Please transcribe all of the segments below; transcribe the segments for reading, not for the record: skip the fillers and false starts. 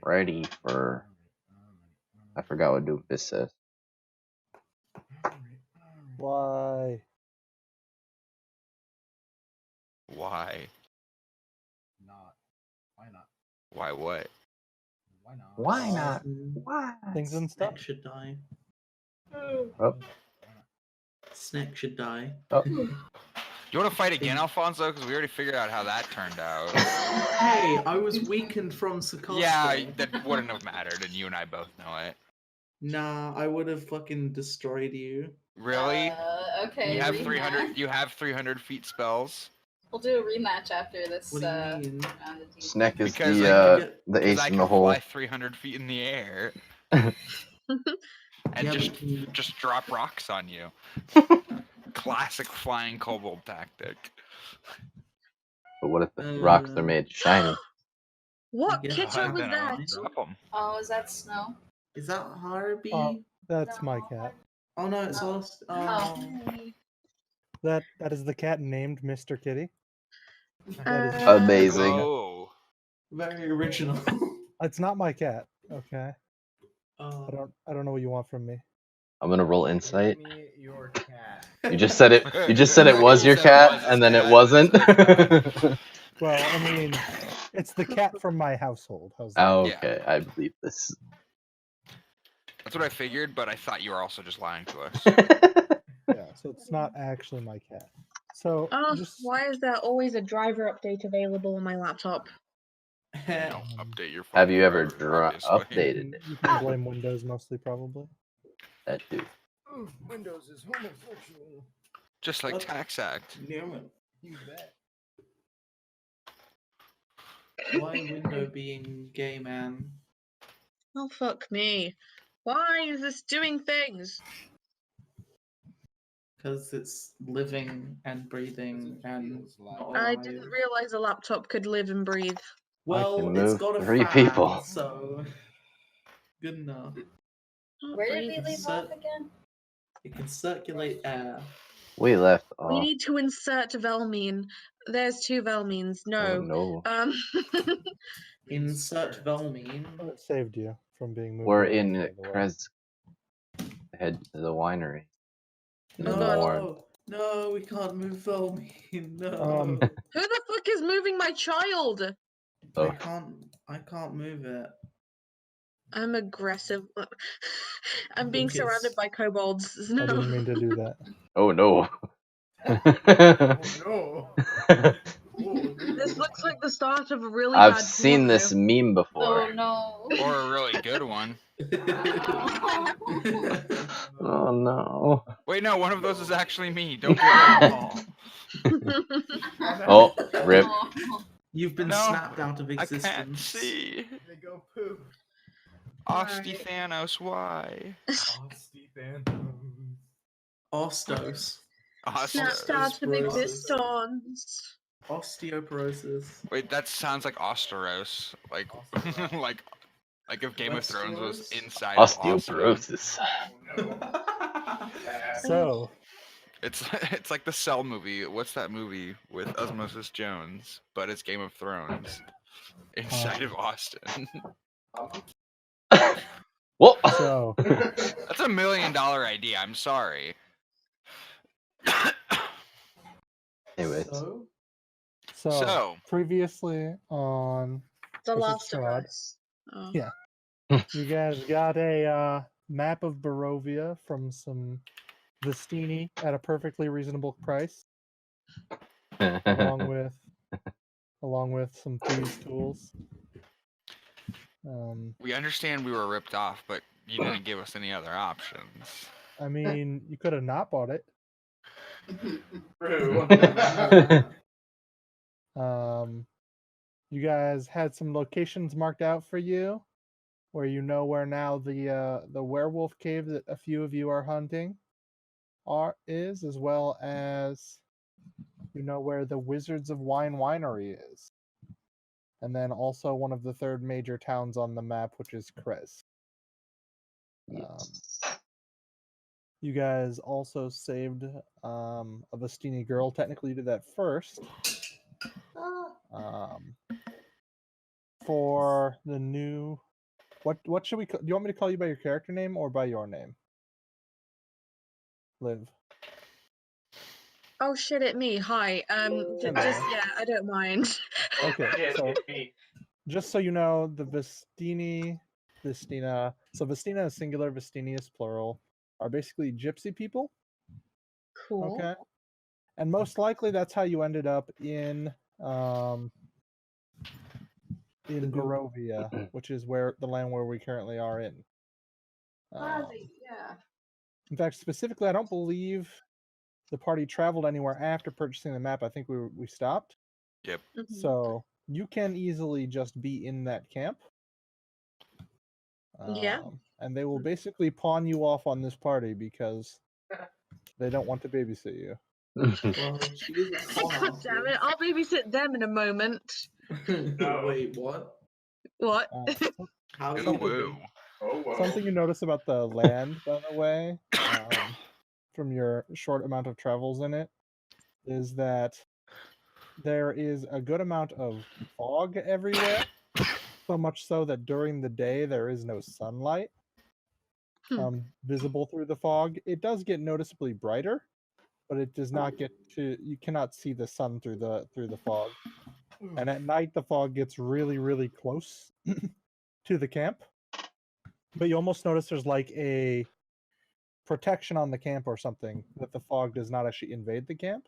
ready for... I forgot what Doofus says. Why? Why? Not. Why not? Why what? Why not? Why not? Why? Things and stuff. Snack should die. Oh, Snack should die. oh. You want to fight again, Alfonso? Because we already figured out how that turned out. Hey, I was weakened from Sikorsky. Yeah, that wouldn't have mattered, and you and I both know it. Nah, I would have fucking destroyed you. Really? Okay. You have rematch. 300. You have 300 feet spells. We'll do a rematch after this. What do you mean? Round of D&D. Snack is Because the Because ace I in can the hole. fly 300 feet in the air. And Yeah, just but can you- just drop rocks on you. Classic flying kobold tactic. But what if the rocks are made shiny? I What guess kitchen I was don't that? know. Drop 'em. Oh, is that snow? Is that Harvey? Oh, that's my cat. Oh no, it's us. Oh. That is the cat named Mr. Kitty. That is Amazing. Oh. Very original. It's not my cat. Okay. Oh. I don't know what you want from me. I'm gonna roll insight. Give me your cat. You just said it. You just said it was your cat, and then it wasn't. Well, I mean, it's the cat from my household. How's that? Okay, I believe this. That's what I figured, but I thought you were also just lying to us. Yeah, so it's not actually my cat. So just Why is there always a driver update available on my laptop? Don't update your phone. Have you ever forever, obviously. updated it? you can blame Windows mostly, probably. That dude. Windows is homosexual. Just like What? Tax Act. Damn it. You bet. Why window being gay, man? Oh fuck me! Why is this doing things? Because it's living and breathing and feels like- not I alive. didn't realize a laptop could live and breathe. Well, can it's move got a 3 fan, people. so good enough. Not Where did we breathing. leave off again? It can circulate air. We left We off. need to insert Velmine. There's 2 Velmines. Oh No. no. Insert Velmine. Oh, it saved you from being moved. We're over, in by the way. Krez. Head to the winery. Oh, No God. more. No, we can't move Velmine. No. Um, Who the fuck is moving my child? Oh. I can't move it. I'm aggressive. I'm being Look, surrounded it's- by kobolds. I No. didn't mean to do that. Oh no. Oh no. This looks like the start of a really I've bad seen this scenario. meme before. Oh no. Or a really good one. Oh no. Wait, no, one of those is actually me. Don't get rid of them all. Oh, rip. Oh. You've been No, snapped out of I existence. can't see. They go poop. Osty Right. Thanos, why? Oh, Stephen. Ostos. Snapped Ostos. out of Osteoporosis. existence. Osteoporosis. Wait, that sounds like Osteros. Like, like if Game of Thrones was Westeros? inside of Austin. Osteoporosis. Oh no. So, It's like the Cell movie. What's that movie with Osmosis Jones? But it's Game of Thrones inside of Austin. Whoa. so That's $1 million idea. I'm sorry. Anyways. So. previously on The Was it Last of Strahd? Us. Oh. Yeah. You guys got a map of Barovia from some Vestini at a perfectly reasonable price, along with some thieves' tools. We understand we were ripped off, but you didn't give us any other options. I mean, you could have not bought it. You guys had some locations marked out for you, where you know where now the werewolf cave that a few of you are hunting is, as well as you know where the Wizards of Wine Winery is, and then also one of the 3rd major towns on the map, which is Krez. You guys also saved a Vestini girl. Technically, you did that first. For the new What should we? Do you want me to call you by your character name or by your name? Liv. Oh shit, at me. Hi. Just Hello. yeah, I don't mind. Okay, Shit, so it's me. just so you know, the Vestina. So Vestina is singular, Vestini is plural. Are basically gypsy people. Cool. Okay. And most likely that's how you ended up in Barovia, which is where the land where we currently are in. Yeah. In fact, specifically, I don't believe the party traveled anywhere after purchasing the map. I think we stopped. Yep. Mhm. So you can easily just be in that camp. Yeah. And they will basically pawn you off on this party because they don't want to babysit you. Well, she is a con God damn it! I'll babysit them in a moment. No. Wait, what? What? How Ooh, woo. Oh, well. Something you notice about the land, by the way, from your short amount of travels in it, is that there is a good amount of fog everywhere. So much so that during the day there is no sunlight visible through the fog. It does get noticeably brighter, but it does not get to. You cannot see the sun through the fog. And at night the fog gets really, really close to the camp. But you almost notice there's like a protection on the camp or something that the fog does not actually invade the camp.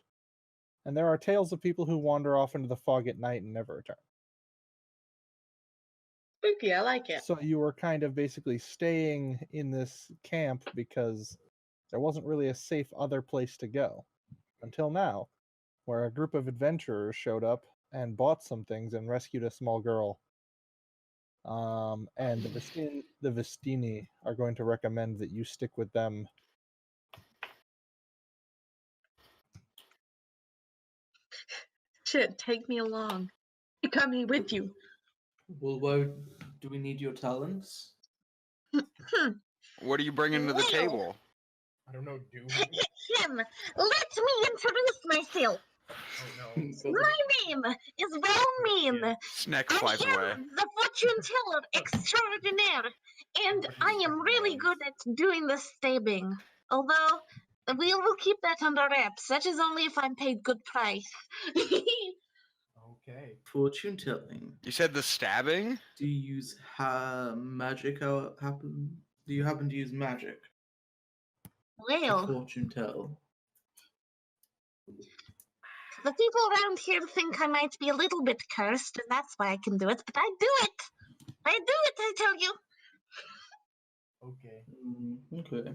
And there are tales of people who wander off into the fog at night and never return. Spooky. I like it. So you were kind of basically staying in this camp because there wasn't really a safe other place to go. Until now, where a group of adventurers showed up and bought some things and rescued a small girl. And the Vestini are going to recommend that you stick with them. Shit, take me along. Come here with you. Well, why do we need your talents? What are you bringing to the Well. table? I don't know, do we? Him. Let me introduce myself. Oh, no. My name is Valmeen. Snack I'm flies away. him, the fortune teller extraordinaire, and I am really good at doing the stabbing. Although we will keep that under wraps. That is only if I'm paid good price. Okay. Fortune telling. You said the stabbing? Do you use magic? Do you happen to use magic to Well, fortune tell? the people around here think I might be a little bit cursed, and that's why I can do it. But I do it. I do it. I tell you. Okay. Okay.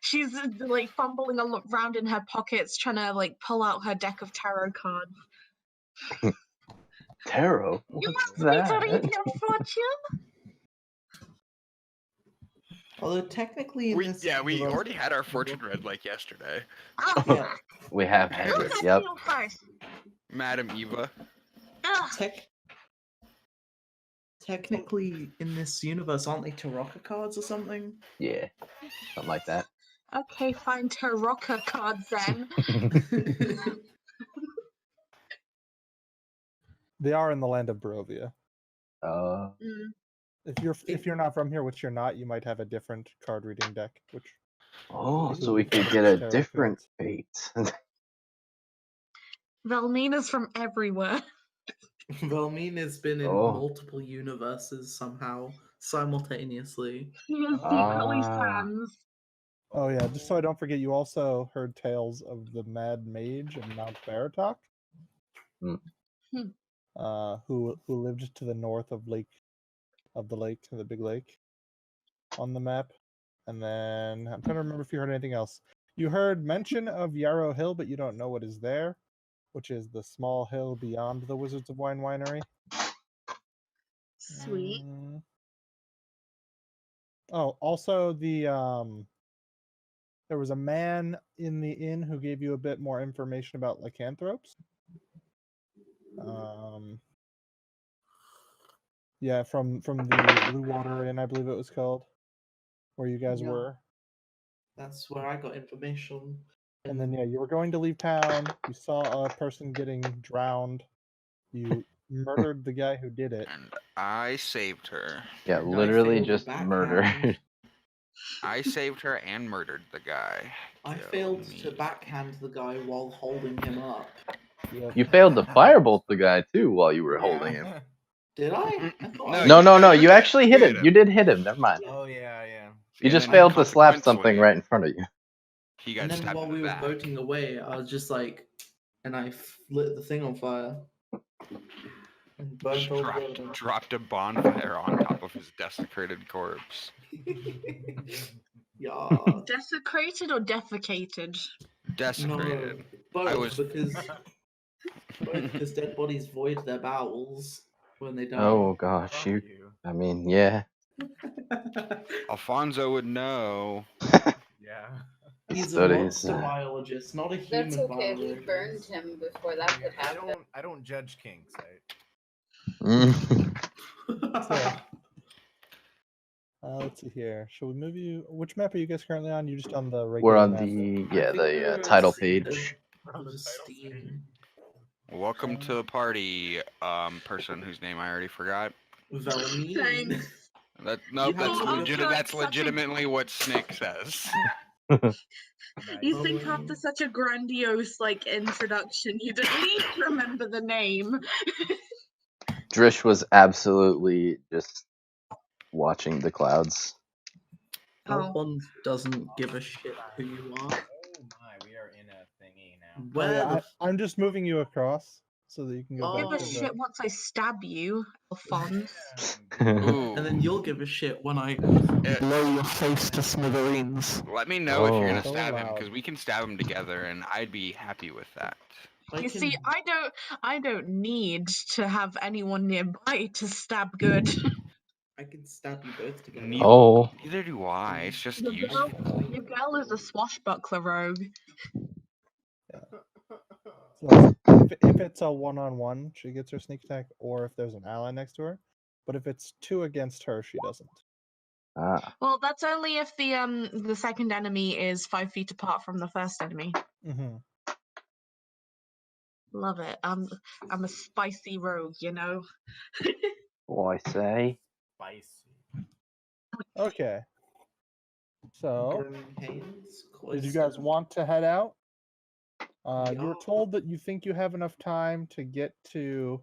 She's like fumbling around in her pockets, trying to like pull out her deck of tarot cards. Tarot? You What's want me to read that? your fortune? Although technically, in We this already had our fortune read like yesterday. Oh, Yeah. We have had who's it. at Yep. you first? Madam Eva. Ugh. Technically, in this universe, aren't they Tarocca cards or something? Yeah. Something like that. Okay, fine, Tarocca cards then. They are in the land of Barovia. Mm. If you're not from here, which you're not, you might have a different card reading deck. Which So we could get a different fate. Valmina's from everywhere. Valmeen has been in Oh. multiple universes somehow, simultaneously. He is equally Ah. fans. Oh yeah, just so I don't forget, you also heard tales of the Mad Mage of Mount Baratok, who lived to the north of the big lake, on the map. And then I'm trying to remember if you heard anything else. You heard mention of Yarrow Hill, but you don't know what is there, which is the small hill beyond the Wizards of Wine Winery. Sweet. Oh, also there was a man in the inn who gave you a bit more information about lycanthropes. Yeah, from the Blue Water Inn, I believe it was called, where you guys were. That's where I got information. And then yeah, you were going to leave town. You saw a person getting drowned. You murdered the guy who did it. And I saved her. Yeah, And I literally failed to just backhand. murder. I saved her and murdered the guy. I Kill failed me. to backhand the guy while holding him up. Yep. You failed to firebolt the guy too while you were holding him. Did I? I thought No, I you- No, no, no. you You did. actually hit You him. hit You him. did hit him. Never mind. Oh yeah, yeah. You And just then failed to slap consequently, something right in front of you. He got And then stabbed while in the we were back. voting away, I was just like, and I lit the thing on fire. And burnt all the evidence. Dropped a bonfire on top of his desecrated corpse. Yeah. Desecrated or defecated? Desecrated. No, both was- because dead bodies void their bowels when they die. Oh gosh, Fuck you. you. I mean, yeah. Alfonso would know. Yeah. He's a Studies, monster biologist, not a human That's okay. We biologist. burned him before that could I happen. don't judge kinks. Mm. Let's see here. Shall we move you? Which map are you guys currently on? You just on the regular We're on map? the I yeah think we were the title seeing page. On the the title Steam. screen. Welcome to the party, person whose name I already forgot. Velmy. Thanks. Nope, You have that's to- that's such a- legitimately what Snake says. You Nice. think after such a grandiose introduction, you'd at least remember the name? Drish was absolutely just watching the clouds. Oh. Alphonse doesn't give a shit who you are. Oh my, we are in a thingy now. Oh, Where yeah, the I'm just moving you across so that you can go Oh. back Give a to shit once I stab you, Alphonse. Ooh. And then you'll give a shit when I Eh, blow your face to smithereens. let me know if you're gonna Oh. So stab him, loud. because we can stab him together, and I'd be happy with that. You see, I don't need to have anyone nearby to stab good. I can stab you both together. Neither- Oh, Neither do I. It's just Your useful. your girl is a swashbuckler rogue. So if it's a one-on-one, she gets her sneak attack, or if there's an ally next to her. But if it's 2 against her, she doesn't. ah, Well, that's only if the second enemy is 5 feet apart from the first enemy. Mm-hmm. Love it. I'm a spicy rogue, you know. what I say. Spicy. Okay. So, Burning Haynes, did you Cloister. guys want to head out? You were Yeah. told that you think you have enough time to get to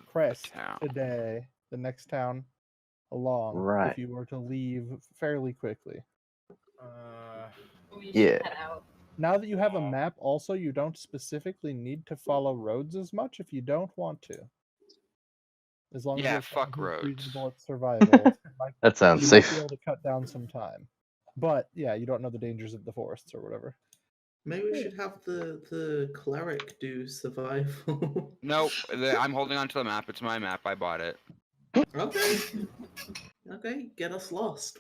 Crest town. today, the next town along, Right. if you were to leave fairly quickly. We should Yeah. head out. Now that you have a map, also, you don't specifically need to follow roads as much if you don't want to. As long as Yeah, you're fuck roads. reasonable at survival, That sounds you might safe. be able to cut down some time. But yeah, you don't know the dangers of the forests or whatever. Maybe we should have the cleric do survival. Nope, I'm holding on to the map. It's my map. I bought it. Okay. Okay, get us lost.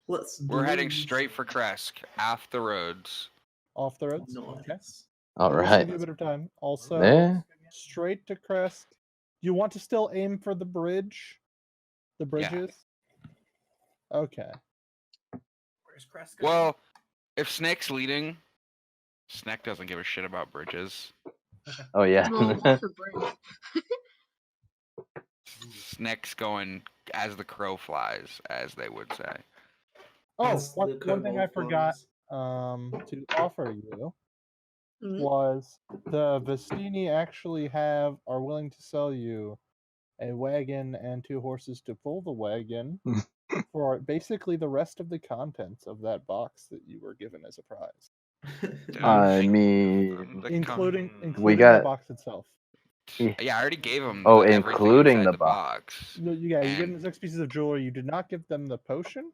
Let's. We're heading blues. straight for Kresk, off the roads. Off the roads. Nice. Okay. All We'll just right. give you a bit of time. Also, Yeah. straight to Crest. You want to still aim for the bridge? The Yeah. bridges? Okay. Where's Crest going? Well, if Snake's leading, Snake doesn't give a shit about bridges. Oh yeah. Well, what's a bridge? Snake's going as the crow flies, as they would say. Oh, As the one thing I kobold forgot flies. to offer you Mm. was the Vestini actually are willing to sell you a wagon and 2 horses to pull the wagon for basically the rest of the contents of that box that you were given as a prize, I mean, including We the got- box itself. Yeah, I already gave them. Oh, everything including inside the box. You gave them And- 6 pieces of jewelry. You did not give them the potion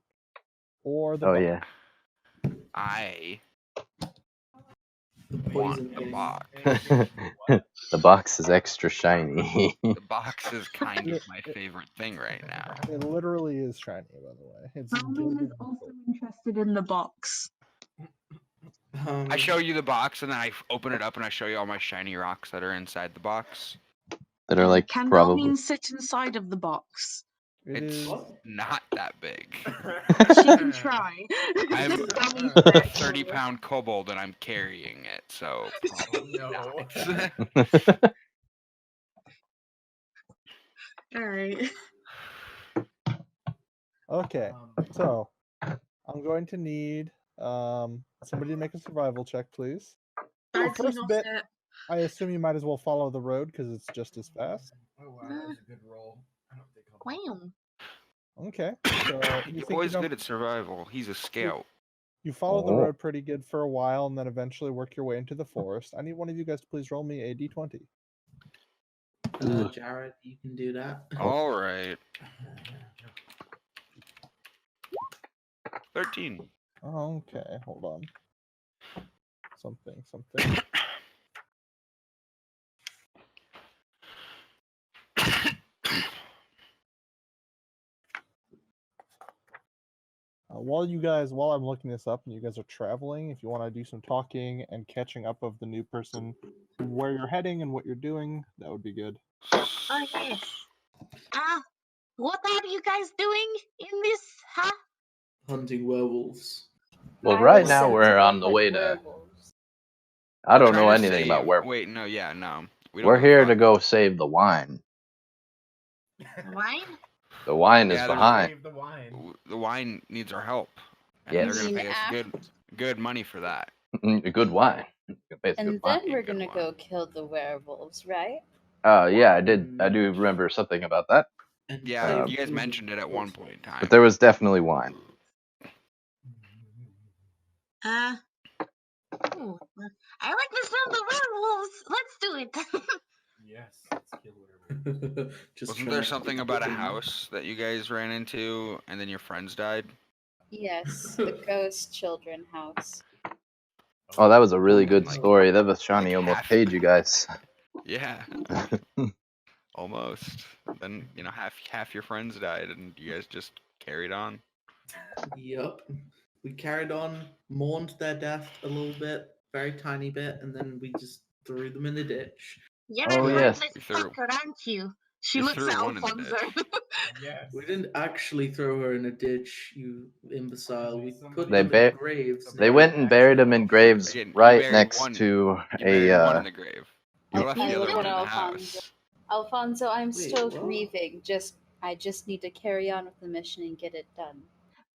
or the oh box. yeah. I The want poison the game. box. The box is extra shiny. The box is kind of my favorite thing right now. It literally is shiny, by the way. It's Brandon gilded is and also gold. interested in the box. I show you the box, and then I open it up, and I show you all my shiny rocks that are inside the box. That are like Can probably. Velmine sit inside of the box? It It's is. not that big. She can try. I'm Velmine's a very 30-pound kobold, and I'm carrying it, so Oh, no. not. All right. Okay, so I'm going to need somebody to make a survival check, please. The 13 first bit, offset. I assume you might as well follow the road because it's just as fast. Oh wow, that was a good roll. I don't think I'll. Wow. Okay, so you He's think always you know, good at survival. He's a scout. you follow the Oh. road pretty good for a while, and then eventually work your way into the forest. I need one of you guys to please roll me a d20. Jared, you can do that. All right. 13. Okay, hold on. Something. While I'm looking this up and you guys are traveling, if you want to do some talking and catching up of the new person, where you're heading and what you're doing, that would be good. Oh yes. What are you guys doing in this? Huh? Hunting werewolves. Well, I right was now sent we're to on the hunt way to. werewolves. I don't Trying know to anything about save- werewolves. Wait, no, yeah, no. We don't We're give a here to fuck. go save the wine. Wine? The wine is Yeah, there's- behind. Save the wine. The wine needs our help. And Yes. they're gonna pay us after- good money for that. A good wine. It's And good then wine. we're good gonna wine. go kill the werewolves, right? Yeah, I do remember something about that. And Yeah, save you guys the mentioned it at one werewolves. point in time. But there was definitely wine. Ooh, I like the sound of the werewolves. Let's do it. Yes, let's kill werewolves. Just Wasn't trying there to something keep about a it in. house that you guys ran into and then your friends died? Yes, the ghost children house. Oh, that was a really And, good like- story. That was Shawnee like almost half- paid you guys. Yeah. Almost. Then, half your friends died and you guys just carried on. Yep. We carried on, mourned their death a little bit, very tiny bit, and then we just threw them in the ditch. You're Oh, a yes. heartless You threw- fucker, aren't you? She you looks threw at one in the Alfonso. Yes. We didn't actually throw her in a ditch, you imbecile. We put They them ba- in graves. They went and buried them in graves Again, you right buried next one- to You buried one a. in the grave. You I left the look other at one in the Alfonso. house. Alfonso, I'm Wait, still what? grieving. I just need to carry on with the mission and get it done.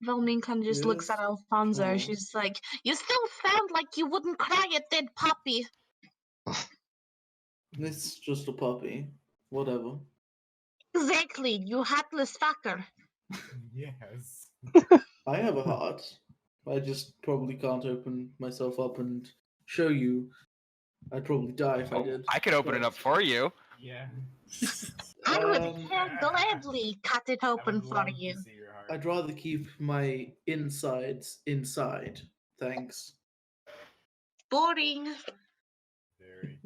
Velminka just looks at Yes. Alfonso. Oh. She's like, "You still sound like you wouldn't cry at dead puppy." It's just a puppy. Whatever. Exactly, you heartless fucker. Yes. I have a heart. I just probably can't open myself up and show you. I'd probably die if I Oh, did. I could open it up for you. Yeah. I would Um, gladly cut it I open would for love you. to see your heart. I'd rather keep my insides inside. Thanks. Boring. Very.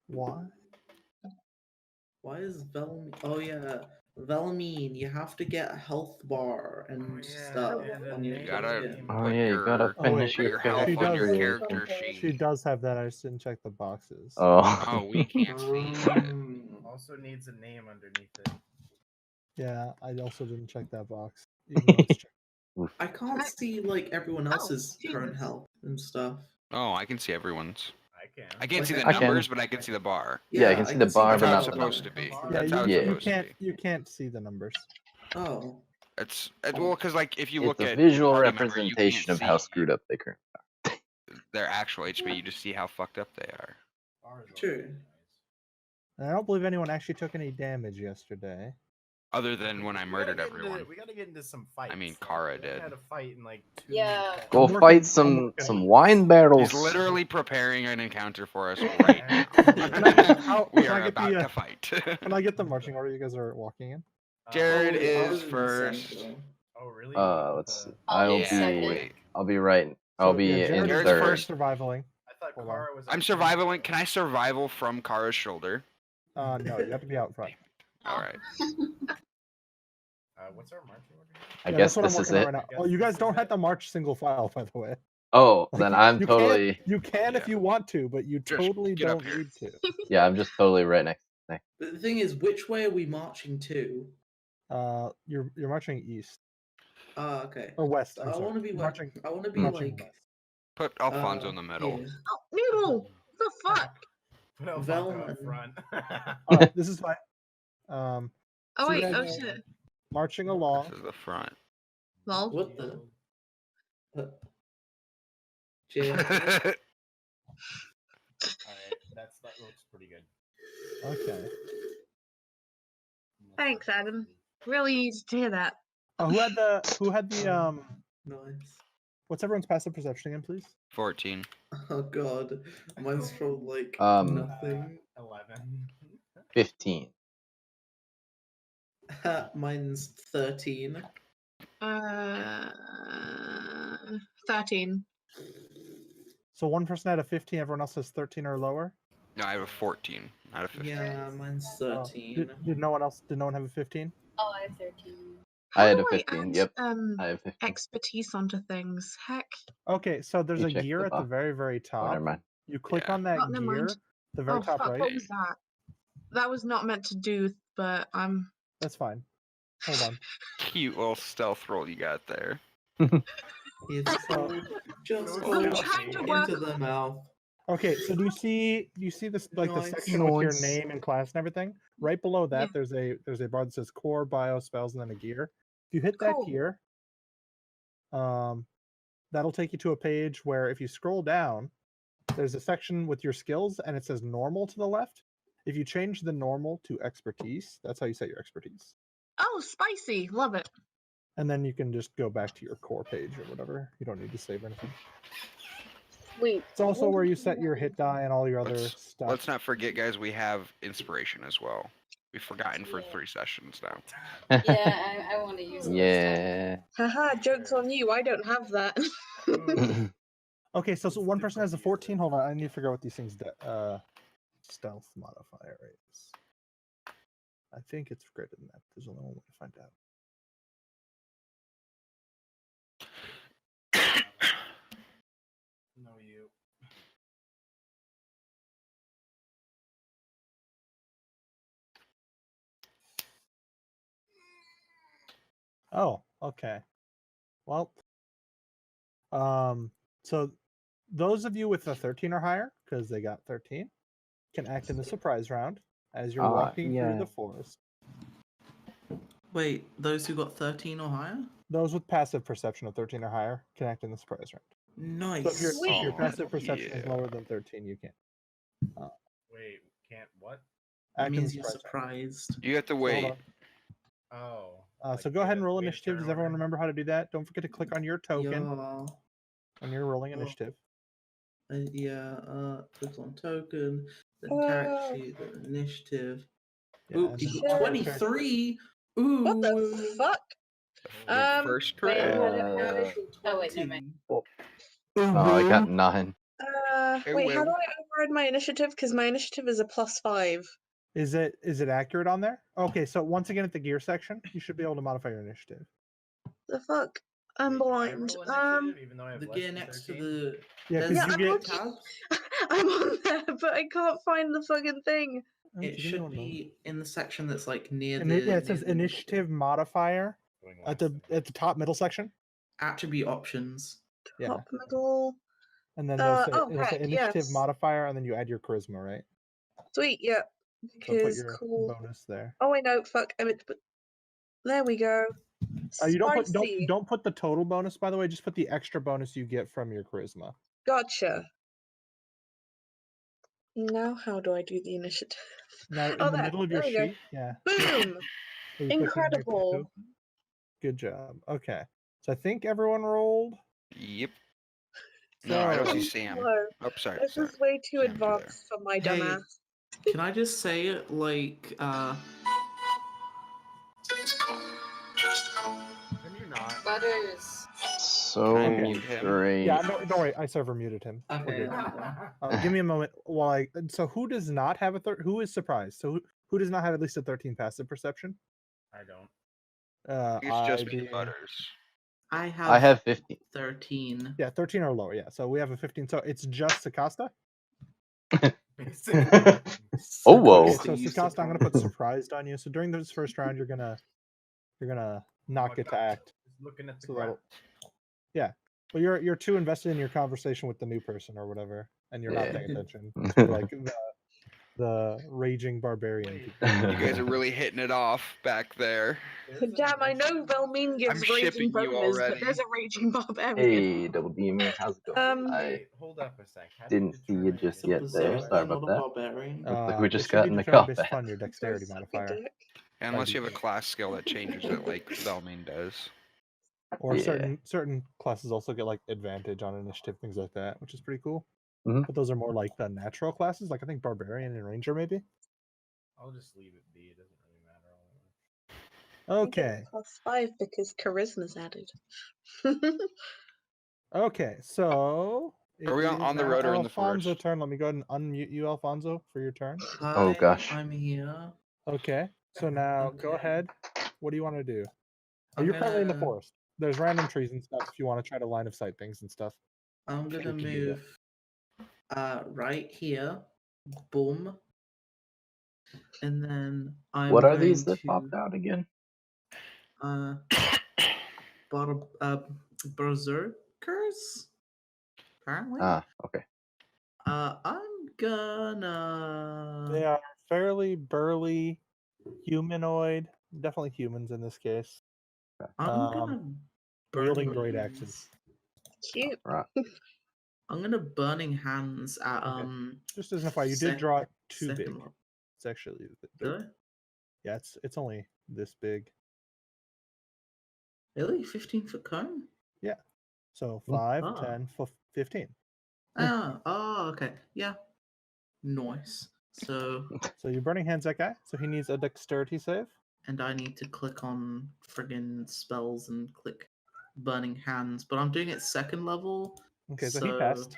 Why? Why is Velmine? Oh yeah, Velmine. You have to get a health bar and stuff and a on your name gotta- character. Oh Put yeah, you gotta your- Oh, finish wait. Put your your health She on your does- character Okay. She sheet. does have that. I just didn't check the boxes. Oh. Oh, we can't see. Also needs a name underneath it. Yeah, I also didn't check that box. Even though it's checked. I can't see like everyone else's current Jesus. health and stuff. Oh, I can see everyone's. I can. I can't Like, see the I can. numbers, but I can see the bar. Yeah, I can see the bar, That's but how not it's the supposed number. to be. Yeah, That's how it's Yeah. supposed to be. you can't see the numbers. Oh, Well, because like if you It's look a at visual party member, you representation can't of how see screwed up they currently are. their actual HP. You just see how fucked up they are. Ours are True. nice. And I don't believe anyone actually took any damage yesterday. Other than when I murdered everyone. We gotta get into some fights. mean, Like, Kara we haven't did. had a fight in like 2 Yeah. sessions. Go I'm fight working some on wine barrels. He's literally preparing an encounter for us right now. We Can I are get about the, to fight. Can I get the marching order you guys are walking in? Jared probably is ours in the first. center. Oh really? Let's see. I'll I'll be be. second. I'll be right. I'll So, be yeah, in Jared's Jared's third. first. Survivaling. I thought Hold on. Kara was. I'm survivaling. Can I survival from Kara's shoulder? No, you have to be out front. All right. What's our marching order? I Yeah, guess that's what this I'm is working on it. right now. Oh, you guys don't have to march single file, by the way. Oh, Like, then I'm you totally. Can, you can if Yeah. you want to, but you Just totally get up don't here. need to. Yeah, I'm just totally right next. But the thing is, which way are we marching to? You're marching east Ah, okay. or west. So I'm I sorry. want to be You're west. marching. I want to be marching like west. Put Alfonso in the middle. here. Oh, Noodle! The fuck? Put Elfonso Velman. up front. All right, this is fine. Oh So wait, you guys oh are shit. marching This along. is the front. Well, What the? Jay, Alright, that looks pretty good. Okay. thanks, Adam. Really needs to hear that. Who had the nice. what's everyone's passive perception again, please? 14. Oh god, mine's rolled like Um, nothing. 11. 15. Mine's 13. 13. So one person had a 15, everyone else has 13 or lower. No, I have a 14 out of 15. Yeah, mine's Oh, 13. did no one else? Did no one have a 15? Oh, I have 13. I How had do a 15. add, Yep, I have 15. expertise onto things? Heck. Okay, so there's You a check gear the at the box. very, very Oh, top. never mind. You click Yeah. on that Oh, never gear, mind. the very Oh top fuck, right. what was that? That was not meant to do, but I'm... That's fine. Hold on. Cute little stealth roll you got there. It's called just I'm called trying to into work- the mouth. Okay, so do you see this like the Nice. section with your Nice. name and class and everything? Right below that, Yeah. there's a bar that says core, bio, spells, and then a gear. If you hit that Cool. gear, that'll take you to a page where if you scroll down, there's a section with your skills and it says normal to the left. If you change the normal to expertise, that's how you set your expertise. Oh, spicy. Love it. And then you can just go back to your core page or whatever. You don't need to save or anything. Wait. It's also where you set your hit die and all your other stuff. Let's not forget, guys, we have inspiration as well. We've forgotten for Yeah. 3 sessions now. Yeah, I want to use it Yeah. Haha, joke's on you. I don't have that. Okay, so one person has a 14. Hold on, I need to figure out what these things stealth modifier is. I think it's greater than that. There's only one way to find out. No, you. Oh, okay. Well, so those of you with a 13 or higher, because they got 13, can act in the surprise round as you're walking through yeah. the forest. Wait, those who got 13 or higher? Those with passive perception of 13 or higher can act in the surprise round. Nice. So if your Oh, passive perception is yeah. lower than 13, you can't Wait, can't what? That act in the means you're surprise round. surprised. You have to So hold wait. on. Oh. So go ahead and roll initiative. Does everyone remember how to do that? Don't forget to click on your token Yeah. when you're rolling Oh. initiative. Click on token, then Uh, character sheet, then initiative. Yeah, Ooh, and you then got add your 23. Ooh. What the fuck? The first Wait, round. how did oh wait, never mind. Oh, I got 9. Wait, how do I override my initiative? Because my initiative is a +5. Is it accurate on there? Okay, so once again at the gear section, you should be able to modify your initiative. The fuck? I'm blind. Even though I have The less gear than next to 13? the. Yeah, there's because Yeah, you I'm get. looking. tabs. I'm on there, but I can't find the fucking thing. Okay, It give me should one moment. be in the section that's like near And the. it says near the initiative modifier Going at less the than top middle section. attribute options. Yeah, Top middle. and then Oh, it'll say heck, initiative yes. modifier, and then you add your charisma, right? Sweet, yeah. So put Because your cool. bonus there. Oh wait, no, fuck. I meant to put. There we go. You don't Spicy. don't put the total bonus, by the way. Just put the extra bonus you get from your charisma. Gotcha. Now how do I do the initiative? Now in Oh, the there. middle of There your we go. sheet, yeah. Boom. where you click on your Incredible. token. Good job. Okay, so I think everyone rolled. Yep. No, I don't see So- Sam. Hello. Oh, sorry. This sorry. is way too Sam's there. advanced for my Hey. dumbass. Can I just say it like Can you not? Butters. So Can I Okay. mute him? great. Yeah, don't worry. I server muted him. We're Okay. good. Give me a moment while I. So who does not have a who is surprised? So who does not have at least a 13 passive perception? I don't. It's just me being- and Butters. I I have 15. 13. Yeah, 13 or lower. Yeah, so we have a 15. So it's just Sakasta. Basically. Oh, whoa. Okay, so Sakasta, I'm gonna put surprised on you. So during this first round, you're gonna not get to act. Just looking at the So ground. yeah. Well, you're too invested in your conversation with the new person or whatever, and you're not Yeah. paying attention. To, like the raging barbarian people. You guys are really hitting it off back there. Damn, I know Velmine gives I'm raging shipping you boners, but already. there's a raging barbarian. Hey, Double Demon, how's it going? I Wait, hold up a sec. How do didn't see you determine just if It's a yet it's there. berserker, Sorry about not a that. barbarian. Looks like we It just should got be in the determined based combat. upon your dexterity modifier, Unless you have a class skill that changes it, like Velmine does. or Yeah. certain classes also get like advantage on initiative, things like that, which is pretty cool. Mhm. But those are more like the natural classes, like I think barbarian and ranger maybe. I'll just leave it be. It doesn't really matter. Okay. +5 because charisma's added. Okay, so Are we it on is the now road or in the Alfonso's forest? turn. Let me go ahead and unmute you, Alfonso, for your turn. Hi, Oh, gosh. I'm here. Okay, so now go Okay. ahead. What do you want to do? I'm You're currently in the gonna- forest. There's random trees and stuff if you want to try to line of sight things and stuff. I'm You gonna can do that. move right here. Boom. And then I'm What are going these that to popped out again? berserkers? Apparently. Ah, okay. I'm gonna They are fairly burly, humanoid, definitely humans in this case, I'm gonna wielding burning great hands. axes. Cute. Right. I'm gonna burning hands at Okay. Just as an FYI, you did sec- draw it too second big. level. It's actually Did I? yeah, it's only this big. Really? 15-foot cone? Yeah. So Mm. 5, Ah. 10, 15. Oh, okay. Yeah. Nice. So, So you're burning hands that guy. So he needs a dexterity save. and I need to click on friggin' spells and click burning hands, but I'm doing it second level. Okay, so he passed.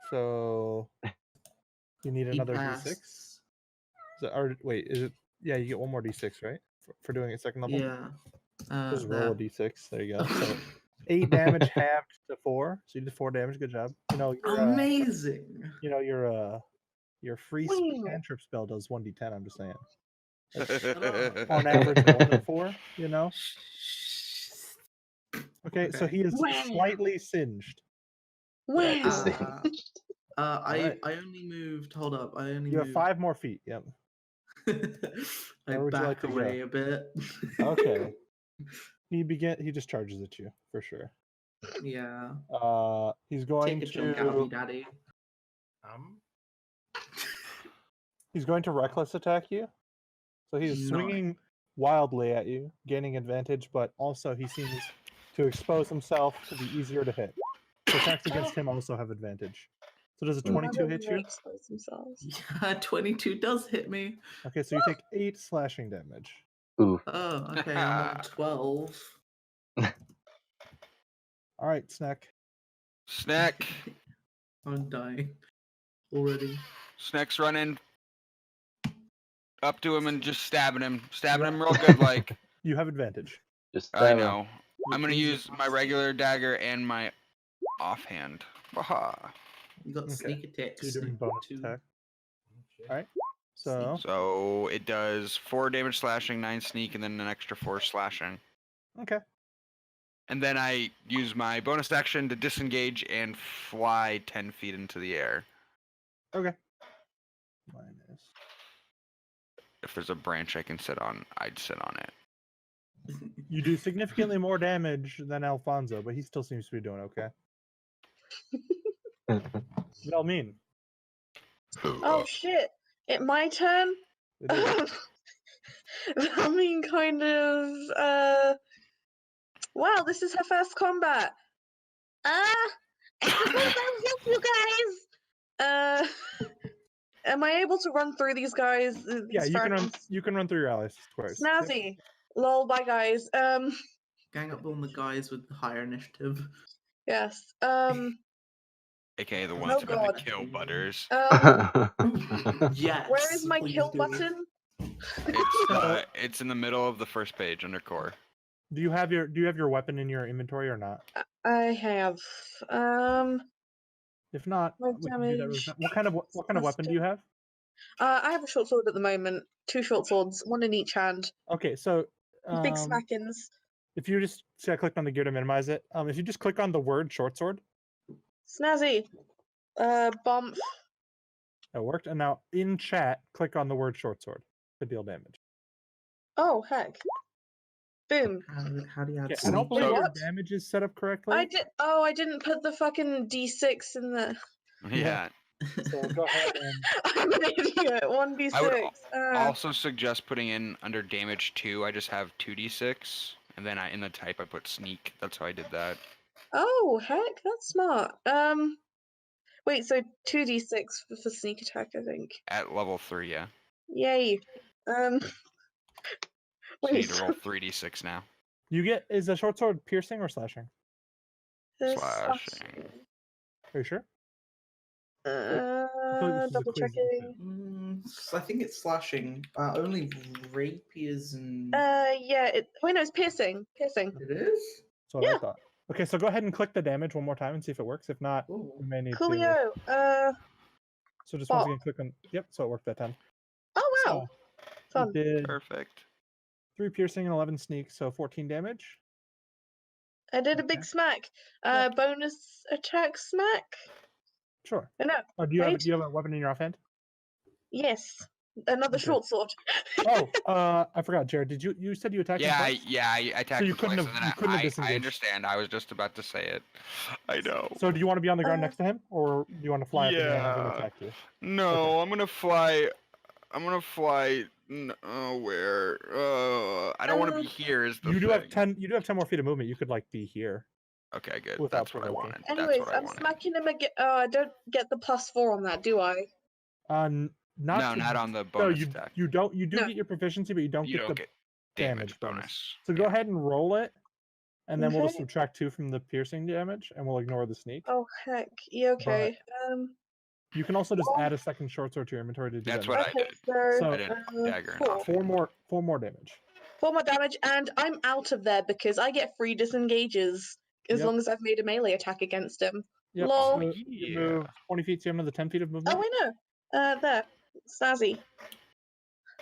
So you need He another passed. d6. Or wait, is it? Yeah, you get one more d6, right? For doing it second level. Yeah. Just roll a There. d6. There you go. So 8 damage halved to 4. So you did 4 damage. Good job. You know your Amazing. your free Wing. cantrip spell does 1d10. I'm just saying. up. On average, more than 4. You know. Okay, so Okay. he is Wow. slightly singed. Wow. Singed. I only moved. Hold up. I only You have moved. 5 more feet. Yep. I Where would you like back to go? away a bit. Okay. He just charges at you for sure. Yeah. He's going Take a chunk out of me, to daddy. he's going to reckless attack you. So he's Nice. swinging wildly at you, gaining advantage, but also he seems to expose himself to be easier to hit. So attacks against him also have advantage. So does a 22 hit you? Expose themselves. Yeah, 22 does hit me. Okay, so you take 8 slashing damage. Ooh. Oh, okay. I'm on 12. All right, Snack. Snack. I'm dying already. Snack's running up to him and just stabbing him real good. Like You have advantage. Just I know. I'm gonna Easy use my regular dagger and my offhand. Haha. You got Okay. sneak attack. So you're doing bonus two. attack. All right. So So it does 4 damage slashing, 9 sneak, and then an extra 4 slashing. okay. And then I use my bonus action to disengage and fly 10 feet into the air. Okay. Minus. If there's a branch I can sit on, I'd sit on it. You do significantly more damage than Alfonso, but he still seems to be doing okay. Velmine. Oh shit! It my turn. It is. I mean, kind of. Wow, this is her first combat. I suppose I'll help you guys. Am I able to run through these guys? These Yeah, you can run. friends? You can run through your allies squares. Yep. Snazzy. Lol, bye guys. Gang up on the guys with the higher initiative. Yes. AKA the Oh, ones about God. to kill Butters. Yes. Where is my please kill do. button? It's in the middle of the first page under core. Do you have your weapon in your inventory or not? I have. If not, My we can do that. damage What kind of weapon do you have? I have a short sword at the moment. 2 short swords, one in each hand. Okay, so Big smackins. if you just see, I clicked on the gear to minimize it. If you just click on the word short sword. Snazzy. Bump. That worked. And now in chat, click on the word short sword to deal damage. Oh heck! Boom. How do you add Okay, I don't Wait, believe your what? damage is set up correctly. I did. Oh, I didn't put the fucking D6 in there. Yeah. So go ahead and I'm an idiot. 1d6. I would also suggest putting in under damage 2. I just have 2d6, and then in the type I put sneak. That's how I did that. Oh heck, that's smart. Wait, so 2d6 for sneak attack, I think. At level 3, yeah. Yay. So you need Wait. to roll 3d6 now. you get is a short sword piercing or slashing? Slashing. Are you sure? thought this was a Double quiz that you checking. I think it's slashing. Only rapiers and. Yeah. Wait, no, it's piercing. Piercing. It is? That's what I Yeah. thought. Okay, so go ahead and click the damage one more time and see if it works. If not, Ooh. we may need to. Coolio. So just once What? again, click on. Yep, so it worked that time. Oh wow. So you Fun. did Perfect. 3 piercing and 11 sneak, so 14 damage. I did a big Okay. smack. Yep. Bonus attack smack. Sure. No. Do you have Right? do you have a weapon in your offhand? Yes. Another Okay. short sword. Oh, I forgot, Jared. Did you said you attacked? him twice? I attacked you him couldn't twice, have- and then you couldn't have I disengaged. understand. I was just about to say it. I know. So do you want to be on the ground next to him, or do you want to fly up in the air and have him Yeah. attack you? No, I'm gonna fly. Where? I don't want to be here. Is the You do thing. have 10. You do have 10 more feet of movement. You could like be here. Okay, good. without That's what I provoking. wanted. Anyways, That's what I I'm wanted. smacking him again. Oh, I don't get the +4 on that, do I? Not No, to- not on the no, bonus you attack. you don't. You do No. get your proficiency, but you don't You get don't the get damage bonus. bonus. So go Yeah. ahead and roll it, and then we'll just Okay. subtract 2 from the piercing damage, and we'll ignore the sneak. Oh heck. Yeah. Okay. You can also just add a second short sword to your inventory to do That's that. what I Okay. did. So I did dagger and 4. off. 4 more damage. 4 more damage, and I'm out of there because I get free disengages as Yep. long as I've made a melee attack against him. Yep. Lol. So you move 20 feet, so you have another 10 feet of movement. Oh, I know. There. Snazzy.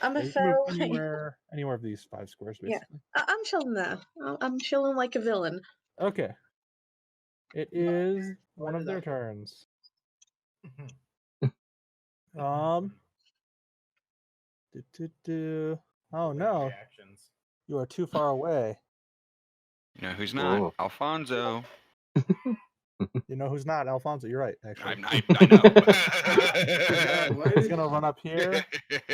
I'm Yeah, a you can move feral. anywhere of these 5 squares, Yeah. basically. I'm chilling there. I'm chilling like a villain. Okay. It is one of their turns. Oh no, Reactions. you are too far away. You know who's not? Ooh. Alfonso. You know who's not? Alfonso, you're right, actually. I know. He's gonna run up here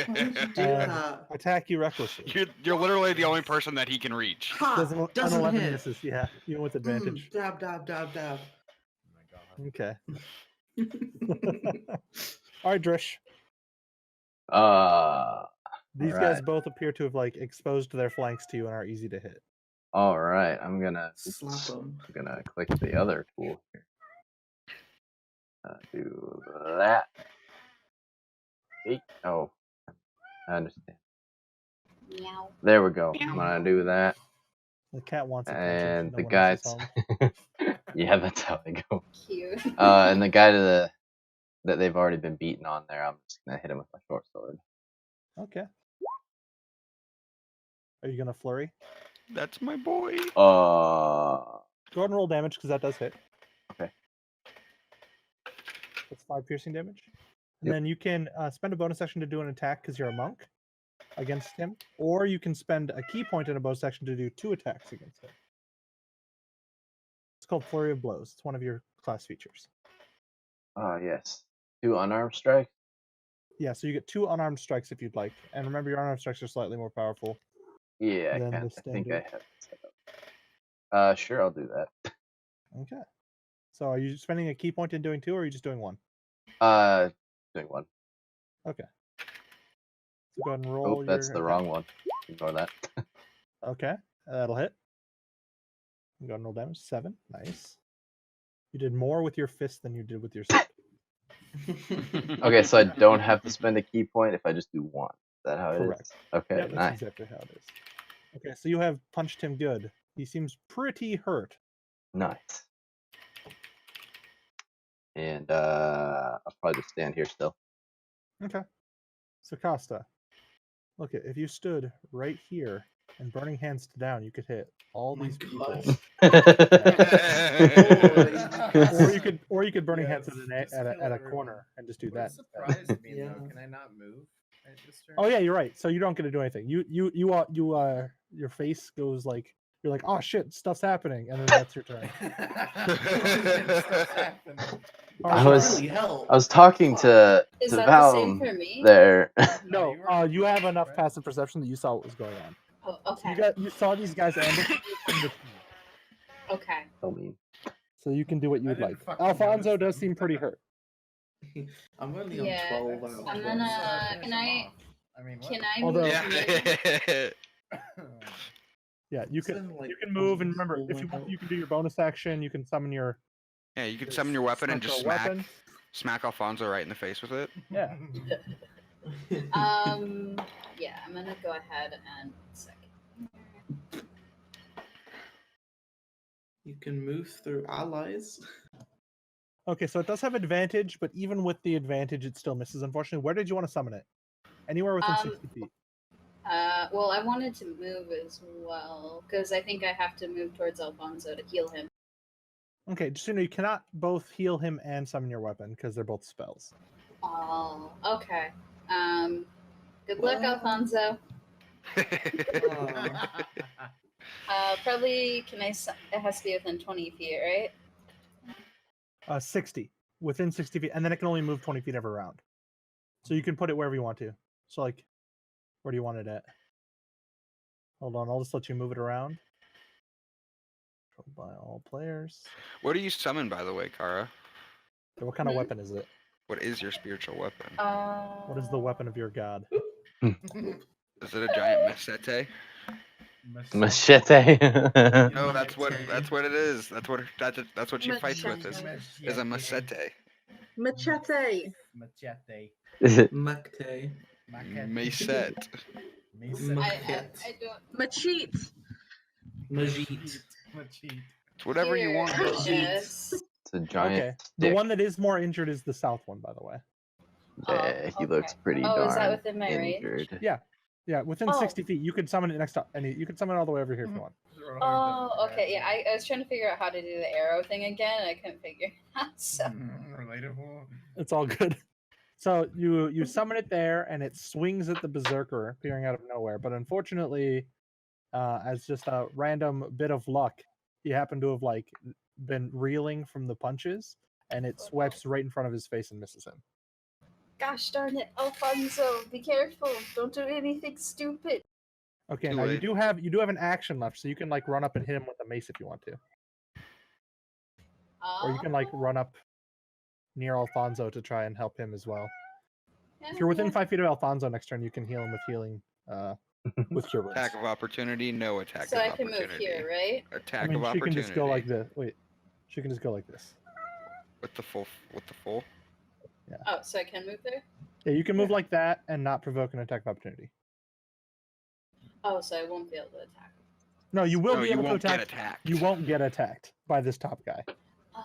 Why would you do and that? attack you recklessly. You're literally the only person that he can reach. Ha! Doesn't an Doesn't 11 hit. misses, yeah, even with advantage. Dab, dab, dab, dab. Oh my god. Okay. All right, Drish. These guys Alright. both appear to have like exposed their flanks to you and are easy to hit. All right, I'm gonna Slap him. click the other tool here. Do that. Oh, I understand. Meow. There we go. I'm gonna do that, The cat wants attention. and no the one else is guys. home. Yeah, that's how they go. Cute. And the guy that they've already been beaten on there, I'm just gonna hit him with my short sword. Okay. Are you gonna flurry? That's my boy. Go ahead and roll damage because that does hit. Okay. That's 5 piercing damage. And Yep. then you can spend a bonus action to do an attack because you're a monk against him, or you can spend a key point in a bonus action to do 2 attacks against him. It's called Flurry of Blows. It's one of your class features. Yes. 2 unarmed strikes. Yeah, so you get 2 unarmed strikes if you'd like. And remember, your unarmed strikes are slightly more powerful. Yeah, Then the I think I standard. have it set up. Sure, I'll do that. Okay. So are you spending a key point in doing 2, or are you just doing 1? Doing 1. Okay. So go ahead and roll. Oh, that's your the attack. wrong one. Ignore that. Okay, that'll hit. Go ahead and roll damage. 7. Nice. You did more with your fist than you did with your sword. Okay, so I don't have to spend a key point if I just do 1. Is that how it is? Correct. Okay, Yep, that's nice. exactly how it is. Okay, so you have punched him good. He seems pretty hurt. Nice. And I'll probably just stand here still. Okay. So Costa, look, if you stood right here, And Burning Hands down, you could hit all My these people. gosh. Or you could Burning Hands Yes, at just a kill corner everyone. and just do What that. surprised me Yeah. though, can I not move at this turn? Oh yeah, you're right. So you don't get to do anything. Your face goes like you're like, oh shit, stuff's happening, and then that's your turn. Stuff's happening. Alright, I Should was really help. I was talking to Is to that the same Val for me? there. No, you weren't you have enough right? passive perception that you saw what was going on. Oh, So okay. you saw these guys ambush you from the tree. Okay. So mean. So you can do what you I would didn't like. fucking Alfonso notice does them. seem pretty hurt. I'm only on Yeah, 12 Let's- out I'm of gonna- 12. finish can them I- off. I mean, Can what? I Although- move? Yeah. Yeah, you Isn't, can like, you can move, and almost remember, all if you my want, you can do your bonus action. You can summon your Yeah, you can summon your weapon and just spectral smack weapon. smack Alfonso right in the face with it. Yeah. Yeah, I'm gonna go ahead and second. You can move through allies. Okay, so it does have advantage, but even with the advantage, it still misses. Unfortunately, where did you want to summon it? Anywhere within 60 feet. Well, I wanted to move as well because I think I have to move towards Alfonso to heal him. Okay, just so you know, you cannot both heal him and summon your weapon because they're both spells. Oh, okay. Good luck, Well. Alfonso. Oh. Probably it has to be within 20 feet, right? 60 within 60 feet, and then it can only move 20 feet every round. So you can put it wherever you want to. So like, where do you want it at? Hold on, I'll just let you move it around. Controlled by all players. What do you summon, by the way, Kara? Okay, what kind of Hmm? weapon is it? What is your spiritual weapon? What is the weapon of your god? Is it a giant machete? Machete. No, that's what it is. That's what she fights with. Is a machete. Machete. Machete. Macte. Macete. I don't. Machete. Majit. Machete. It's whatever you Here, want. I guess. It's a giant Okay, the dick. one that is more injured is the south one, by the way. Yeah, he looks okay. pretty Oh, is that darn within my range? injured. Yeah, within Oh. 60 feet, you can summon it next to you can summon it all the way over here if you want. Oh, okay. Yeah, I was trying to figure out how to do the arrow thing again, and I couldn't figure it out. So, Relatable. It's all good. So you summon it there, and it swings at the berserker appearing out of nowhere. But unfortunately, as just a random bit of luck, he happened to have like been reeling from the punches, and it swipes right in front of his face and misses him. gosh darn it, Alfonso, be careful! Don't do anything stupid. Okay, Too now late. you do have an action left, so you can like run up and hit him with a mace if you want to, or you can like run up near Alfonso to try and help him as well. If you're within 5 feet of Alfonso next turn, you can heal him with healing with cure wounds. Attack of opportunity, no attack So of I can opportunity. move here, right? Attack I mean, of she can opportunity. just go like this. Wait, she can just go like this. With the full. Oh, so I can move there? Yeah, you can move like that and not provoke an attack of opportunity. Oh, so I won't be able to attack. No, you will No, be you able to won't get attack. attacked. You won't get attacked by this top guy. Oh,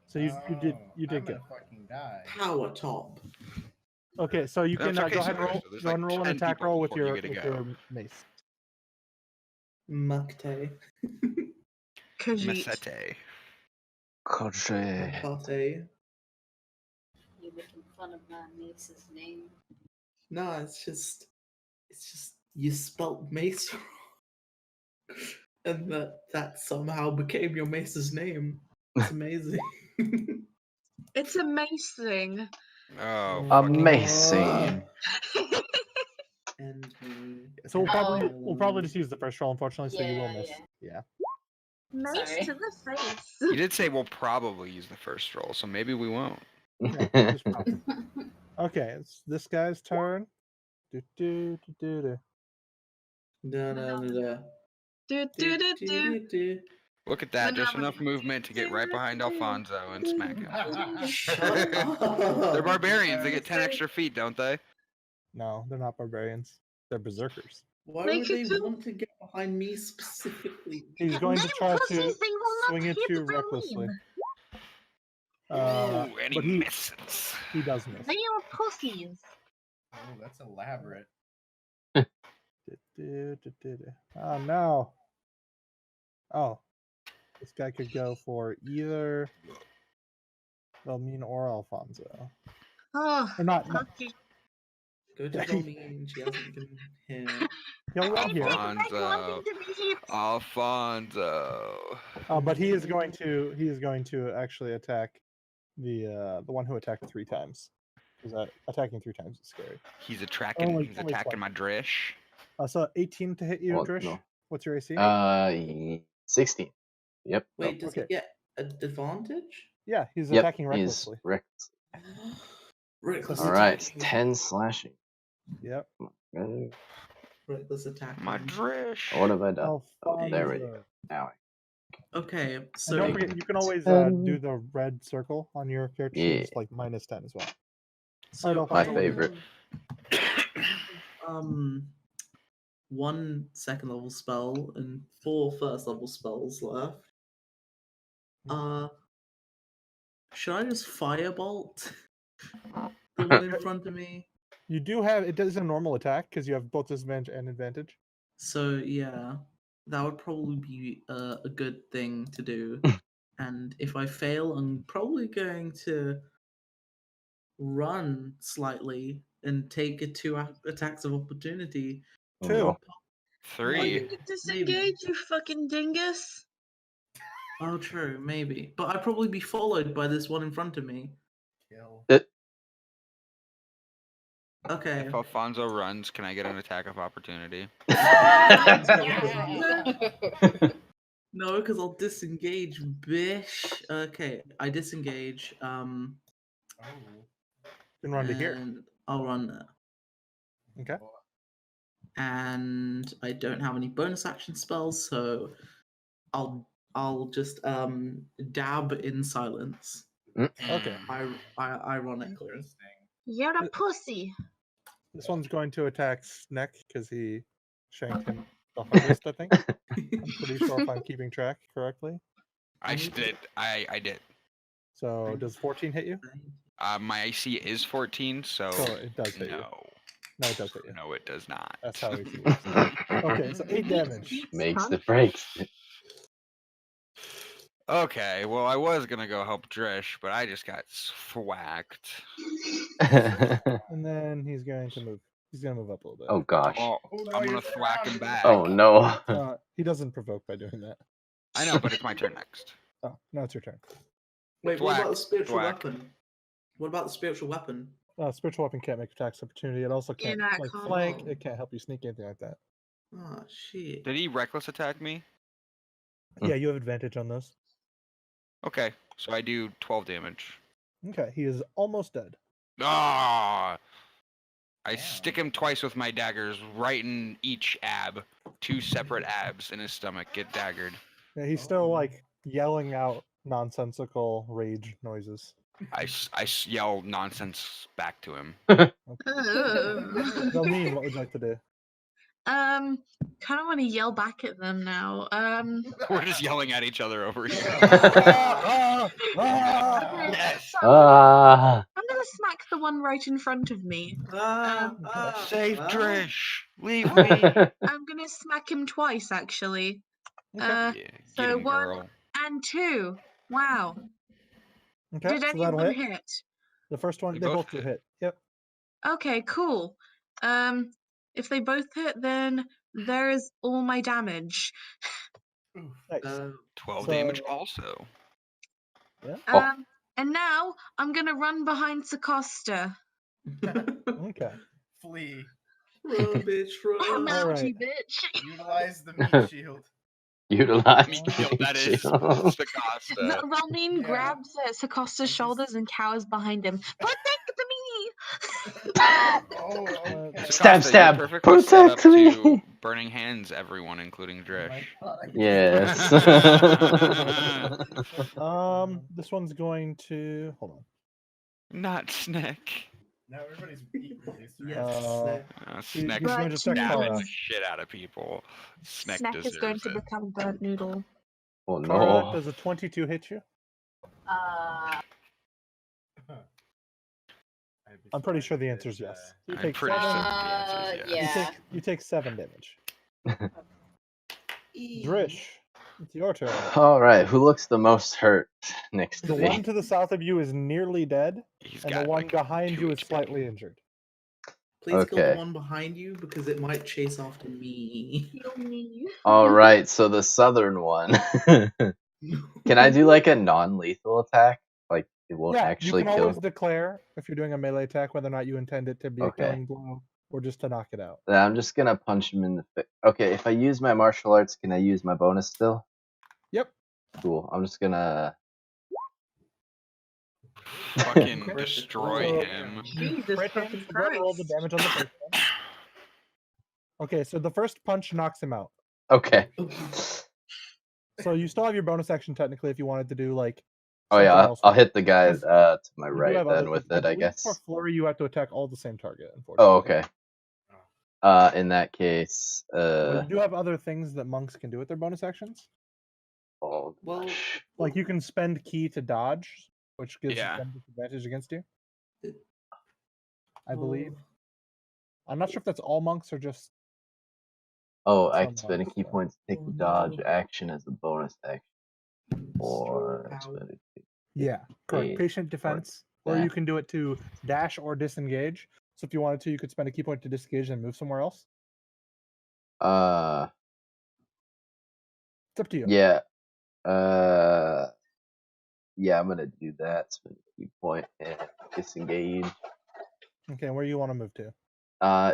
So you did I'm good. gonna fucking die. Power top. Okay, so you can That's okay, go ahead and sir. roll. So there's Go ahead and like roll an 10 attack people roll with before you your get to go. mace. Macte. Khajiit. Macete. Koje. Macate. you making fun of my mace's name? No, it's just you spelt mace wrong. And that somehow became your mace's name. It's amazing. It's a mace thing. Oh, fucking Amazing. And me. So Oh. we'll probably just use the first roll, unfortunately. So you will Yeah, miss. yeah. Yeah. Mace Sorry. to the face. You did say we'll probably use the first roll, so maybe we won't. Yeah, just probably. Okay, it's this guy's turn. Do, do, do, do, do. Da, da, da, da. Do do do do. do. Look at that, just Whenever- enough movement to get right behind Alfonso and smack him. Shut They're up. barbarians, they get 10 extra feet, don't they? No, they're not barbarians. They're berserkers. Why Make would they it to- want to get behind me specifically? He's going to Them try pussies, to they will not swing at hit you the recklessly. mean. Ooh, and But he he misses. he does miss. They are pussies. Oh, that's elaborate. Oh no. Oh. This guy could go for either Velmine or Alfonso. Oh, Or not. okay. Go to Velmine. She hasn't been here. He'll run here. Alfonso. Alfonso. But he is going to actually attack the one who attacked 3 times. Because attacking 3 times is scary. He's attacking. Only- He's only attacking my drish. So 18 to hit you, Well, Drish. no. What's your AC? 16. Yep. Wait, does okay. he get an advantage? Yeah, he's Yep. attacking He's recklessly. reckless. Reckless All right, attacking. 10 slashing. Yep. Reckless attacking. My drish. What have I done? Alfonso. Oh, there we go. Now Okay, And so don't forget, you can always Um, do the red circle on your character sheet. Yeah. It's like -10 as well. so my I favorite. have, 1 second level spell and 4 first level spells left. Should I just firebolt the one in front of me? You do have it does a normal attack because you have both disadvantage and advantage. So yeah, that would probably be a good thing to do. And if I fail, I'm probably going to run slightly and take 2 attacks of opportunity. Oh, 2. no. Why 3. did you disengage, you fucking dingus? Oh, true, maybe. But I'd probably be followed by this one in front of me. Kill. Okay. If Alfonso runs, can I get an attack of opportunity? No, because I'll disengage, bish. Okay, I disengage. Oh. You can run to here. And I'll run there. Okay. And I don't have any bonus action spells, so I'll just dab in silence. Okay. Ironically. Interesting. You're a pussy. This one's going to attack Sneck because he shanked him the hardest, I think. I'm pretty sure if I'm keeping track correctly. I did. I did. So does 14 hit you? My AC is 14, so So it does hit you. no. No, it does hit you. No, it does not. That's how AC works. Okay, so 8 damage. Makes the breaks. Okay, well, I was gonna go help Drish, but I just got thwacked. And then he's going to move. He's going to move up a little bit. Oh gosh. Oh, Oh, no, I'm you're gonna thwack him surrounded. back. Oh no. He doesn't provoke by doing that. I know, but it's my turn next. Oh, now it's your turn. Wait, what Thwack, about the spiritual thwack. weapon? What about the spiritual weapon? Spiritual weapon can't make attacks opportunity. It also can't not like common. flank. It can't help you sneak, anything like that. Oh shit. Did he reckless attack me? Yeah, you have advantage on those. Okay, so I do 12 damage. Okay, he is almost dead. Ah! I stick him twice with my daggers, right in each ab. 2 separate abs in his stomach get daggered. Yeah, he's still like yelling out nonsensical rage noises. I yell nonsense back to him. Velmine, what would you like to do? Kind of want to yell back at them now. We're just yelling at each other over here. Yes! Ah. I'm gonna smack the one right in front of me. Save Drish! Leave me! I'm gonna smack him twice, actually. Okay. Yeah, So get him, 1 girl. and 2. Wow. Okay, Did so that'll anyone hit. hit? The first one, They they both both do hit. hit. Yep. Okay, cool. If they both hit, then there's all my damage. Nice. 12 So- damage also. Oh. And now I'm gonna run behind Sacosta. Okay. Flee. Run, bitch, I'm run. All out, right. you bitch. Utilize the meat shield. Utilize. That is Uh, Sacosta. Velmine Yeah. grabs Sacosta's shoulders and cowers behind him. Protect me! Oh, okay. Stab, Sacosta, you're stab. perfectly set up Protect me. to burning hands, everyone, including Drish. Yes. This one's going to hold on. Not Snick. Now everybody's equally Yes. surrounded. Snick he's going to But attack stabbing Kara. the shit out of people. Snick Snack deserves is going to it. become burnt noodle. Oh Kara, no. does a 22 hit you? Uh, I've been I'm pretty sure the answer is yes. You I'm take pretty sure 7. the answer is yes. Yeah. You take 7 damage. Drish, it's your turn. All right, who looks the most hurt next to The me? one to the south of you is nearly dead, He's and got the one like behind 2 you is HP. slightly injured. Please kill Okay. the one behind you because it might chase after me. Kill me. All right, so the southern one. Can I do like a non-lethal attack? Like it won't Yeah, actually you can kill. always declare if you're doing a melee attack whether or not you intend it to be a Okay. killing blow or just to knock it out. Then I'm just gonna punch him in the face. Okay, if I use my martial arts, can I use my bonus still? Yep. Cool. I'm just gonna. Fucking Okay. destroy So- him. Jesus Right, fucking just go ahead and roll the Christ. damage on the first one. Okay, so the first punch knocks him out. Okay. So you still have your bonus action technically if you wanted to do like. Oh yeah, something else I'll with it. hit the guy Because to my You do right have other then with things. it, I believe guess. For flurry, you have to attack all the same target. Unfortunately. Oh, okay. In that case, But you do have other things that monks can do with their bonus actions. oh, Well, gosh. Like you can spend key to dodge, which gives Yeah. them disadvantage against you. I well, believe. I'm not sure if that's all monks or just. Oh, I Some can spend a monks, key so- point to take the Oh, dodge no. action as a bonus action. Or Ow. spend a key. Yeah, correct. Eight, Patient defense, or you that. can do it to dash or disengage. So if you wanted to, you could spend a key point to disengage and move somewhere else. It's up to you. Yeah. Yeah, I'm gonna do that. Spend a key point and disengage. Okay, where you want to move to?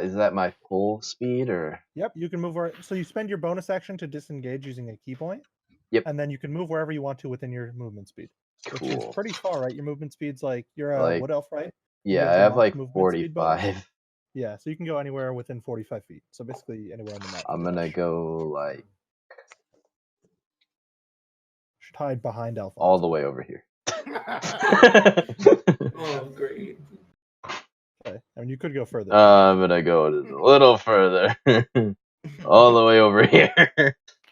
Is that my full speed or? Yep, you can move where. So you spend your bonus action to disengage using a key point. Yep. And then you can move wherever you want to within your movement speed, which is Cool. pretty far, right? Your movement speed's like you're a Like- wood elf, right? Yeah, have I the have monk's like movement speed bonus? 45. Yeah, so you can go anywhere within 45 feet. So basically anywhere on the map. I'm pretty gonna much. go like Should hide behind Alphonse. all the way over here. Oh, great. Okay. I mean, you could go further. I'm gonna go just a little further. All the way over here.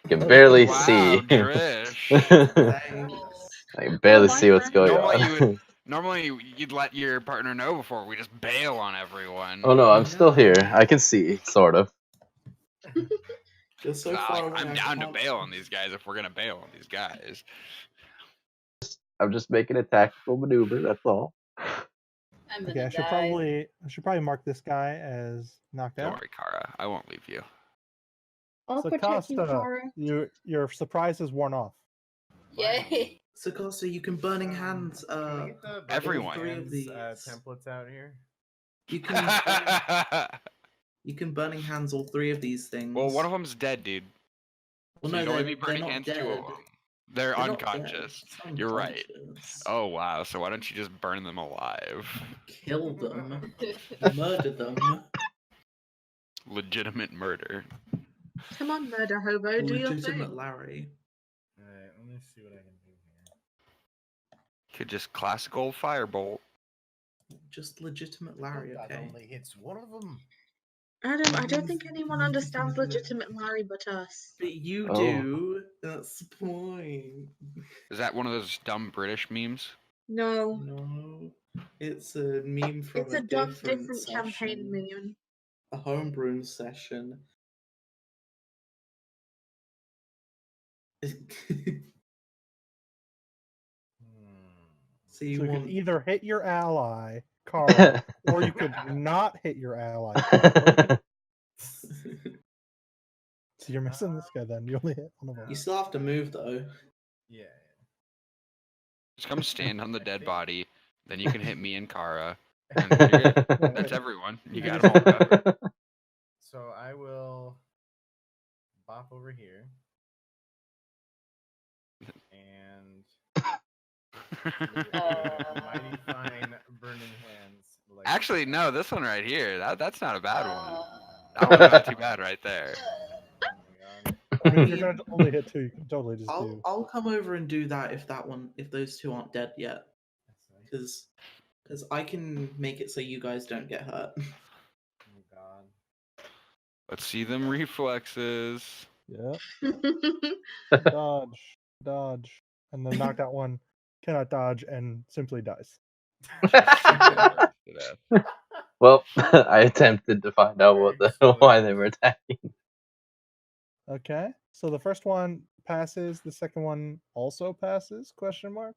Can barely Wow, see. Drish. Thanks. I can barely my see what's friend. going Normally on. you'd let your partner know before we just bail on everyone. Oh no, I'm still here. I can see, sort of. You're so Nah, far like, away. I'm I down to can't- bail on these guys if we're gonna bail on these guys. I'm just making a tactical maneuver, that's all. I'm Okay, gonna I should die. probably mark this guy as knocked Don't out. worry, Kara. I won't leave you. I'll So protect you, Costa, Kara. your surprise is worn off. Yay! So, Costa, you can burning hands. Can I get the Burning everyone. Three of Hands, these. templates out here. You can you can burning hands all 3 of these things. Well, one of them's dead, dude. Well, So no, you'd only they're, be burning they're not hands dead. 2 of them. They're They're not dead, unconscious. it's You're right. unconscious. Oh wow. So why don't you just burn them alive? Kill them. Murder them. Legitimate murder. Come on, murder hobo, do your Legitimate thing. Larry. Alright, let me see what I can do here. Could just classic old firebolt. Just legitimate Larry, That okay? only hits one of them. Adam, I don't think anyone understands legitimate Larry but us. But you Oh. do. That's the point. Is that one of those dumb British memes? No, No. It's a meme from it's a dumb, different session. campaign meme. A homebrewing session. So you So you want could either hit your ally, Carl, or you could not hit your ally. Carl. So you're missing this guy then. You only hit one of them. you still have to move though. Yeah. Just come stand on the dead body. Then you can hit me and Kara. And then you're good. That's everyone. You got them all covered. So I will bop over here. And mighty fine burning hands. Like Actually, no, this one right here. That's not a bad one. Uh, That one's not too bad right there. Oh my god. I mean, if you're gonna only hit 2, you can totally just do. I'll come over and do that if those 2 aren't dead yet. That's nice. Because I can make it so you guys don't get hurt. Oh god. Let's see them reflexes. Yeah. Dodge, dodge, and the knocked out one cannot dodge and simply dies. would have. Well, I attempted to find out why they were attacking. Okay, so the first one passes. The second one also passes? Question mark.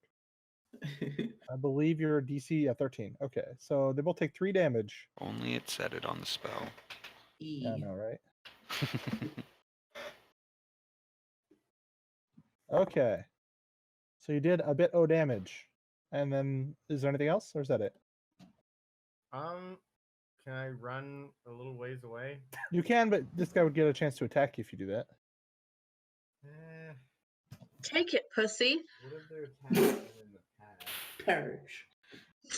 I believe your DC at 13. Okay, so they both take 3 damage. Only it said it on the spell. Yeah, I know, right? Okay, so you did a bit O damage, and then is there anything else, or is that it? Can I run a little ways away? You can, but this guy would get a chance to attack you if you do that. Eh, Take it, pussy. what have their attacks been in the past? Perish.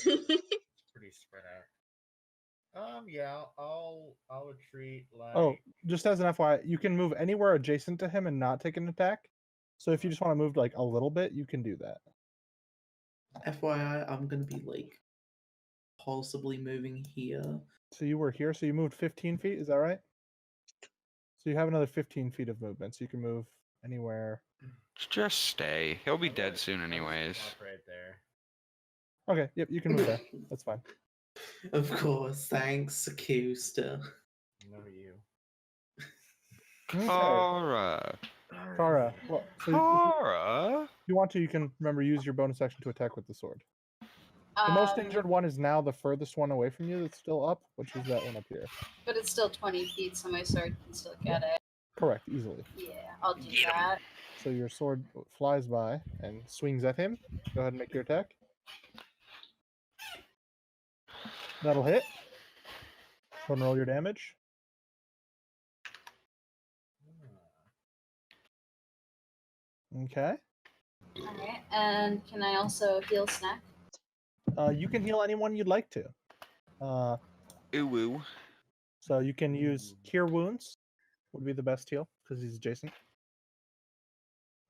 Pretty spread out. Yeah, I'll retreat like. Oh, just as an FYI, you can move anywhere adjacent to him and not take an attack. So if you just want to move like a little bit, you can do that. FYI, I'm gonna be like possibly moving here. So you were here, so you moved 15 feet, is that right? So you have another 15 feet of movement, so you can move anywhere. Just stay. He'll be I'll dead let- soon I'll just anyways. walk right there. Okay, yep, you can move there. That's fine. Of course, thanks, Acosta. No, you. Okay. Kara. Kara, well, so if Kara. you want to, you can remember use your bonus action to attack with the sword. The most injured one is now the furthest one away from you that's still up, which is that one up here. But it's still 20 feet, so my sword can still get it. Correct, easily. Yeah, I'll do that. So your sword flies by and swings at him. Go ahead and make your attack. That'll hit. Go and roll your damage. Okay. Alright, and can I also heal Snack? You can heal anyone you'd like to. Ooh woo. So you can use Cure Wounds, would be the best heal, because he's adjacent.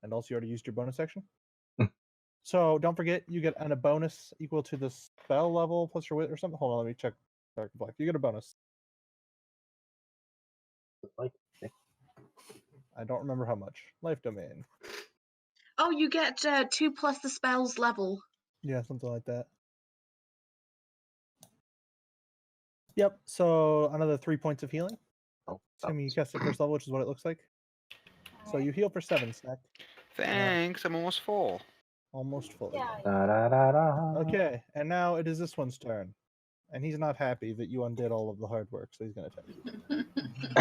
And also you already used your bonus action. So don't forget, you get a bonus equal to the spell level plus your wit or something. Hold on, let me check. Dark Black. You get a bonus. I don't remember how much. Life Domain. Oh, you get 2 plus the spell's level. Yeah, something like that. Yep, so another 3 points of healing. Oh, Assuming you cast it first level, which is what it looks like. So you heal for 7, Snack. Thanks, I'm almost full. Almost fully. Yeah. Da-da-da-da. Okay, and now it is this one's turn. And he's not happy that you undid all of the hard work, so he's going to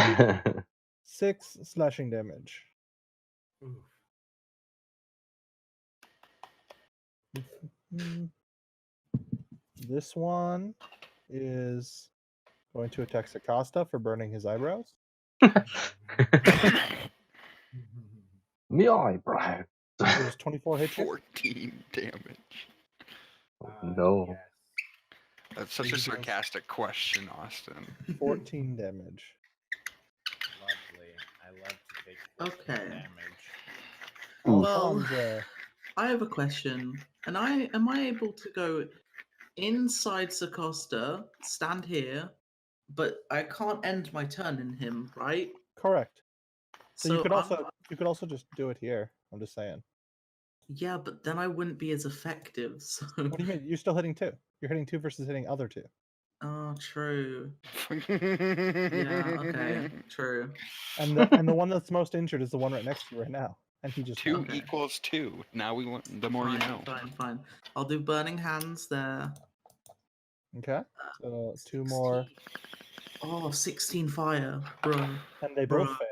attack you. 6 slashing damage. Oof. This one is going to attack Sakasta for burning his eyebrows. Me eyebrow. There's 24 hit you. 14 damage. No. Yes. That's such a sarcastic question, Austin. 14 damage. Lovely. I love to take 14 Okay. damage. Well, Alfonso. I have a question. And am I able to go inside Sacosta, stand here, but I can't end my turn in him, right? Correct. So you could I'm- also just do it here. I'm just saying. Yeah, but then I wouldn't be as effective. So. What do you mean? You're still hitting 2. You're hitting 2 versus hitting other 2. Oh, true. Yeah, Yeah. Okay. True. And the one that's most injured is the one right next to you right now. And he just 2 Okay. equals 2. Now we want the more Fine, you know. Fine. I'll do burning hands there. Okay. So 2 more. 16. Oh, 16 fire, bro. And they both Bruh. fail.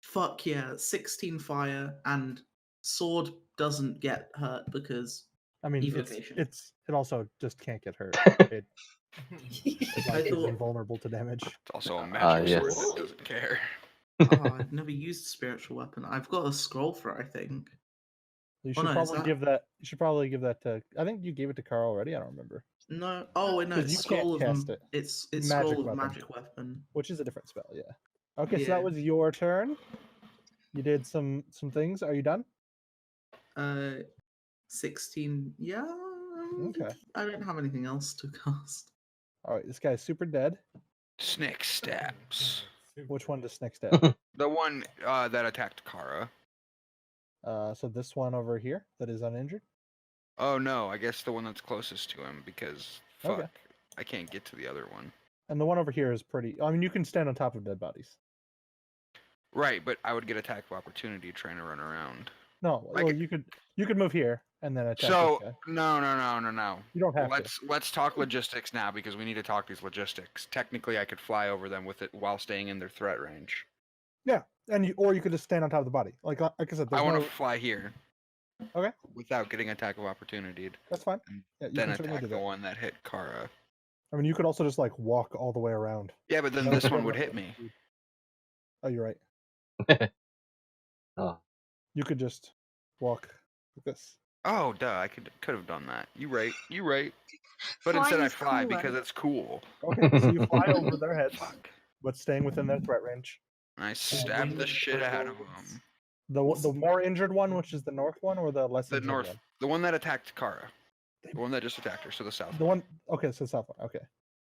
Fuck yeah, 16 fire and sword doesn't get hurt because I mean, evocation. it also just can't get hurt. It I like, is thought invulnerable to damage. It's also a magic yes. sword that doesn't care. oh, I've never used a spiritual weapon. I've got a scroll for it, I think. You Oh, should no, is probably that- give that. You should probably give that to. I think you gave it to Carl already. I don't remember. No. Oh wait, no, 'Cause it's you scroll can't of cast it. it's Magic scroll of weapon. magic weapon. Which is a different spell. Yeah. Okay, so Yeah. that was your turn. You did some things. Are you done? 16. Yeah. Okay. I don't have anything else to cast. All right. This guy's super dead. Snick stabs. Which one does Snick stab? The one that attacked Kara. So this one over here that is uninjured. Oh no, I guess the one that's closest to him because fuck. Okay. I can't get to the other one. And the one over here is pretty. I mean, you can stand on top of dead bodies. Right, but I would get attack of opportunity trying to run around. No, Like well, you could move here and then attack So this guy. no. You don't have Let's talk logistics now because we need to talk these logistics. Technically, I could fly over them with it while staying in their threat range. Yeah, or you could just stand on top of the body. Like I said, I there's want no. to fly here. Okay. Without getting attack of opportunity. That's fine. And Yeah, you then can certainly attack do the that. one that hit Kara. I mean, you could also just like walk all the way around. Yeah, but then No, this you one don't would have hit to. me. Oh, you're right. Oh. You could just walk like this. Oh, duh! I could have done that. You right. But instead, I Flying's fly cooler. because it's cool. Okay, so you fly over their heads, Fuck. but staying within their threat range. And I stab the winged shit out of kobolds. them. The more injured one, which is the north one, or the less The injured north, one? the one that attacked Kara. The one that just attacked her, so the south. The one. Okay, so the south one. Okay,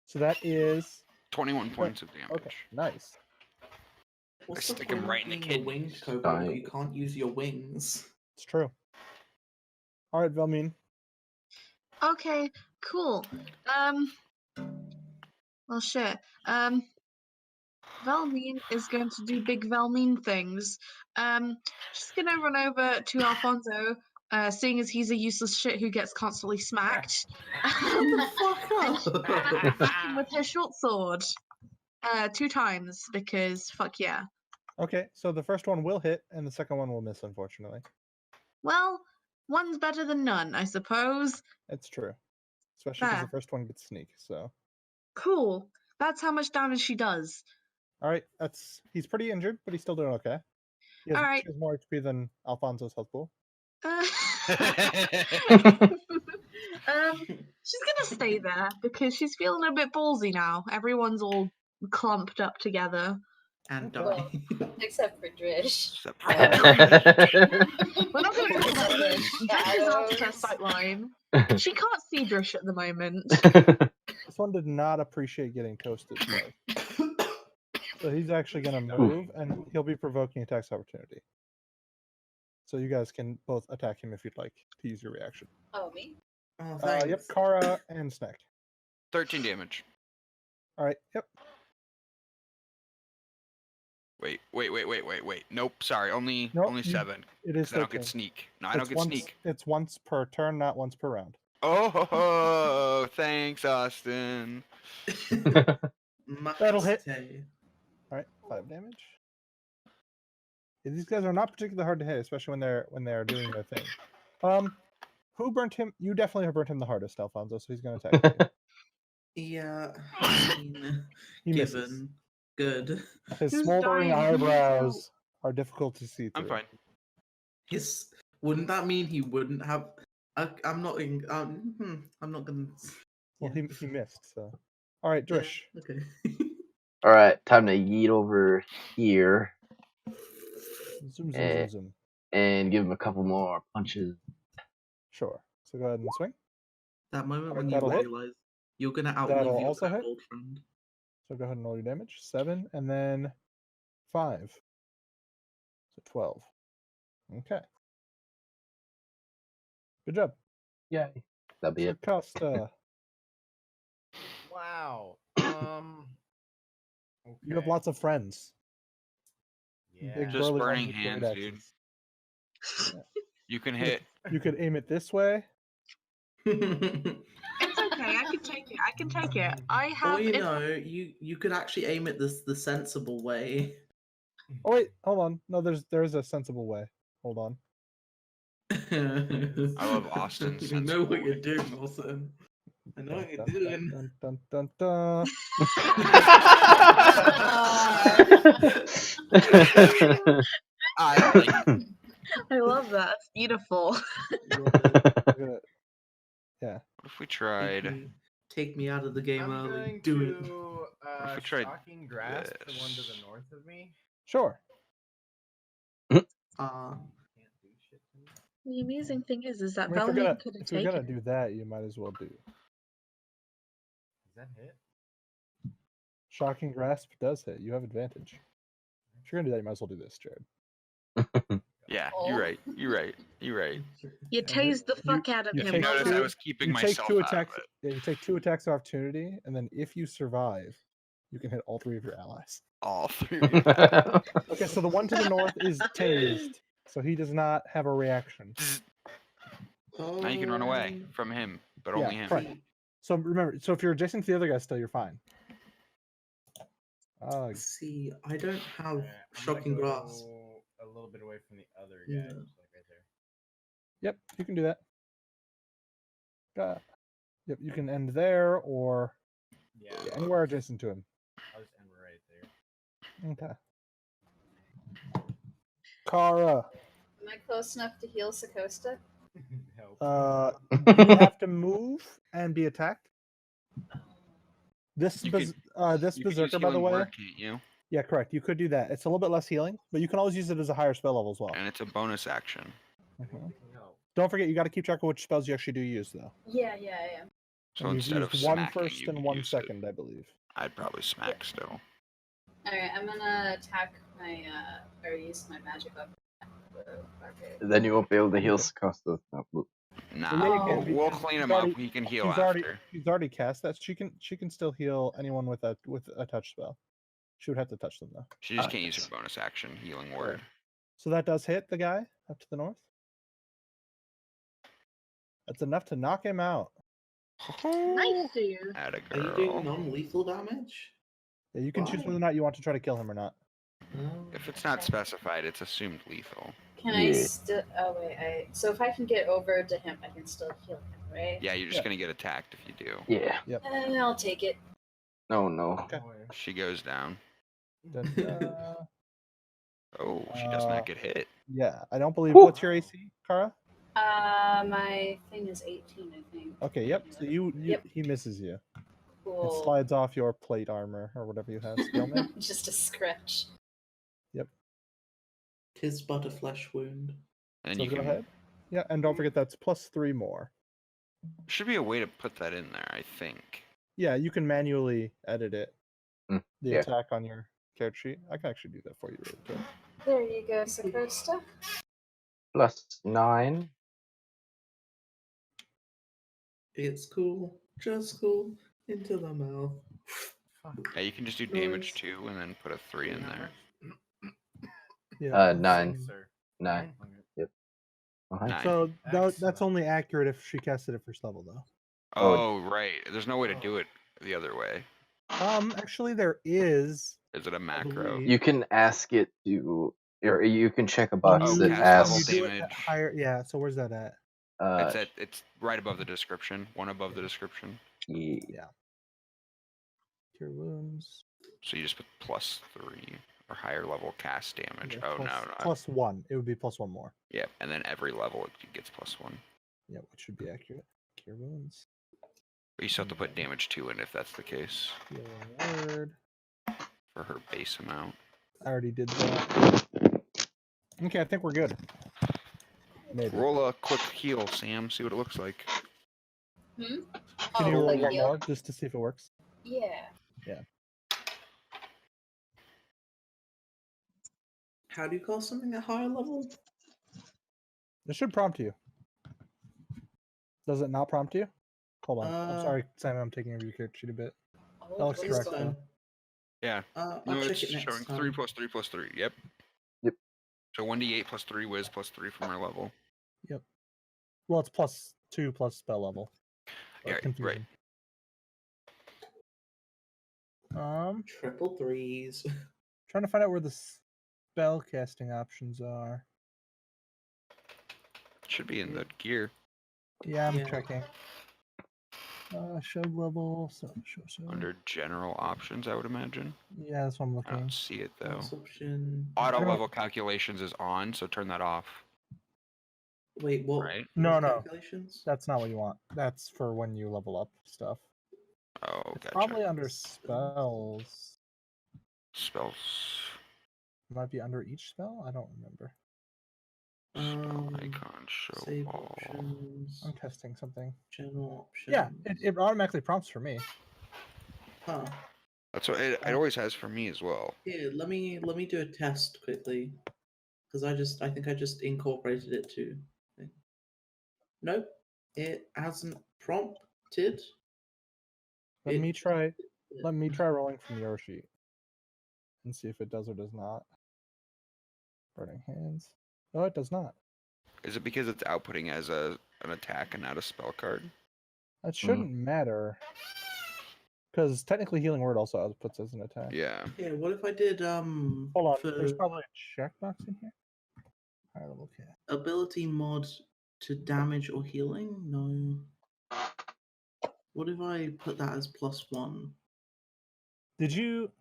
so that is 21 points of damage. okay. Nice. What's I the stick 'em point right of in the being a winged kidneys. kobold if Dying. you can't use your wings? It's true. All right, Velmine. Okay, cool. Well, shit. Velmine is going to do big Velmine things. She's gonna run over to Alfonso, seeing as he's a useless shit who gets constantly smacked. And she's gonna whack him with her short sword. 2 times because fuck yeah. Okay, so the first one will hit, and the second one will miss, unfortunately. Well, one's better than none, I suppose. It's true, especially because the There. first one gets sneak. So, Cool. That's how much damage she does. all right, he's pretty injured, but he's still doing okay. He has, All right. she has more HP than Alfonso's health pool. She's gonna stay there because she's feeling a bit ballsy now. Everyone's all clumped up together. And Well, die. except for Drish. Except Oh. We're not gonna talk about Drish. Drish is out of her Shadows. sight line. She can't see Drish at the moment. This one did not appreciate getting toasted, though. So he's actually going to move, and he'll be provoking attacks of opportunity. So you guys can both attack him if you'd like to use your reaction. Oh, me? Oh, Yep, thanks. Kara and Snack. 13 damage. All right, yep. Wait. Nope, sorry. Only Nope, 7. It is 'cause I don't 13. get sneak. No, I don't It's get once, sneak. It's once per turn, not once per round. Oh, thanks, Austin. That'll hit. Machete. All right, 5 damage. Yeah, these guys are not particularly hard to hit, especially when they're doing their thing. Who burnt him? You definitely have burnt him the hardest, Alfonso. So he's going to attack you. Yeah, I mean, He misses. given. Good. His Who's smoldering dying? eyebrows are difficult to see through. I'm fine. Wouldn't that mean he wouldn't have? I'm not. I'm not gonna. Well, yeah. he missed. So, all right, Yeah, Drish. okay. All right, time to yeet over here Zoom, Eh. zoom. and give him a couple more punches. Sure. So go ahead and swing. That moment Alright, when you that'll hit. realize you're gonna That'll outlive your also hit. old friend. So go ahead and roll your damage. 7 and then 5. So 12. Okay. Good job. Yeah, that'll be So it. Costa, Wow. you have Okay. lots of friends. Yeah. Big Just burly burning ones with great hands, dude. axes. You can hit. You could aim it this way. It's okay. I can take it. I can take it. I have. Or you if- know, you could actually aim it the sensible way. Oh wait, hold on. No, there's a sensible way. Hold on. I love Austin's You know what sensible you're way. doing, Wilson. I know what you're Dun, doing. dun, dun, dun, dun. I like it. I love that. It's beautiful. Look at it. Yeah. What if we tried? Take me out of the game I'm early. going Do it. to if we tried Shocking Grasp, the one to this? the north of me. Sure. Uh, Can't do shit to me. The amazing thing is that I mean, if Velmine you're could have gonna taken. do that, you might as well do. Does that hit? Shocking grasp does hit. You have advantage. If you're gonna do that, you might as well do this, Jared. Yeah, Oh. you're right. You're right. You're right. You tased the fuck out of you If him. you take notice, I two- was keeping You take myself two out of attacks. it. Yeah, you take 2 attacks of opportunity, and then if you survive, you can hit all 3 of your allies. All three. Okay, so the one to the north is tased, so he does not have a reaction. Now you can run away from him, but Yeah, only him. correct. So remember, so if you're adjacent to the other guy still, you're fine. See, I don't have I'm gonna shocking go grasp. a little bit away from the other guy, Yeah. just like right there. Yep, you can do that. Yep, you can end there or Yeah, anywhere adjacent to him. I'll just end right there. Okay. Kara, Am I close enough to heal Sakosta? Help. you would have to move and be attacked. This You could- this You can use berserker, by the healing way. word, can't you? Yeah, correct. You could do that. It's a little bit less healing, but you can always use it as a higher spell level as well. And it's a bonus action. Mhm. No. Don't forget, you got to keep track of which spells you actually do use, though. Yeah. So And you've instead of used one smacking, first you and could 1 use it. second, I believe. I'd probably smack still. Alright, I'm gonna attack my, or use my magic weapon. Okay. Then you won't be able to heal Okay. Sakosta. No, Nah, Yeah, you can, we'll because clean she's him already- up. He can heal She's after. already cast that. She can still heal anyone with a touch spell. She would have to touch them though. She just can't use her bonus action, healing word. So that does hit the guy up to the north. That's enough to knock him out. Nice to you. Atta Are you girl. doing non-lethal damage? Yeah, you can choose Why? whether or not you want to try to kill him or not. No. If it's not specified, it's assumed lethal. Can I Yeah. still? Oh wait, so if I can get over to him, I can still heal him, right? Yeah, you're just Yeah. gonna get attacked if you do. yeah. And I'll take it. No, no. Okay. She goes down. Da-da. Oh, she does not get hit. Yeah, I don't believe. Whew. What's your AC, Kara? My thing is 18, I think. Okay, yep. So Yep. he misses you. Cool. It slides off your plate armor or whatever you have. Scale Just a scratch. Tis but a flesh wound. And So you go can. ahead. Yeah, and don't forget that's +3 more. Should be a way to put that in there, I think. Yeah, you can manually edit it. Mm, The yeah. attack on your character sheet. I can actually do that for you really quick. There you go, Sakosta. +9. It's cool. Just cool. Into the mouth. Yeah, you can just do damage Nice. 2 and then put a 3 in there. Yeah. 9. Sir. 9. Okay. Okay. 9. So that's Excellent. only accurate if she casted it first level, though. Oh, right. There's no way to do it the other way. Actually, there is. Is it a macro? believe- You can ask it to, or you can check a box Oh, that cast asks. level you do it at damage. higher. Yeah. So where's that at? It's right above the description. One above the description. Yeah. Cure wounds. So you just put +3 or higher level cast damage. Yeah, Oh plus- no, no. +1. It would be +1 more. Yep, and then every level it gets +1. Yeah, which should be accurate. Cure wounds. But you still have to put damage 2 in if that's the case Healing word. for her base amount. I already did that. Okay, I think we're good. Maybe. Roll a quick heal, Sam. See what it looks like. Hmm? Can you Oh, roll like one heal? more just to see if it works? Yeah. How do you call something at higher level? It should prompt you. Does it not prompt you? Hold on. I'm sorry, Simon. I'm taking over your character sheet a bit. Oh, That looks please correct, don't. though. Yeah. I'll No, check it's it next showing time. 3 + 3 + 3. Yep. Yep. So 1d8 + 3 whiz + 3 from her level. Well, it's +2 plus spell level. Yeah, right. Confusion. Triple threes. Trying to find out where the spell casting options are. Should be in the gear. Yeah, I'm Yeah. checking. Show level. So. Under general options, I would imagine. Yeah, that's what I'm I looking. don't see it though. Class option. Auto don't- level calculations is on, so turn that off. Wait, what? Right? No, what no. Calculations? That's not what you want. That's for when you level up stuff. Oh, It's gotcha. probably under spells. Spells. It might be under each spell. I don't remember. Spell icon show Save all. options. I'm testing something. General options. Yeah, it automatically prompts for me. Huh. That's what it always has for me as well. Here, let me do a test quickly. Because I think I just incorporated it too. Nope, it hasn't prompted. Let me It- try. Let me try rolling from your sheet and see if it does or does not. Burning hands. No, it does not. Is it because it's outputting as an attack and not a spell card? That shouldn't matter. Because technically, healing word also outputs as an attack. Yeah. Yeah, what if I did Hold on. for There's probably a checkbox in here. High level cat. ability mod to damage or healing? No. What if I put that as +1? Did you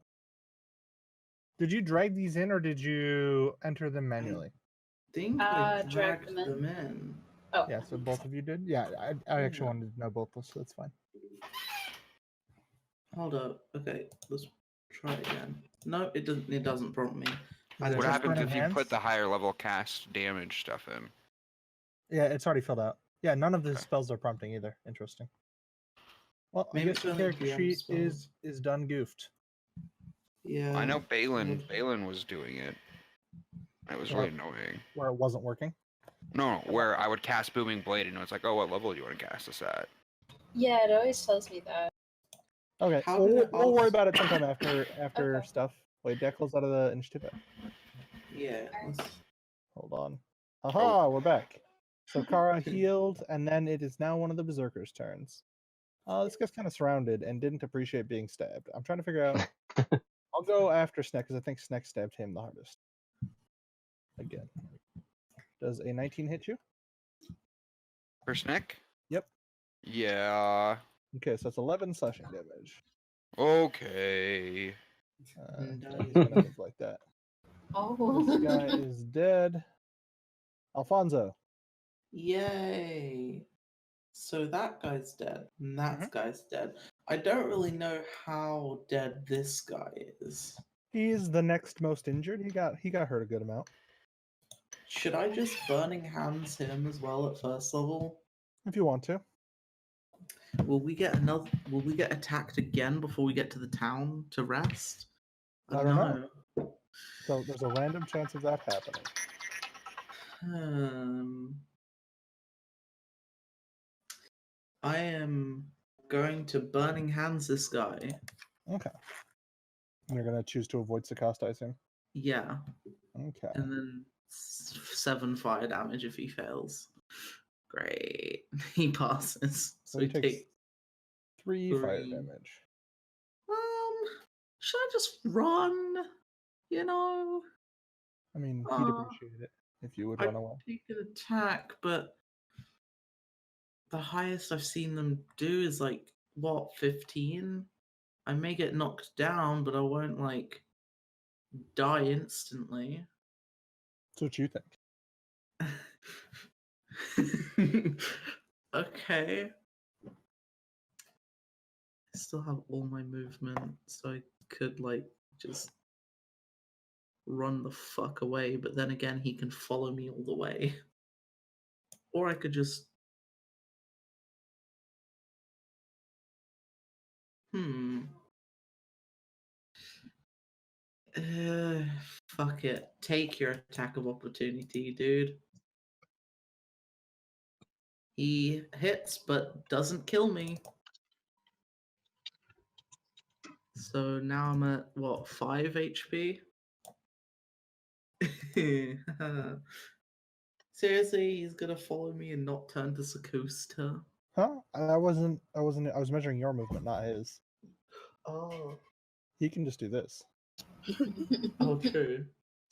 drag these in or did you enter them manually? Think I Drag dragged them in. them in. Oh, Yeah, so both of you did. Yeah, I actually wanted to know both, so that's fine. Hold up. Okay, let's try again. No, it doesn't. It doesn't prompt me. Is it What just happens burning if you put hands? the higher level cast damage stuff in? Yeah, it's already filled out. Yeah, none of the Okay. spells are prompting either. Interesting. Well, Maybe I guess it's your only character 3 sheet spells. is done goofed. Yeah. I know Balin. would- Balin was doing it. It was Yeah. really annoying. Where it wasn't working. No, where I would cast Booming Blade and it's like, oh, what level do you want to cast this at? yeah, it always tells me that. Okay, How did it we'll worry also- about it sometime after Okay. stuff. Wait, did I close out of the initiative? Yeah. let's- Hold on. Aha, we're back. So Kara healed, and then it is now one of the berserkers' turns. This guy's kind of surrounded and didn't appreciate being stabbed. I'm trying to figure out. I'll go after Sneck because I think Sneck stabbed him the hardest. Again. Does a 19 hit you? For Snick? Yep. Yeah. Okay, so that's 11 slashing damage. Okay. Yeah, he's gonna move like that. Oh. This guy is dead. Alfonso. Yay. So that guy's dead, and that Mhm. guy's dead. I don't really know how dead this guy is. He's the next most injured. He got hurt a good amount. Should I just Burning Hands him as well at first level? If you want to. Will we get another? Will we get attacked again before we get to the town to rest? I don't know. So there's a random chance of that happening. I am going to Burning Hands this guy. Okay. And you're gonna choose to avoid Sakasticing. Yeah, Okay. and then 7 fire damage if he fails. Great, he passes. So he he takes takes 3 fire 3. damage. Should I just run? You know, I mean, he'd appreciate it if you would run away. take an attack, but the highest I've seen them do is like what 15. I may get knocked down, but I won't like die instantly. That's what you think. Okay. I still have all my movement, so I could like just run the fuck away, but then again he can follow me all the way. Or I could just fuck it. Take your attack of opportunity, dude. He hits but doesn't kill me. So now I'm at what, 5 HP? Seriously, he's gonna follow me and not turn to Sakusta. Huh? I was measuring your movement, not his. Oh. He can just do this. Oh, true.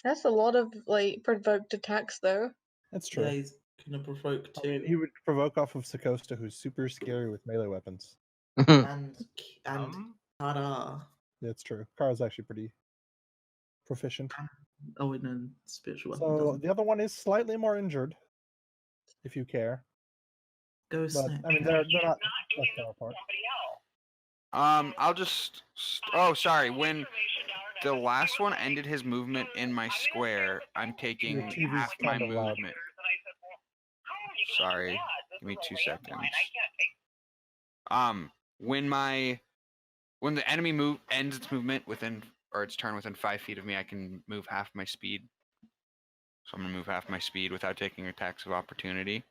That's a lot of like provoked attacks, though. That's true. Yeah, he's gonna provoke I too. mean, he would provoke off of Sakosta, who's super scary with melee weapons. and ta-da. That's true. Kara's actually pretty proficient. Oh, and then spiritual weapon So doesn't. the other one is slightly more injured, if you care. Go But snake. I mean, they're not that far apart. I'll just. Oh, sorry. When the last one ended his movement in my square, I'm taking Your TV's half my kind of loud. movement. Sorry. Give me 2 seconds. When the enemy ends its movement within, or its turn within 5 feet of me, I can move half my speed. So I'm gonna move half my speed without taking attacks of opportunity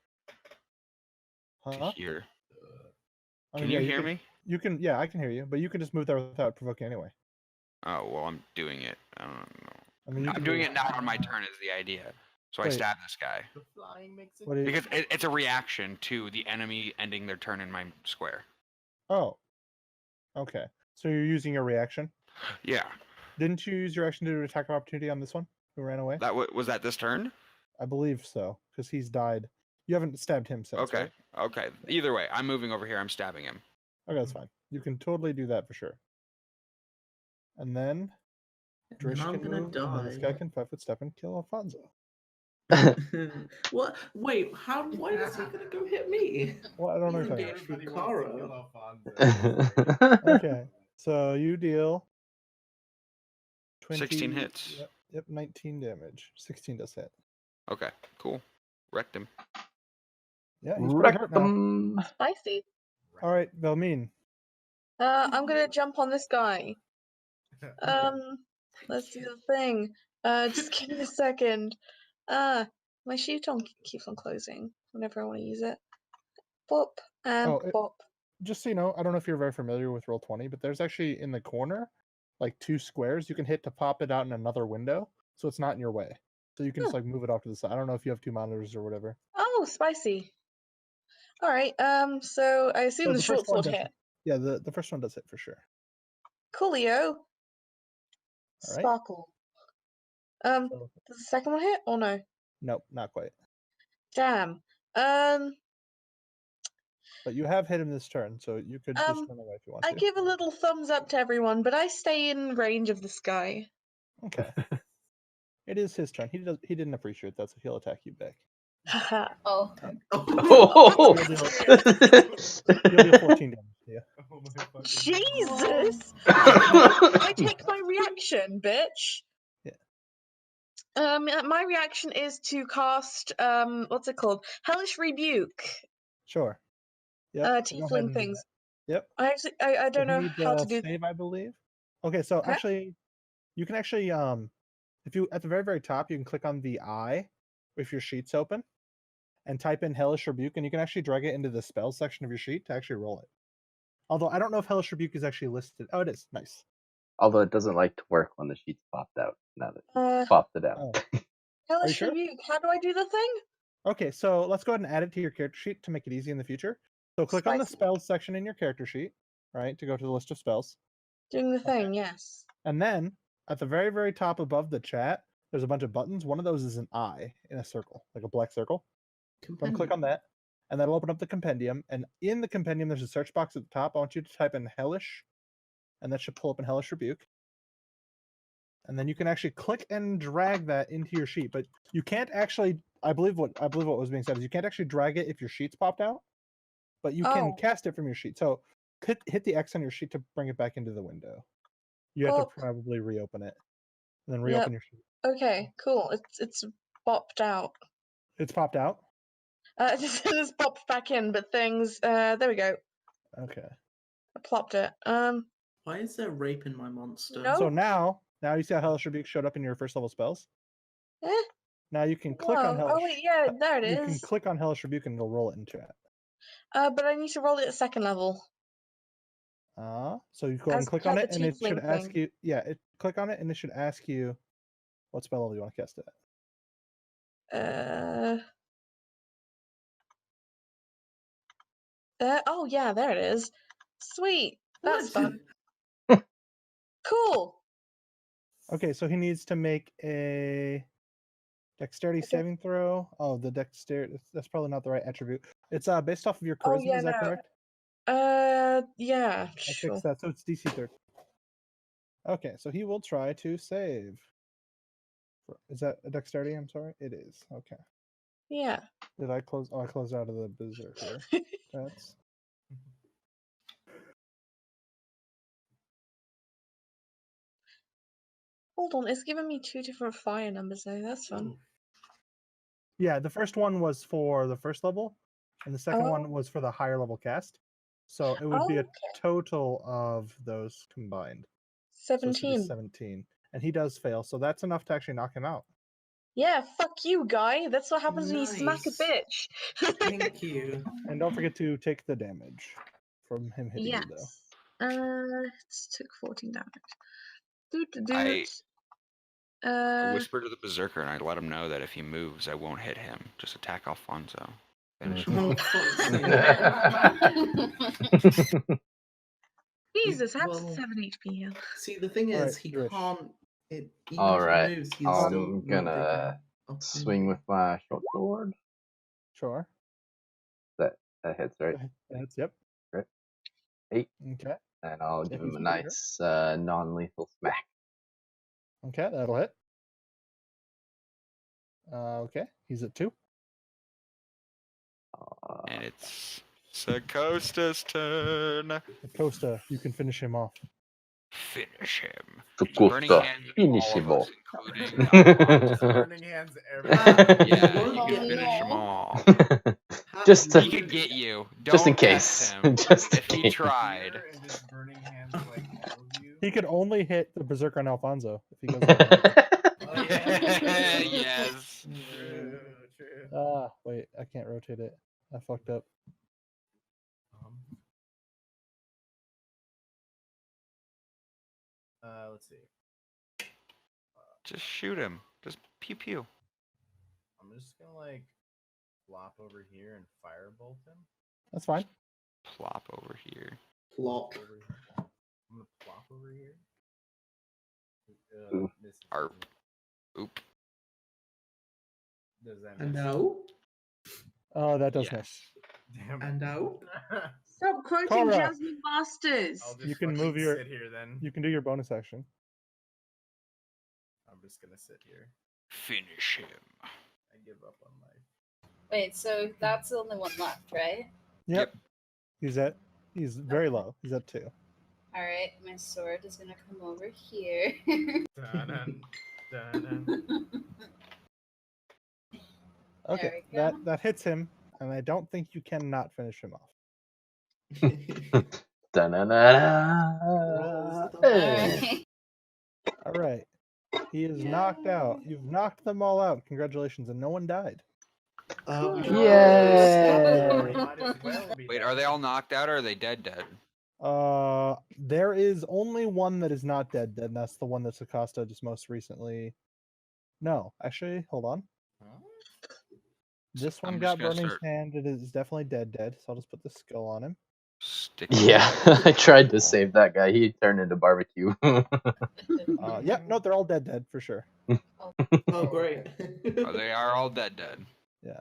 to Huh? here. I Can mean, you yeah, hear me? You can. Yeah, I can hear you, but you can just move there without provoking anyway. Oh well, I'm doing it. I don't know. I mean, you I'm can doing do it not on my turn is the idea. So I Wait. stab this guy The flying makes it. What do you- because it's a reaction to the enemy ending their turn in my square. Oh. Okay. So you're using your reaction. Yeah, Didn't you use your action to do attack of opportunity on this one who ran away? that was that this turn. I believe so, because he's died. You haven't stabbed him since, Okay, right? okay. Either way, I'm moving over here. I'm stabbing him. Okay, that's fine. You can totally do that for sure. And then And then Drish I'm can gonna move, and then this guy die. can 5-foot step and kill Alfonso. What? Wait, how? Why is he gonna go hit me? Well, I don't know He's if I- engaged with Everybody wants to kill Kara. Alfonso. Okay, so you deal 20, 16 hits. Yep, 19 damage. 16 does hit. Okay, cool. Wrecked him. Yeah, he's pretty hurt now. Rectum. Spicy. All right, Velmine. I'm gonna jump on this guy. Let's do the thing. Just give me a second. My sheet on keeps on closing whenever I want to use it. Pop and Oh, pop. Just so you know, I don't know if you're very familiar with Roll20, but there's actually in the corner, like 2 squares you can hit to pop it out in another window, so it's not in your way. So you can just like move it off to the side. I don't know if you have 2 monitors or whatever. Oh, spicy. All right. So I assume the short first one sword does hit. Yeah, the first one does hit for sure. Coolio. All right. Sparkle. So, Does the second one hit or no? nope, not quite. Damn. But you have hit him this turn, so you could just run away if you want I to. give a little thumbs up to everyone, but I stay in range of this guy. Okay. It is his turn. He didn't appreciate that, so he'll attack you back. Haha. Oh, Oh. He'll deal 14 damage to you. Oh my fucking Jesus! Oh. I take my reaction, bitch. Yeah. My reaction is to cast what's it called? Hellish Rebuke. Sure. Yep. Go ahead and Tiefling do things. that. Yep. I don't know how to do. Save, I believe. Okay, so Okay. actually, you can actually if you at the very top, you can click on the eye if your sheet's open, and type in Hellish Rebuke, and you can actually drag it into the spells section of your sheet to actually roll it. Although I don't know if Hellish Rebuke is actually listed. Oh, it is. Nice. Although it doesn't like to work when the sheet's popped out. Now that you popped it out. Oh. Hellish sure? Rebuke. How do I do the thing? Okay, so let's go ahead and add it to your character sheet to make it easy in the future. So click on the Spicy. spells section in your character sheet, right, to go to the list of spells. Doing the thing, yes. And then at the very, very top above the chat, there's a bunch of buttons. One of those is an eye in a circle, like a black circle. Then click on that, and that'll open up the compendium. And in the compendium, there's a search box at the top. I want you to type in Hellish, and that should pull up in Hellish Rebuke. And then you can actually click and drag that into your sheet, but you can't actually. I believe what was being said is you can't actually drag it if your sheet's popped out, but you can Oh. cast it from your sheet. So hit the X on your sheet to bring it back into the window. You have to probably reopen it, and then reopen your sheet. Okay, cool. It's popped out. It's popped out. It's popped back in, but things. There we go. Okay. I plopped it. Why is there rape in my monster? No. So now you see how Hellish Rebuke showed up in your first level spells. Eh? Now you can click on No. Hellish. Oh wait, yeah, there it You can is. click on Hellish Rebuke and it'll roll it into it. But I need to roll it at second level. So you go ahead and As click per on the it, and it should tiefling ask thing. you. Yeah, click on it, and it should ask you what spell level you want to cast it at. Oh yeah, there it is. Sweet. That's What? fun. Cool. Okay, so he needs to make a dexterity saving throw. Oh, the dexterity. That's probably not the right attribute. It's based off of your charisma. yeah, Is that no. correct? Yeah, I sure. fixed that, so it's DC 13. Okay, so he will try to save. Is that a dexterity? I'm sorry. It is. Okay. Yeah. Did I close? Oh, I closed out of the berserker. That's. Hold on, it's giving me 2 different fire numbers though. That's fun. Yeah, the first one was for the first level, and the second Oh. one was for the higher level cast. So it would be a total of those combined. So it should be 17. 17. And he does fail, so that's enough to actually knock him out. Yeah, fuck you, guy. That's what happens when you smack a Nice. bitch. Thank you. And don't forget to take the damage from him hitting you, though. Yes. It took 14 damage. Doot I doot. whisper to the berserker and I let him know that if he moves, I won't hit him. Just attack Alfonso. Finish him. Oh, fuck's sake. Jesus, that's Well, 7 HP heal. See, the thing Alright, is, he Drish. can't. Even Alright, if he moves, he's I'm still not gonna taking swing with my short sword. Sure. That hits, right? That's yep. Right. 8. Okay. And I'll give he's him a pretty hurt. nice non-lethal smack. Okay, that'll hit. Okay, he's at 2. And it's Sacosta's turn. Costa, you can finish him off. Finish him. Sacosta, Burning hands on finish all of him us, off. including Just Alfonso. burning hands everywhere. Yeah, won't you get can finish them no. all. Just to- He could get you. Just in Don't test case. him. Just in If he case. tried. Here and just burning hands like all of you. He could only hit the berserker on Alfonso if he goes down. Oh, yeah. Yes. True, true. Wait, I can't rotate it. I fucked up. Let's see. Just shoot him. Just pew pew. I'm just gonna like flop over here and firebolt him. That's fine. Plop over here. Plop. Over here. I'm gonna plop over here. Ooh. Misses. Arp. Oop. Does that And miss? no. Oh, that does Yes. miss. Damn it. And no. Stop quoting Cora. Jasmine Masters. I'll just You can fucking move your- sit here then. You can do your bonus action. I'm just gonna sit here. Finish him. I give up on life. Wait, so that's the only one left, right? Yep. He's very low. He's at 2. Alright, my sword is gonna come over here. Dun-dun, dun-dun. Okay, we go. that hits him, and I don't think you can not finish him off. Da-na-na-na. Rolls the Hey. Alright. All right, he is knocked out. You've knocked them all out. Congratulations, and no one died. Yay. Might as well be Wait, dead. are they all knocked out or are they dead? There is only one that is not dead, and that's the one that Acosta just most recently. No, actually, hold on. Huh? This one I'm got just gonna Burning start- Hand. It is definitely dead. So I'll just put the skill on him. Stick. Yeah, I tried to save that guy. He turned into barbecue. Yep, no, they're all dead for sure. Oh, great. Oh, they are all dead. Yeah.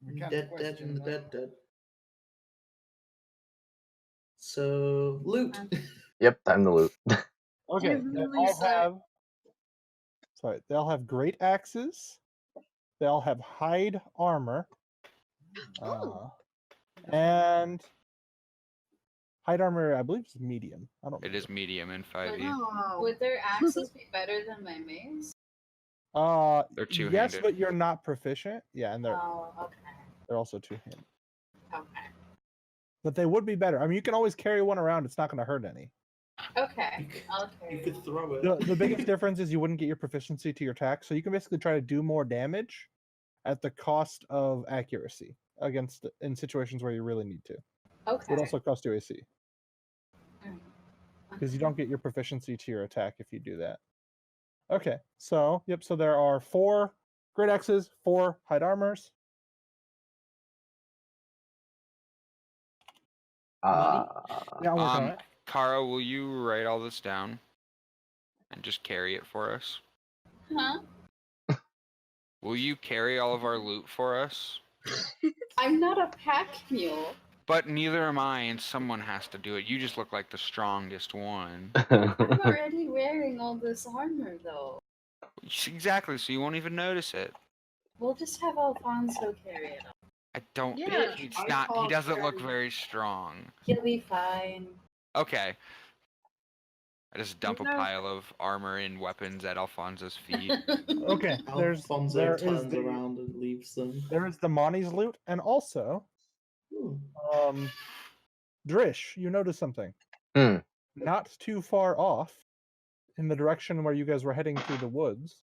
We got Dead, the dead, question and now. dead. So, loot. Yep, time to loot. Okay, Give they me all Lisa. have. Sorry, they all have great axes. They all have hide armor. And hide armor, I believe, is medium. I don't. It is medium in 5e. Oh. Would their axes be better than my mace? They're Yes, two-handed. but you're not proficient. Yeah, and Oh, okay. they're also 2-handed. Okay. But they would be better. I mean, you can always carry one around. It's not going to hurt any. Okay. I'll carry You could throw it. The biggest difference is you wouldn't get your proficiency to your attack, so you can basically try to do more damage at the cost of accuracy in situations where you really need to. Okay. It would also cost you AC Mm. because you don't get your proficiency to your attack if you do that. Okay, so yep, so there are 4 great axes, 4 hide armors. Uh, Yeah, I'm working on it. Kara, will you write all this down and just carry it for us? Huh? Will you carry all of our loot for us? I'm not a pack mule. But neither am I, and someone has to do it. You just look like the strongest one. I'm already wearing all this armor, though. Exactly, so you won't even notice it. We'll just have Alfonso carry it. I don't. Yeah, He's I not. He can't doesn't look carry- very strong. He'll be fine. Okay. I just dump a No. pile of armor and weapons at Alfonso's feet. Okay, Alfonso there turns is the around and leaves them. there is the Monty's loot, and also Drish, you notice something. Hmm. Not too far off, in the direction where you guys were heading through the woods,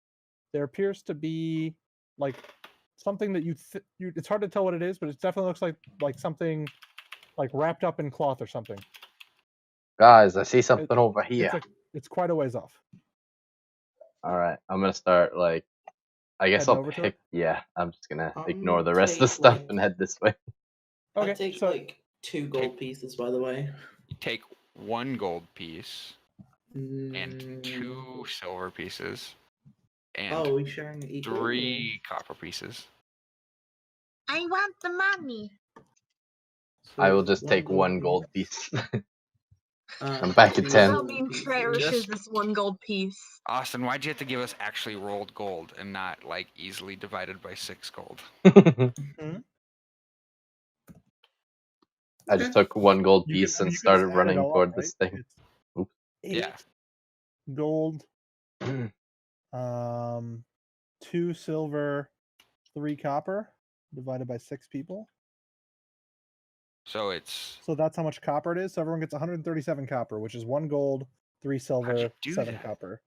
there appears to be like something that it's hard to tell what it is, but it definitely looks like something like wrapped up in cloth or something. Guys, I see something over here. It's quite a ways off. All right, I'm gonna start like. I guess Heading I'll over to pick. it? Yeah, I'm just gonna I'm ignore gonna the rest of the take, stuff like- and head this way. Okay, I take so like 2 gold pieces, by the way. You take 1 gold piece and Mm. 2 silver pieces and Oh, are we sharing it equal? 3 copper pieces. I want the money. I will Sweet, just take 1 gold piece. I'm back at 10. Valmeen cherishes this 1 gold piece. Austin, why'd you have to give us actually rolled gold and not like easily divided by 6 gold? I just took 1 gold you piece can, and you can just started add it running all up, toward right? this thing. It's Oops. 8 Yeah. gold, 2 silver, 3 copper, divided by 6 people. So it's So that's how much copper it is. So everyone gets 137 copper, which is 1 gold, 3 silver, do 7 that? copper.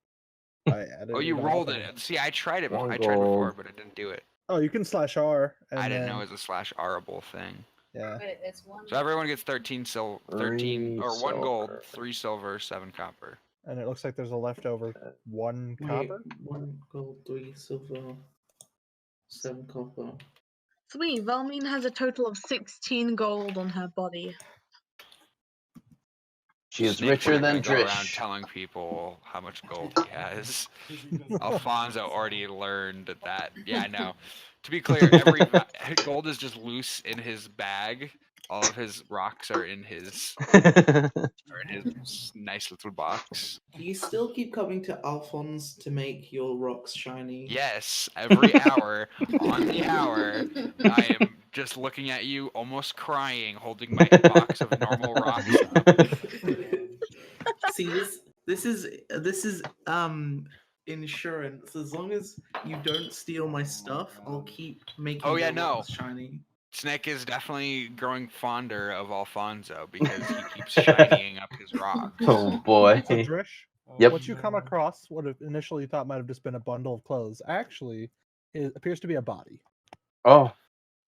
I added Oh, you all rolled up it. and- See, I tried it. One I tried before, gold. but I didn't do it. Oh, you can /R. And I didn't then, know it was a /R-able thing. Yeah. Wait, it's 1. So everyone gets 13 3 or 1 gold, silver. 3 silver, 7 copper. And it looks like there's a leftover 1 Wait, copper. 1 gold, 3 silver, 7 copper. Sweet, Valmeen has a total of 16 gold on her body. She is Snake's richer not than gonna go around Drish. telling people how much gold he has. Alfonso already learned that. Yeah, I know. To be clear, every gold is just loose in his bag. All of his rocks are in his nice little box. Do you still keep coming to Alphonse to make your rocks shiny? Yes, every hour on the hour, I am just looking at you, almost crying, holding my box of normal rocks up. See, this is insurance. As long as you don't steal my stuff, I'll keep making Oh, yeah, your no. rocks shiny. Snake is definitely growing fonder of Alfonso because he keeps shining up his rocks. Oh boy. So Drish, Yep. what you come across, what initially you thought might have just been a bundle of clothes, actually it appears to be a body. Oh,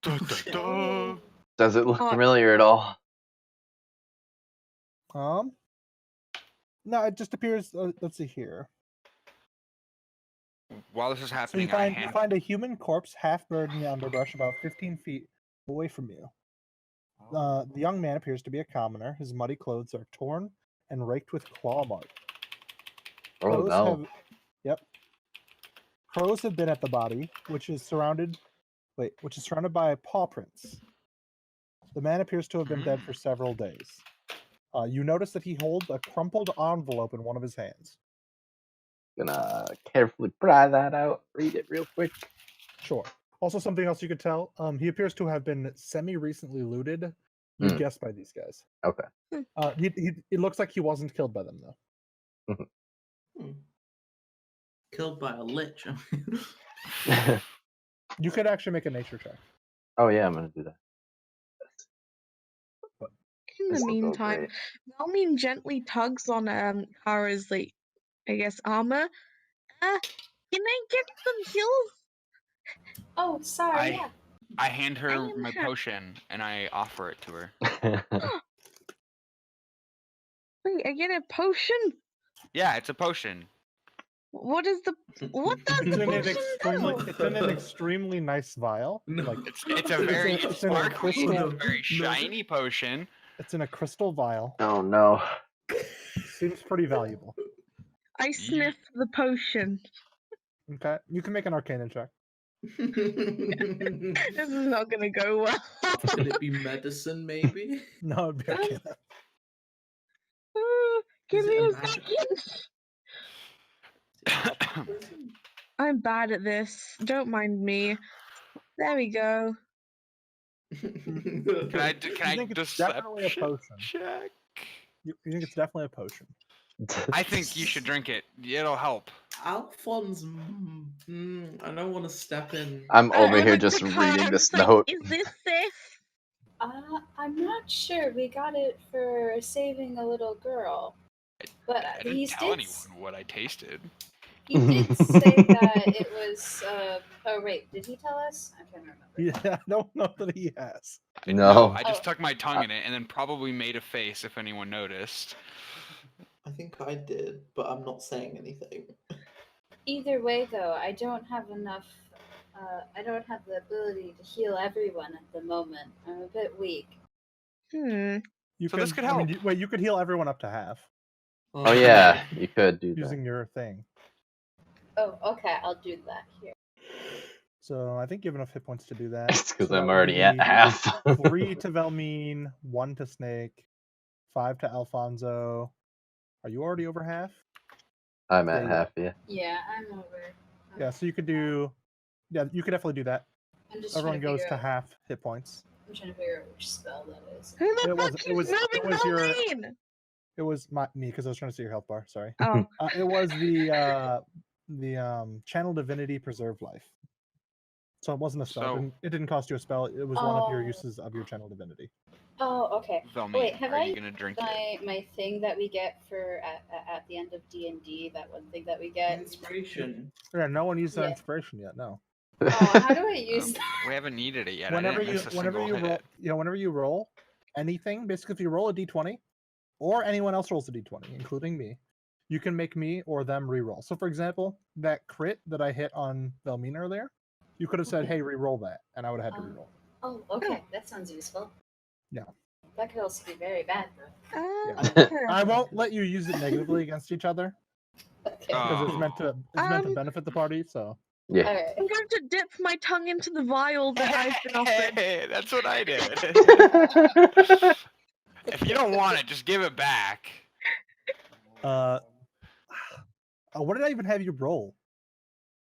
Dun, dun, dun. does it look familiar at all? No, it just appears. Let's see here. While this is So happening, you find a human corpse half buried in the underbrush, about 15 feet away from you. The young man appears to be a commoner. His muddy clothes are torn and raked with claw marks. Oh no. Crows have been at the body, which is surrounded by paw prints. The man appears to have been dead for several days. You notice that he holds a crumpled envelope in one of his hands. Gonna carefully pry that out, read it real quick. Sure. Also, something else you could tell, he appears to have been semi-recently looted. You'd guess by these guys. Okay. It looks like he wasn't killed by them, though. Killed by a lich. You could actually make a nature check. Oh yeah, I'm gonna do that. In the This will go meantime, great. Valmeen gently tugs on Kara's, like, I guess, armor. Can I get some heals? Oh, sorry. Yeah. I hand her am my hurt. potion and I offer it to her. Wait, I get a potion? Yeah, it's a potion. What does the It's in potion do? it's in an extremely nice vial. No. Like It's a very it's in a sparkly, crystal. very shiny potion. It's in a crystal vial. Oh no. Seems pretty valuable. I sniff the potion. Okay, you can make an Arcana check. This is not gonna go well. Could it be medicine, maybe? No, it'd be Arcana. Give Is me it a a magic- second. I'm bad at this. Don't mind me. There we go. Can I think it's definitely a deception potion. check? You think it's definitely a potion. I think you should drink it. It'll help. Alphonse, I don't want to step in. I'm over I here looked just at Kara, reading I'm this just like, note. is this safe? I'm not sure. We got it for saving a little girl. But I didn't he tell did. anyone what I tasted. He did say that it was. Oh wait, did he tell us? I can't remember. Yeah, I don't know that he has. No. I just Oh. stuck my tongue in it and then probably made a face if anyone noticed. I think I did, but I'm not saying anything. Either way, though, I don't have enough. I don't have the ability to heal everyone at the moment. I'm a bit weak. Hmm. You So can, this could I mean, help. wait, you could heal everyone up to half Oh yeah, you could do that. using your thing. Oh, okay, I'll do that here. So I think you have enough hit points to do that. It's because So that I'm would already at be half. 3 to Velmine, 1 to Snake, 5 to Alfonso. Are you already over half? I'm Yeah, at you half, yeah. Yeah, I'm over. Yeah, so you could do. Yeah, you could definitely do that. I'm just Everyone trying to goes figure to out. half hit points. I'm trying to figure out which spell that is. Who the It fuck wasn't- is it was- it moving was your- Halloween? It was me because I was trying to see your health bar. Sorry. Oh, It was the Channel Divinity Preserve Life. So it wasn't a spell. So- It didn't cost you a spell. It was one of your Oh. uses of your Channel Divinity. Oh, okay. Velmine, Wait, have are I you gonna drink it? my thing that we get for at the end of D&D? That one thing that we get. Inspiration. Yeah, no one used that Yeah. inspiration yet. No. Oh, how do I use that? We haven't needed it yet. I Whenever didn't you miss a whenever single you roll, hit. whenever you roll anything, basically if you roll a d20, or anyone else rolls a d20, including me, you can make me or them re-roll. So for example, that crit that I hit on Velmine earlier, you could have said, "Hey, re-roll that," and I would have had to Oh. re-roll. Oh, okay, that sounds useful. Yeah. That could also be very bad though. I won't let you use it negatively against each other Okay. because it's meant to Um, benefit the party. So Yeah. Alright. I'm going to dip my tongue into the vial that I've been offered. Hey, that's what I did. If you don't want it, just give it back. what did I even have you roll?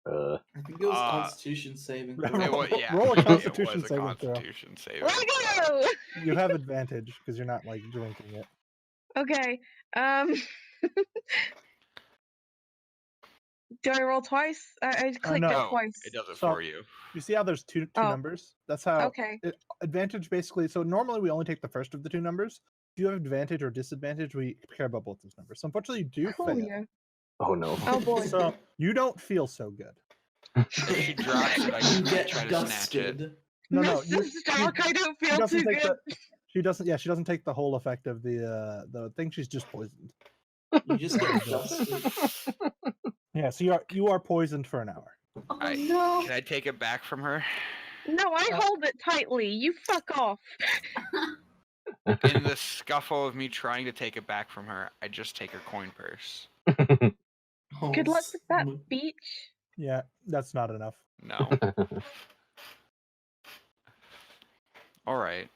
I think it was Uh, Constitution saving. Roll- throw. It was, yeah, roll a it Constitution was a saving throw. Constitution saving Lego! You have advantage because you're not like drinking it. Okay. Do I roll twice? I clicked no. it No, twice. it does it So- for you. You see how there's two Oh. numbers? That's how Okay. advantage basically. So normally we only take the first of the two numbers. If you have advantage or disadvantage, we care about both those numbers. So unfortunately, you do Oh fail. yeah. Oh no. Oh boy. So you don't feel so good. If she drops it, I You can get try to snatch it. dusted. No, Mr. Stark, I don't she feel doesn't too take good. she doesn't. Yeah, she doesn't take the whole effect of the thing. She's just poisoned. You just get dusted. Yeah, so you are poisoned for an hour. Oh I- no. Can I take it back from her? No, I hold it tightly. You fuck off. In the scuffle of me trying to take it back from her, I just take her coin purse. Oh, Good luck with that, sm- beach. Yeah, that's not enough. No. All right.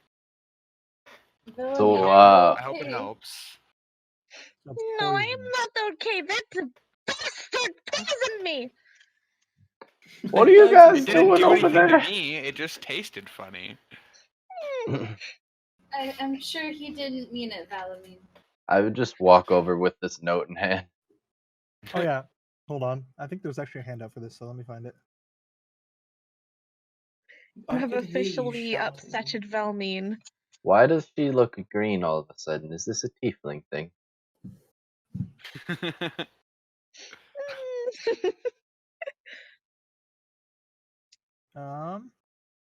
So, I hope it Okay. helps. So No, I am poison. not okay. That's a bastard poisoned me. What are you guys It didn't doing do over anything there? to me. It just tasted funny. I'm sure he didn't mean it, Valamine. I would just walk over with this note in hand. Oh yeah, hold on. I think there's actually a handout for this, so let me find it. I I have could hear you officially shouting. upsetted Velmine. Why does she look green all of a sudden? Is this a tiefling thing?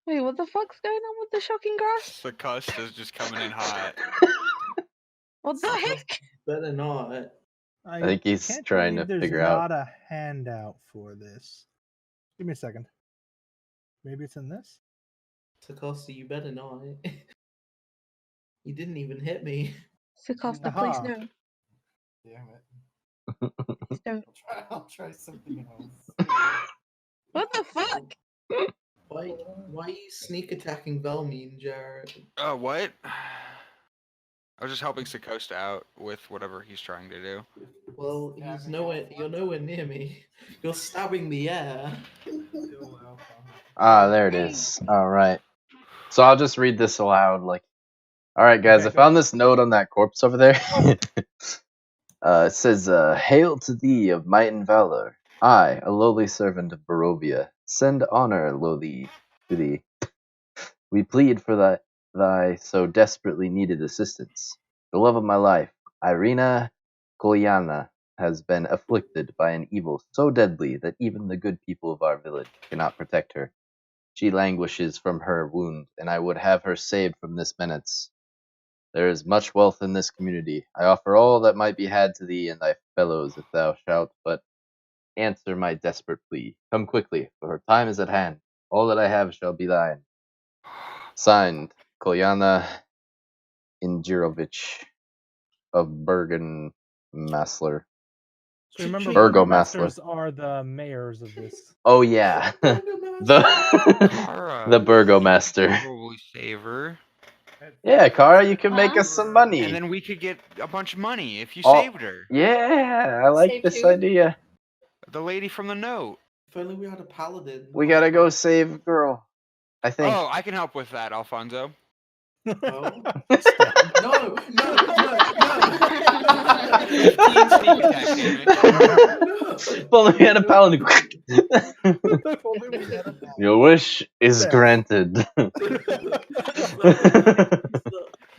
Wait, what the fuck's going on with the shocking grass? The cust is just coming in hot. What the heck? Better not. I think he's can't trying believe to there's figure out. not a handout for this. Give me a second. Maybe it's in this. Takasi, you better not. You didn't even hit me. Sakasta, please Aha. no. Damn it. Please don't. I'll try something else. What the fuck? Why are you sneak attacking Velmine, Jared? What? I was just helping Sakosta out with whatever he's trying to do. Well, he's nowhere. You're nowhere near me. You're stabbing the air. Ah, there it is. All right. So I'll just read this aloud. Like, all right, guys, Okay, I found this note on that corpse over there. It says, "Hail to thee of might and valor. I, a lowly servant of Barovia, send honor lowly to thee. We plead for thy so desperately needed assistance. The love of my life, Irina Kolyana, has been afflicted by an evil so deadly that even the good people of our village cannot protect her. She languishes from her wound, and I would have her saved from this menace. There is much wealth in this community. I offer all that might be had to thee and thy fellows if thou shalt but answer my desperate plea. Come quickly, for her time is at hand. All that I have shall be thine. Signed, Kolyana Injirovich of Bergen Masler. So remember, Ergo burgomasters are the mayors of this. Oh yeah, the Kara, the Burgomaster. probably save her. Yeah, Kara, you can make us some money. And then we could get a bunch of money if you Oh, saved her. Yeah, I like Save this who? idea. The lady from the note. If only we had a paladin. We gotta go save girl. I think. Oh, I can help with that, Alfonso. Oh. Strahd. No. 15 sneak attack damage. If only we had a paladin. If only we had a paladin. Your wish is Yeah. granted.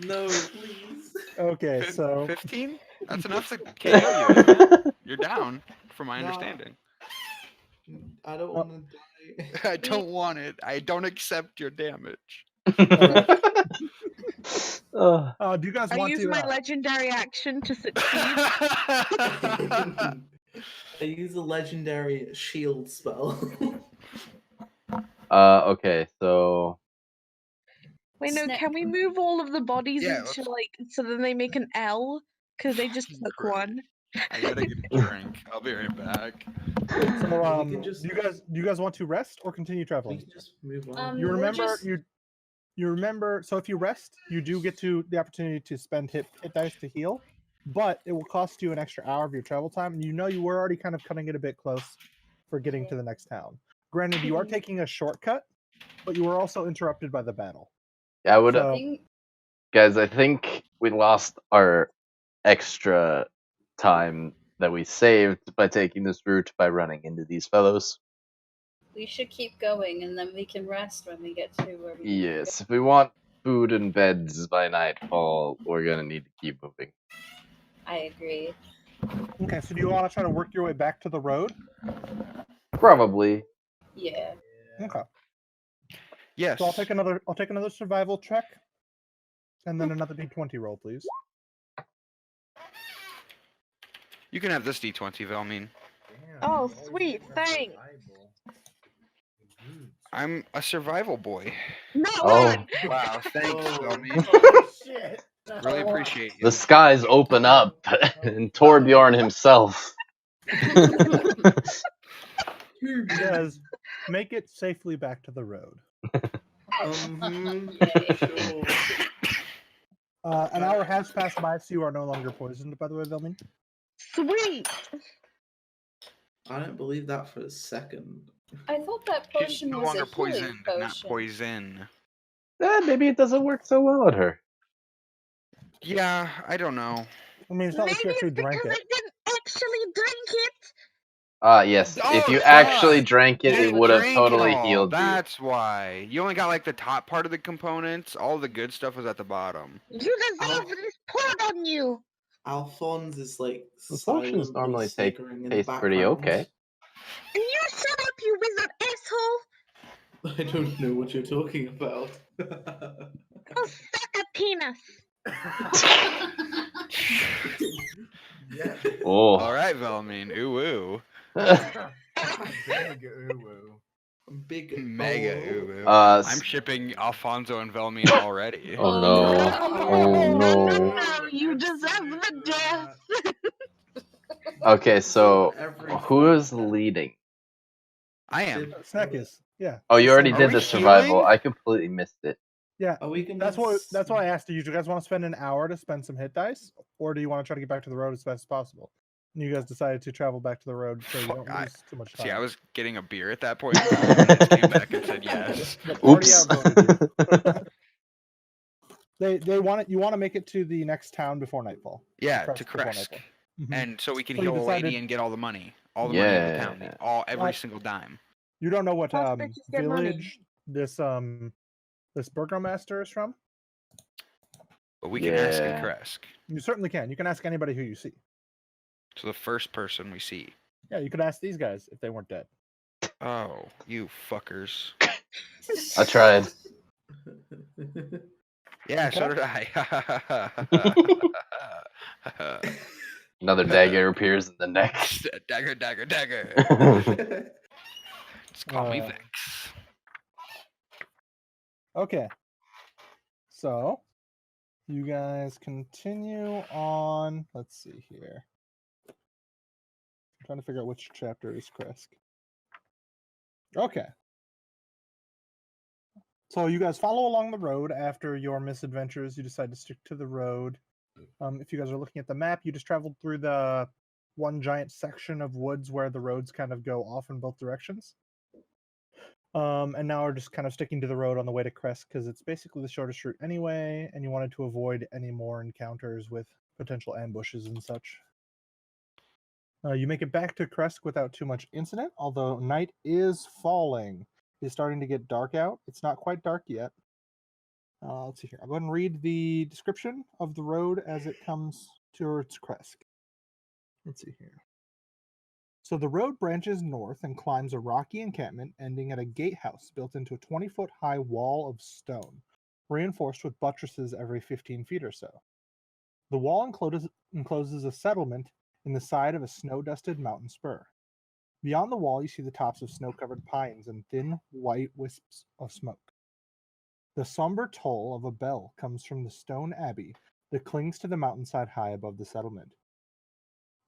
No, please. Okay, so 15? That's enough to KO you, isn't it? You're down, from my No. understanding. I don't want to die. I don't want it. I don't accept your damage. Oh, do you guys I want use to? my legendary action to succeed. I use a legendary shield spell. okay, so Wait, no, Snap. can we move all of the bodies Yeah, into let's- like so then they make an L? Because they just Fucking took Christ. one. I gotta get a drink. I'll be right back. So, We can just- do you guys want to rest or continue We traveling? can just move on. You We're remember just- you remember. So if you rest, you do get to the opportunity to spend hit dice to heal, but it will cost you an extra hour of your travel time. And you know you were already kind of cutting it a bit close for getting to the next town. Granted, you are taking a shortcut, but you were also interrupted by the battle. yeah, I would, So- guys. I think we lost our extra time that we saved by taking this route by running into these fellows. We should keep going, and then we can rest when we get to where we. Yes, if we want food and beds by nightfall, we're gonna need to keep moving. I agree. Okay, so do you want to try to work your way back to the road? Probably. Yeah. Okay. Yes. So I'll take another survival check, and then another d20 roll, please. You can have this D20, Velmine. Oh, sweet, thanks. I'm a survival boy. No Oh. one! Wow, thanks, Velmine. Oh, shit. Really appreciate you. The skies open up, and Torbjorn himself. You guys make it safely back to the road. Yay. Sure. An hour has passed by, so you are no longer poisoned, by the way, Vilmin. Sweet! I don't believe that for a second. I thought that She's potion no was longer a healing poisoned, potion. not poison. Maybe it doesn't work so well on her. Yeah, I don't know. I mean, it's not Maybe like you actually it's because drank I it. didn't actually drink it! Yes. If Oh, you yeah. actually drank it, You it didn't would have drink totally it all. healed you. That's why. You only got like the top part of the components. All the good stuff was at the bottom. You deserve this poured on you! Alphonse is like The potions silently normally snickering in the taste pretty background. okay. And you shut up, you wizard asshole! I don't know what you're talking about. Go suck a penis! Yeah. Oh. All right, Velmine. Ooh, ooh. Big ooh-woo. Big Mega oh. ooh, ooh. S- I'm shipping Alfonso and Velmine already. Oh no. Oh no. No, you deserve the death! Okay, so Every who is fucking- leading? I am. Snack is, yeah. Oh, you already Are did we the survival. healing? I completely missed it. Yeah, Are we gonna that's why I asked you. Do you guys want to spend an hour to spend some hit dice, or do you want to try to get back to the road as fast as possible? And you guys decided to travel back to the road so you don't Fuck, lose too much time. See, I was getting a beer at that point. And then came back and said yes. The party Oops. outvoted you. They want it. You want to make it to the next town before nightfall. Yeah, Crest to before Kresk. nightfall. Mhm. And so we can So you heal a lady decided- and get all the money. All the money in the town. Yeah. Every Well, single dime. You don't know what Most bitches get money. village this burgomaster is from. But we can ask in Yeah. Kresk. You certainly can. You can ask anybody who you see. So the first person we see. Yeah, you could ask these guys if they weren't dead. Oh, you fuckers. I tried. Yeah, so Okay. did I. Another dagger appears in the neck. Dagger, dagger, dagger. Just call me Uh, Vex. Okay. So, you guys continue on. Let's see here. I'm trying to figure out which chapter is Kresk. Okay. So you guys follow along the road after your misadventures. You decide to stick to the road. If you guys are looking at the map, you just traveled through the one giant section of woods where the roads kind of go off in both directions. And now are just kind of sticking to the road on the way to Kresk because it's basically the shortest route anyway, and you wanted to avoid any more encounters with potential ambushes and such. You make it back to Kresk without too much incident, although night is falling. It's starting to get dark out. It's not quite dark yet. Let's see here. I'll go ahead and read the description of the road as it comes towards Kresk. Let's see here. So the road branches north and climbs a rocky encampment ending at a gatehouse built into a 20-foot high wall of stone, reinforced with buttresses every 15 feet or so. The wall encloses a settlement in the side of a snow-dusted mountain spur. Beyond the wall, you see the tops of snow-covered pines and thin, white wisps of smoke. The somber toll of a bell comes from the stone abbey that clings to the mountainside high above the settlement.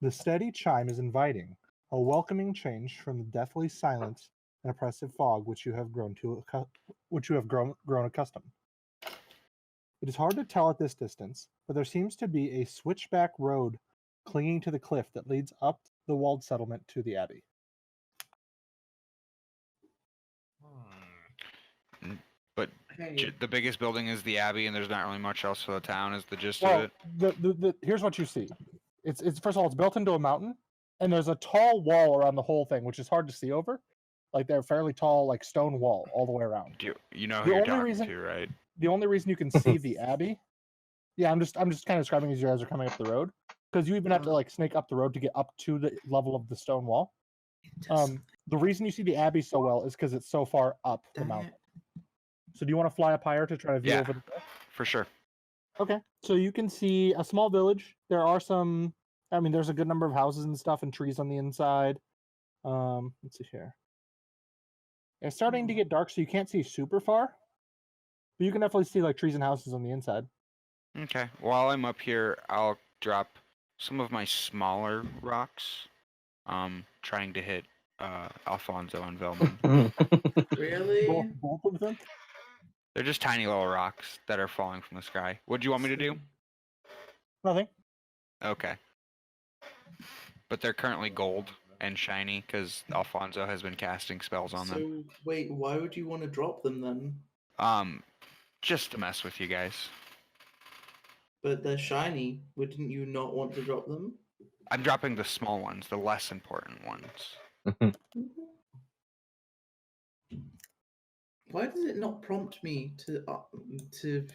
The steady chime is inviting, a welcoming change from the deathly silence and oppressive fog which you have grown accustomed. It is hard to tell at this distance, but there seems to be a switchback road clinging to the cliff that leads up the walled settlement to the abbey. But Hey, the biggest building is the Abbey, and there's not really much else for the town. Is the gist Well, of it? here's what you see. It's first of all, it's built into a mountain, and there's a tall wall around the whole thing, which is hard to see over. Like they're fairly tall, like stone wall all the way around. You know The who you're only talking reason- to, right? The only reason you can see the abbey, yeah, I'm just kind of describing as you guys are coming up the road, because you even have to like snake up the road to get up to the level of the stone wall. The reason you see the abbey so well is because it's so far up the mountain. So do you want to fly up higher to try to view Yeah. over the cliff? For sure. Okay, so you can see a small village. There are some, there's a good number of houses and stuff and trees on the inside. Let's see here. It's starting to get dark, so you can't see super far. But you can definitely see like trees and houses on the inside. Okay. While I'm up here, I'll drop some of my smaller rocks. Trying to hit Alfonso and Velman. really? Both of them? They're just tiny little rocks that are falling from the sky. What do you want me to do? Nothing. Okay. But they're currently gold and shiny because Alfonso has been casting spells on them. So wait, why would you want to drop them then? Just to mess with you guys. But they're shiny. Wouldn't you not want to drop them? I'm dropping the small ones, the less important ones. Why does it not prompt me to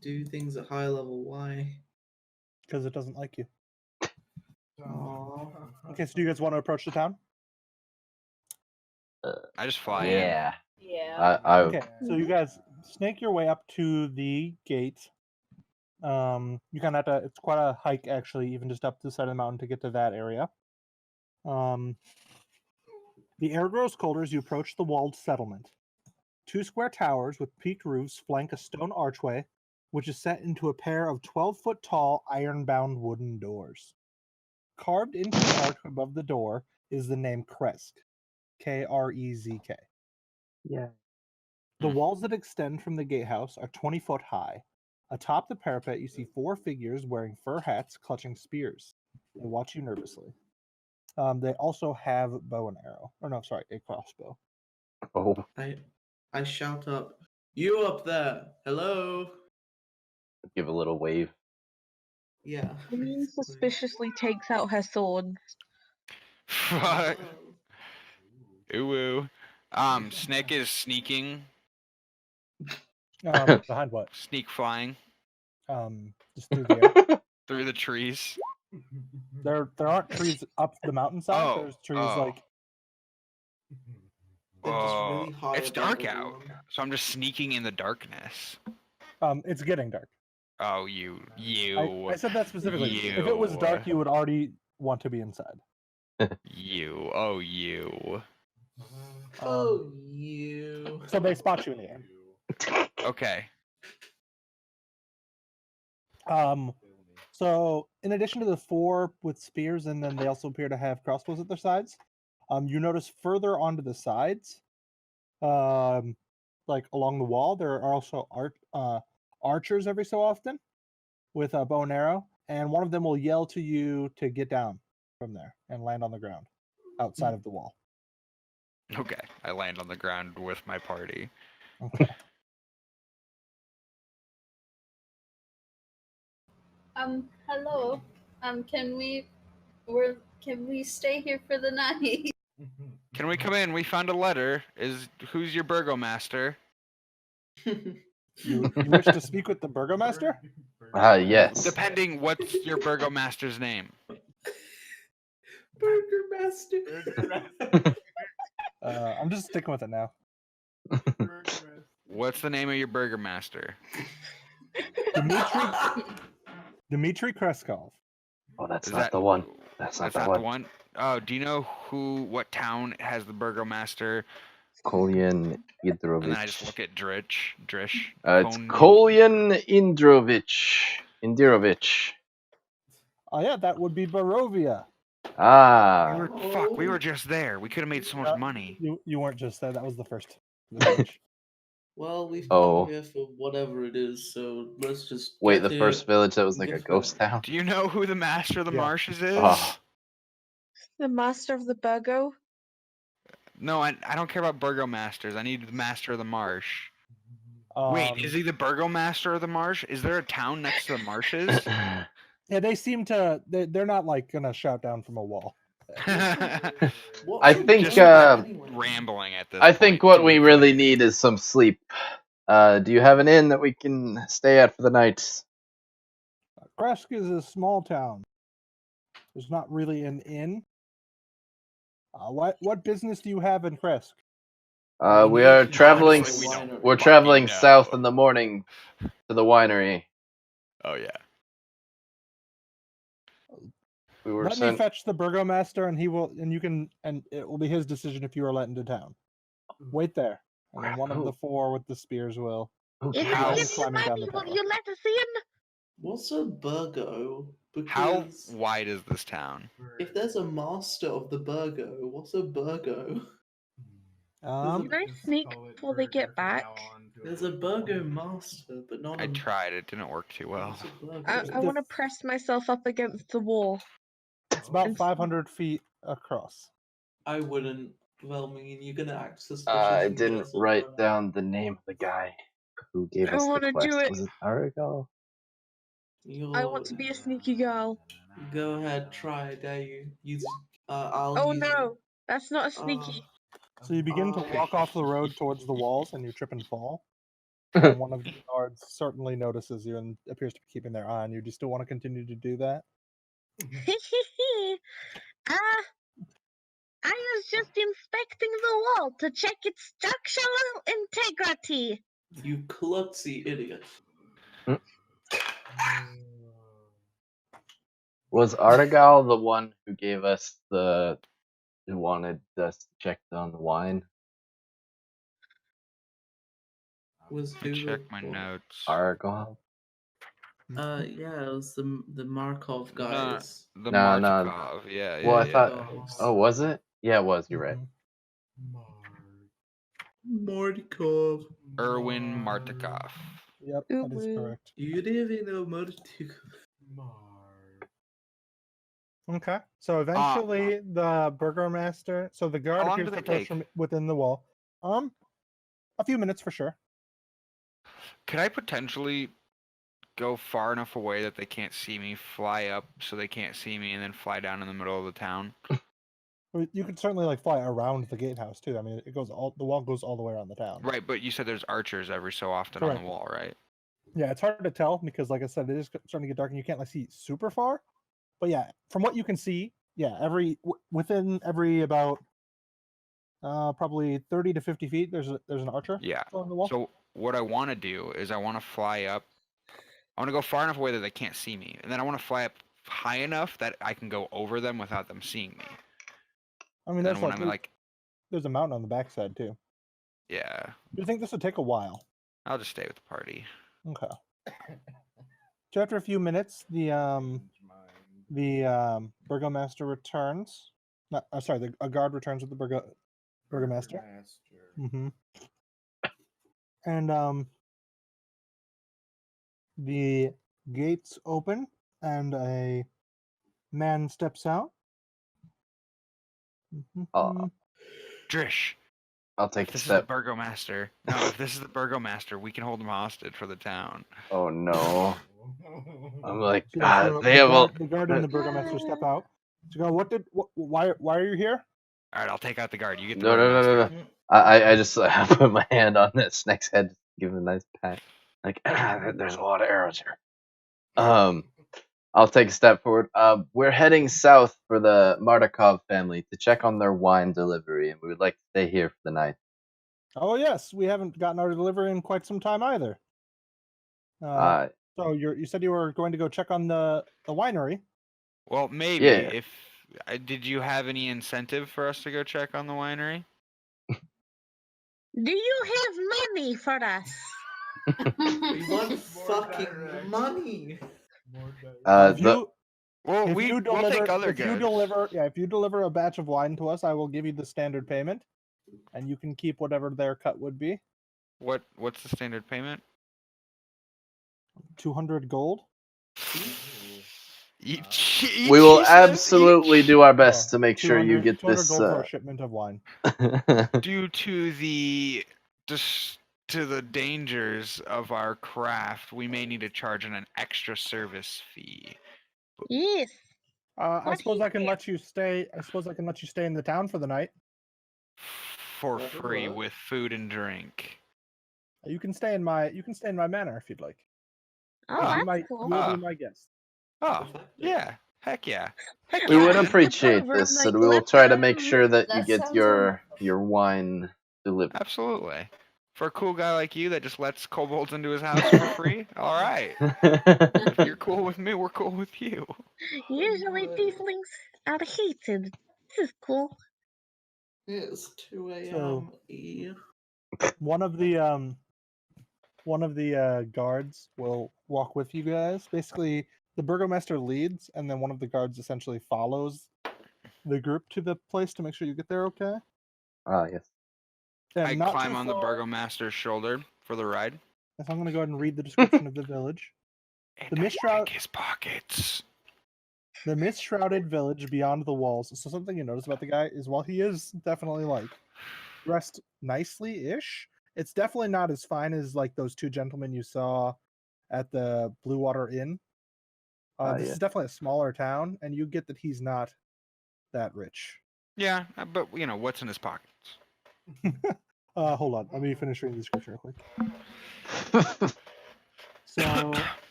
do things at high level? Why? Because it doesn't like you. Aww. Okay, so do you guys want to approach the town? I just fly in. Yeah. Yeah. Okay, so you guys snake your way up to the gate. You kind of have to, it's quite a hike actually, even just up the side of the mountain to get to that area. The air grows colder as you approach the walled settlement. 2 square towers with peaked roofs flank a stone archway, which is set into a pair of 12-foot tall iron-bound wooden doors. Carved into the arch above the door is the name Kresk, Krezk. Yeah. The walls that extend from the gatehouse are 20 foot high. Atop the parapet, you see 4 figures wearing fur hats clutching spears. They watch you nervously. They also have bow and arrow. Or no, sorry, a crossbow. Oh. I shout up, "You up there? Hello?" Give a little wave. Yeah. Queen basically. suspiciously takes out her sword. Fuck. Ooh. Snake is sneaking. Behind what? Sneak flying Just through the air. through the trees. There aren't trees up the mountainside. Oh, There's trees oh. like They're just really high It's above dark out, everyone. so I'm just sneaking in the darkness. it's getting dark. Oh, you. I said that specifically. If it was dark, you would already want to be inside. You. Oh, you. Oh, you. So they spot you in the air. Okay. So in addition to the 4 with spears, and then they also appear to have crossbows at their sides, you notice further onto the sides, like along the wall, there are also archers every so often with a bow and arrow, and one of them will yell to you to get down from there and land on the ground outside of the wall. Okay. I land on the ground with my party. Okay. Hello. Can we stay here for the night? Can we come in? We found a letter. Who's your burgomaster? You wish to speak with the burgomaster? Yes. Depending, what's your burgomaster's name? Burgermaster. I'm just sticking with it now. What's the name of your burgomaster? Dmitry Kreskov. Oh, that's Is not that the one. That's not That's the not one. the one. Oh, do you know what town has the burgomaster? Kolyan And then I just Indrovich. look at Drish. It's Kolyan Indirovich. Oh yeah, that would be Barovia. Ah. We were just there. We could have made so much money. You weren't just there. That was the first village. Well, we've Oh. come here for whatever it is, so let's just Wait, get the here first village that was and like a get ghost back. town? Do you know who the master of the Yeah. marshes is? Oh. The master of the burgo. No, I don't care about burgomasters. I need the master of the marsh. Wait, is he the burgomaster of the marsh? Is there a town next to the marshes? Yeah, they seem to. They're not like gonna shout down from a wall. What's I a think, burgo anyway? Rambling at this I point. think what to we be really clear. need is some sleep. Do you have an inn that we can stay at for the night? Kresk is a small town. There's not really an inn. What business do you have in Kresk? We are need traveling. Honestly, we don't We're fucking traveling know. south in the morning to the winery. Oh yeah. We were Let me sent. fetch the burgomaster, and it will be his decision if you are let into town. Wait there, and then one of the 4 with the spears will. Who If How- I cares? give you climbing down money, the will tower. you let us in? What's a burgo? How Because wide is this town? if there's a master of the burgo, what's a burgo? Can I sneak before they get back? There's a burgo master, but not I a. tried. It didn't work too well. What's a burgo? I want to press myself up against the wall. It's about And- 500 feet across. I wouldn't. Well, I mean, you're gonna act suspicious. I and get didn't us all write burned. down the name of the guy who gave I us the wanna do quest. it. Was it Arago? I want to be a sneaky girl. Go ahead, try. Dare you? Use. I'll Oh use. no, that's not a sneaky. So you begin to Oh. walk off the road towards the walls, and you trip and fall. And one of the guards certainly notices you and appears to be keeping their eye on you. Do you still want to continue to do that? I was just inspecting the wall to check its structural integrity. You klutzy idiot. Was Artegal the one who gave us who wanted us to check on the wine? Was Let me who? check my notes. Artegal? Yeah, it was the Markov No, guys. The No, no. Martikov. Yeah. Well, I yeah. thought. Markovs. Oh, was it? Yeah, it was. You're right. Markov. Erwin Martikov. Yep, that is Uwu. correct. You didn't even know Markov. Okay. So eventually, the burgomaster. So the guard How long appears do to they approach take? from within the wall. A few minutes for sure. Could I potentially go far enough away that they can't see me, fly up so they can't see me, and then fly down in the middle of the town? Well, you could certainly like fly around the gatehouse too. I mean, the wall goes all the way around the town. Right, but you said there's archers every so often on Correct. the wall, right? Yeah, it's hard to tell because, like I said, it is starting to get dark and you can't like see super far. But yeah, from what you can see, yeah, within every about probably 30 to 50 feet, there's an archer Yeah. on the wall. So what I want to do is I want to fly up. I want to go far enough away that they can't see me, and then I want to fly up high enough that I can go over them without them seeing me. I mean, And there's then when I'm like, there's a mountain on the backside too. yeah, Do you think this would take a while? I'll just stay with the party. Okay. So after a few minutes, the burgomaster returns. No, sorry, a guard returns with the burgomaster. Mm-hmm. And the gates open, and a man steps out. Drish, I'll if take a this is the step. burgomaster. No, if this is the burgomaster, we can hold him hostage for the town. Oh no. I'm like, So, God damn. the guard and the burgomaster step out. So go, why are you here? All right, I'll take out the guard. You get the No. burgomaster. I just put my hand on that snake's head, give him a nice pat. Like, there's a lot of arrows here. I'll take a step forward. We're heading south for the Mardakov family to check on their wine delivery, and we would like to stay here for the night. Oh yes, we haven't gotten our delivery in quite some time either. So you said you were going to go check on the winery. Well, maybe. Yeah. If did you have any incentive for us to go check on the winery? Do you have money for us? We want fucking money. If Well, if we'll deliver, take other if you goods. deliver, if you deliver a batch of wine to us, I will give you the standard payment, and you can keep whatever their cut would be. What's the standard payment? 200 gold. Each, We will he says absolutely each. do our best to make sure you 200 get 200 this. gold for a shipment of wine. Due to the to the dangers of our craft, we may need to charge an extra service fee. Yes. I What suppose is I can it? let you stay. I suppose I can let you stay in the town for the night. For free with food and drink. You can stay in my manor if you'd like. Oh, You'll be that's cool. You will be my guest. Oh, yeah. Heck yeah. Heck We yeah, would man. appreciate Over this, my and we will left try to arm. make sure that you That get sounds your wine delivered. Absolutely. For a cool guy like you that just lets kobolds into his house for free, all right. If you're cool with me, we're cool with you. Usually tieflings are hated. This is cool. It's 2 So- a.m. One of the guards will walk with you guys. Basically, the burgomaster leads, and then one of the guards essentially follows the group to the place to make sure you get there okay. Yes. And I not climb too on the far- burgomaster's shoulder for the ride. Yes, I'm going to go ahead and read the description of the village. And The I Mistshroud- pick his pockets. The mist-shrouded village beyond the walls. So something you notice about the guy is while he is definitely like dressed nicely-ish, it's definitely not as fine as like those two gentlemen you saw at the Blue Water Inn. This Yeah. is definitely a smaller town, and you get that he's not that rich. Yeah, but you know what's in his pockets. Hold on, let me finish reading the description real quick.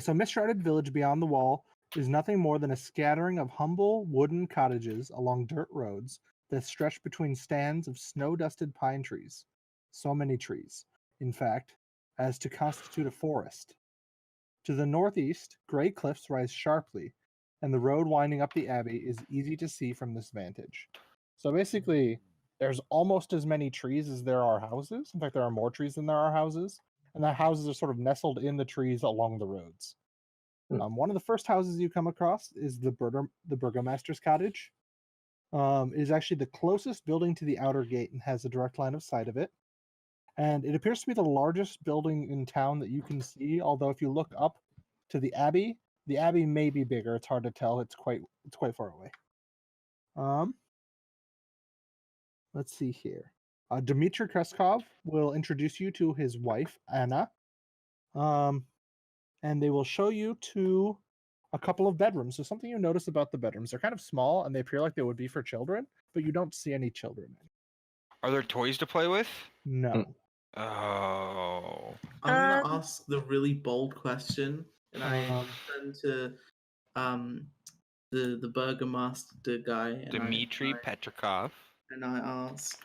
So Mist-Shrouded Village beyond the wall is nothing more than a scattering of humble wooden cottages along dirt roads that stretch between stands of snow-dusted pine trees. So many trees, in fact, as to constitute a forest. To the northeast, gray cliffs rise sharply, and the road winding up the abbey is easy to see from this vantage. So basically, there's almost as many trees as there are houses. In fact, there are more trees than there are houses, and the houses are sort of nestled in the trees along the roads. One of the first houses you come across is the burgomaster's cottage. It is actually the closest building to the outer gate and has a direct line of sight of it. And it appears to be the largest building in town that you can see, although if you look up to the abbey may be bigger. It's hard to tell. It's quite far away. Let's see here. Dmitry Kreskov will introduce you to his wife, Anna. And they will show you to a couple of bedrooms. So something you notice about the bedrooms, they're kind of small and they appear like they would be for children, but you don't see any children in. Are there toys to play with? No. Oh. I'm gonna ask the really bold question, and I Um, turn to the burgomaster guy, and Dmitry Petrikov. I ask,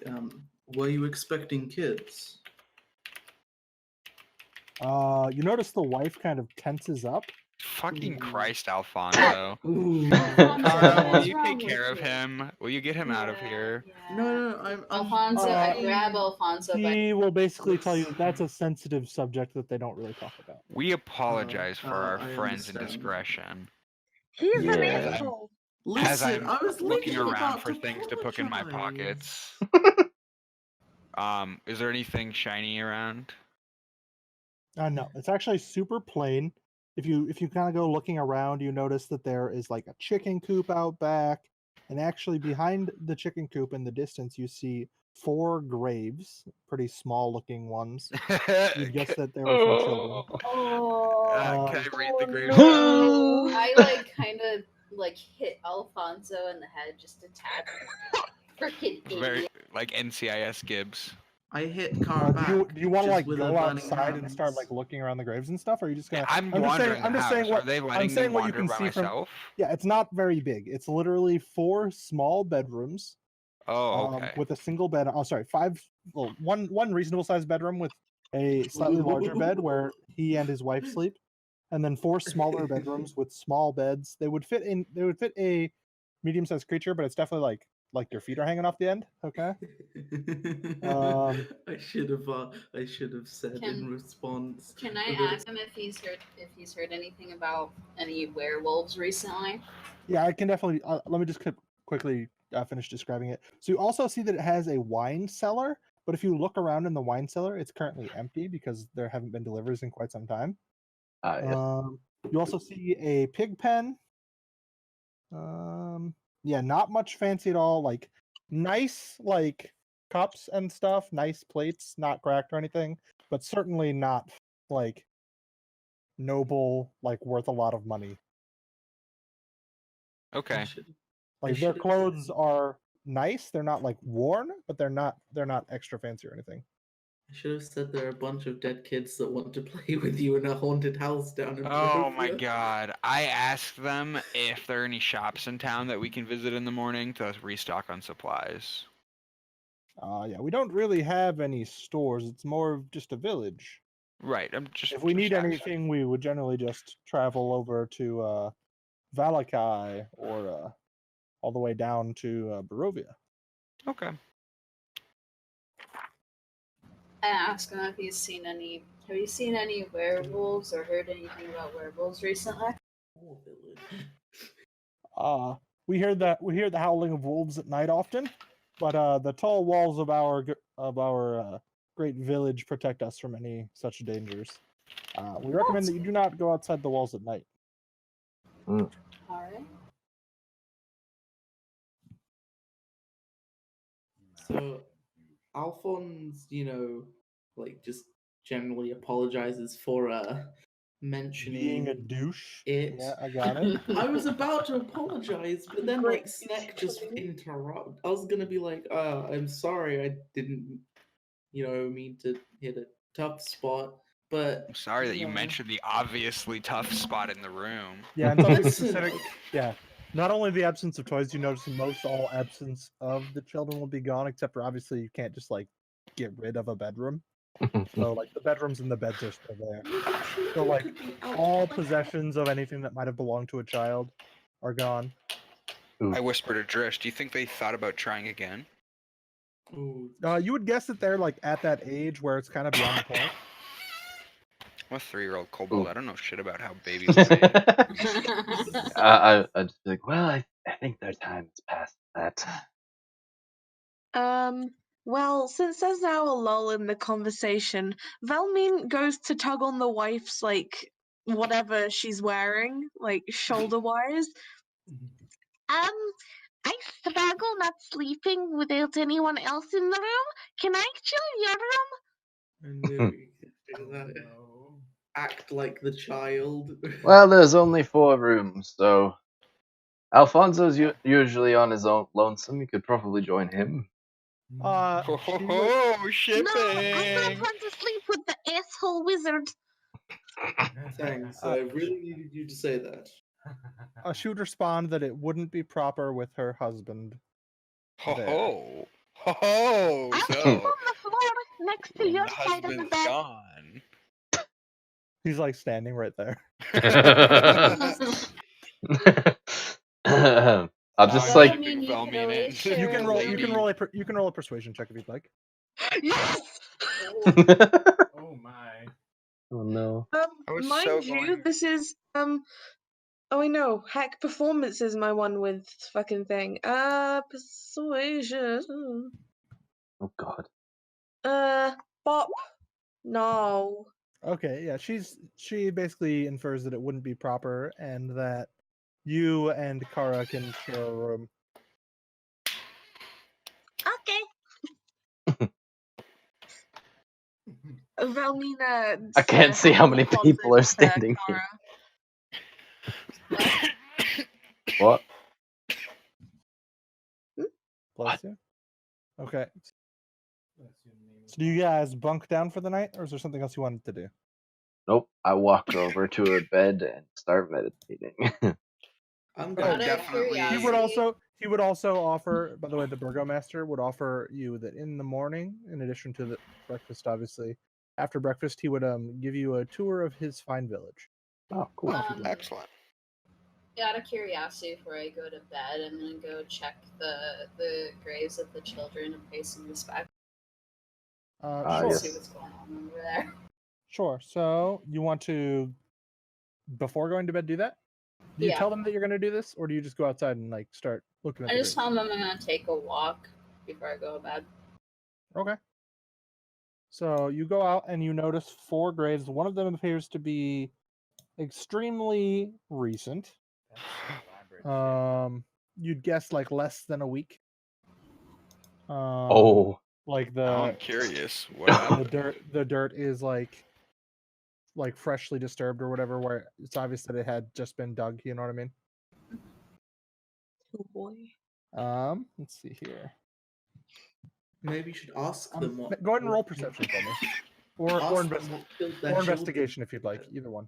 were you expecting kids? You notice the wife kind of tenses up. Fucking Christ, Alfonso. Ooh. Carla, will What's you wrong take care with of you? him? Will you get him out of here? No, I'm Alfonso, I Uh, grab Alfonso by He will basically tell you that that's a sensitive subject that they don't really talk about. We apologize for our I friend's understand. indiscretion. He's an Yeah. asshole. As Listen, I'm I was looking literally around about for to things to put in my apologize. pockets. Is there anything shiny around? No, it's actually super plain. If you kind of go looking around, you notice that there is like a chicken coop out back, and actually behind the chicken coop in the distance, you see 4 graves, pretty small looking ones. You'd guess that they were for children. Oh, Can I read the grave? no. I like kind of like hit Alfonso in the head just a tad. Freaking Very idiot. like NCIS Gibbs. I hit Car back. Do you want to just like with go her burning outside and start hands. like looking around the graves and stuff? Or are you just gonna? I'm just saying. wandering the I'm just house. saying what Are they letting I'm saying. me What you wander can by see from. myself? Yeah, it's not very big. It's literally 4 small bedrooms. Oh, okay. With a single bed. Oh, sorry, 5. Well, one reasonable sized bedroom with a slightly larger bed where he and his wife sleep, and then 4 smaller bedrooms with small beds. They would fit in. They would fit a medium sized creature, but it's definitely like their feet are hanging off the end. Okay. I should have said in response. Can I that ask him if he's heard anything about any werewolves recently? Yeah, I can definitely. Let me just quickly finish describing it. So you also see that it has a wine cellar, but if you look around in the wine cellar, it's currently empty because there haven't been deliveries in quite some time. Yes. You also see a pig pen. Yeah, not much fancy at all. Like nice, like cups and stuff, nice plates, not cracked or anything, but certainly not like noble, like worth a lot of money. Okay. Like their clothes are nice. They're not like worn, but they're not extra fancy or anything. I should have said there are a bunch of dead kids that want to play with you in a haunted house down in Oh my Barovia. god. I asked them if there are any shops in town that we can visit in the morning to restock on supplies. Yeah, we don't really have any stores. It's more of just a village. Right. I'm just. If we need asking. anything, we would generally just travel over to Valakai or all the way down to Barovia. Okay. I ask him if he's seen any. Have you seen any werewolves or heard anything about werewolves recently? We hear the howling of wolves at night often, but the tall walls of our great village protect us from any such dangers. We recommend that you do not go outside the walls at night. All right. So, Alphonse, like just generally apologizes for mentioning Being a douche. it. Yeah, I got it. I was about to apologize, but then like Snack just interrupted. I was gonna be like, I'm sorry, I didn't, mean to hit a tough spot. But I'm sorry that you mentioned the obviously tough spot in the room. Yeah, and something Listen, specific. Yeah, not only the absence of toys, you notice most all absence of the children will be gone, except for obviously you can't just like get rid of a bedroom. So like the bedrooms and the beds are still there. So like all possessions of anything that might have belonged to a child are gone. I whispered to Drish, do you think they thought about trying again? Ooh. You would guess that they're like at that age where it's kind of beyond the point. I'm a 3-year-old kobold. Ooh. I don't know shit about how babies are made. I'd just be like, well, I think their time is past that. Well, since there's now a lull in the conversation, Velmine goes to tug on the wife's, like, whatever she's wearing, like, shoulder-wise. I struggle not sleeping without anyone else in the room. Can I chill in your room? I knew you could do that. Act like the child. Well, there's only 4 rooms, so Alfonso's usually on his own lonesome. You could probably join him. Shipping! No, I don't want to sleep with the asshole wizard. Thanks. I really needed you to say that. She would respond that it wouldn't be proper with her husband. Ho There. ho. Ho ho. I'm So on the floor next to the your side of the husband's bed. gone. He's like standing right there. I'll just Dog like I mean, you fell could me in always it. share You can roll. You can Lady. roll a. You can roll a persuasion check if you'd like. Yes. Oh my. Oh no. I was Mind so you, going. this is Oh, I know. Hack performance is my one with fucking thing. Persuasion. Oh god. Bop. No. Okay, yeah. She basically infers that it wouldn't be proper, and that you and Kara can share a room. Okay. Valmina. I can't see how many people are standing here. What? Bless you. Okay. So do you guys bunk down for the night, or is there something else you wanted to do? Nope. I walk over to her bed and start meditating. I'm Oh, gonna Out of definitely. curiosity. He would also offer. By the way, the burgomaster would offer you that in the morning, in addition to the breakfast, obviously, after breakfast, he would give you a tour of his fine village. Oh, cool. Excellent. Out of curiosity, before I go to bed, I'm gonna go check the graves of the children and pay some respect. Sure. yes. See what's going on over there. Sure. So you want to, before going to bed, do that? Do you Yeah. tell them that you're going to do this, or do you just go outside and like start looking at I the just graves? tell them I'm gonna take a walk before I go to bed. Okay. So you go out and you notice 4 graves. One of them appears to be extremely recent. You'd guess like less than a week. Oh. Like Now I'm the curious. What happened? the dirt is like freshly disturbed or whatever, where it's obvious that it had just been dug. You know what I mean? Oh boy. Let's see here. Maybe you should ask them what. Go ahead and roll perception for me, or Ask them what killed their children. investigation if you'd like, either one.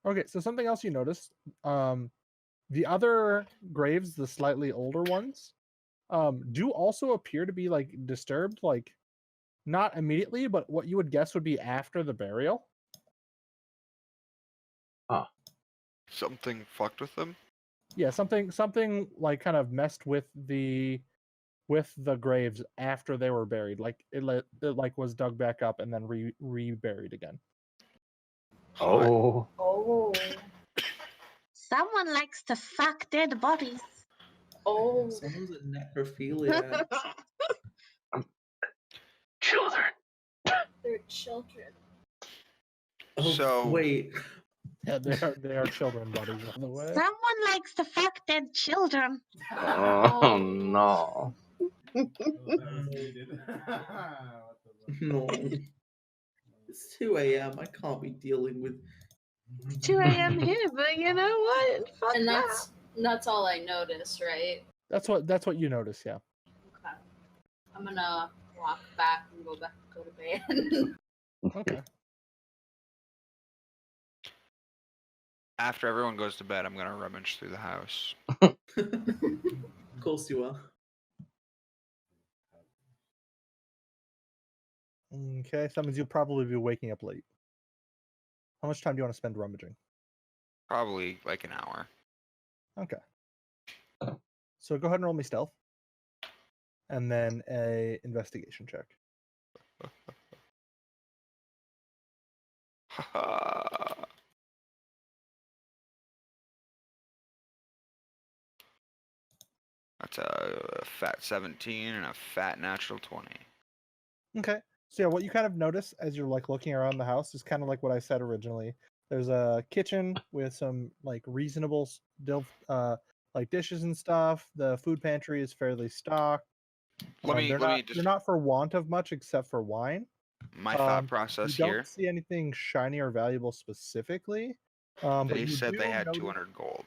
Okay, so something else you noticed. The other graves, the slightly older ones, do also appear to be like disturbed, like not immediately, but what you would guess would be after the burial. Something fucked with them? Yeah, something like kind of messed with the graves after they were buried. Like it like was dug back up and then reburied again. Oh. Oh. Someone likes to fuck dead bodies. Oh. Someone's a necrophilia. Children. They're children. Oh, So- wait. Yeah, they are children bodies, by the way. Someone likes to fuck dead children. Oh no. No. It's 2 a.m. I can't be dealing with. 2 a.m. here, but you know what? Fuck And that. that's all I noticed, right? That's what you notice, yeah. Okay. I'm gonna walk back and go to bed. Okay. After everyone goes to bed, I'm gonna rummage through the house. Of course you are. Okay, so that means you'll probably be waking up late. How much time do you want to spend rummaging? Probably like an hour. Okay. So go ahead and roll me stealth. And then a investigation check. That's a fat 17 and a fat natural 20. Okay. So yeah, what you kind of notice as you're like looking around the house is kind of like what I said originally. There's a kitchen with some like reasonable like dishes and stuff. The food pantry is fairly stocked. They're not for want of much except for wine. My thought process you don't here. see anything shiny or valuable specifically. But They you said do they had notice- 200 gold.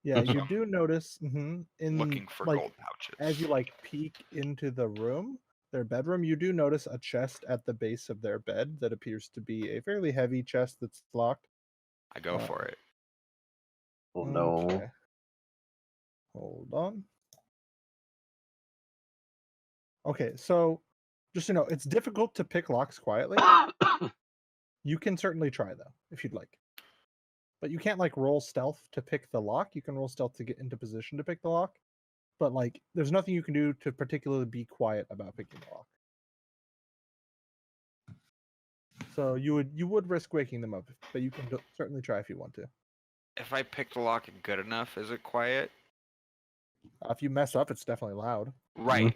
Yeah, you do notice in Looking for like, gold pouches. as you like peek into the room, their bedroom, you do notice a chest at the base of their bed that appears to be a fairly heavy chest that's locked. I go for it. Oh no. Okay. Hold on. Okay, so just so you know, it's difficult to pick locks quietly. You can certainly try though, if you'd like. But you can't like roll stealth to pick the lock. You can roll stealth to get into position to pick the lock. But like there's nothing you can do to particularly be quiet about picking the lock. So you would risk waking them up, but you can certainly try if you want to. If I pick the lock good enough, is it quiet? If you mess up, it's definitely loud. Right.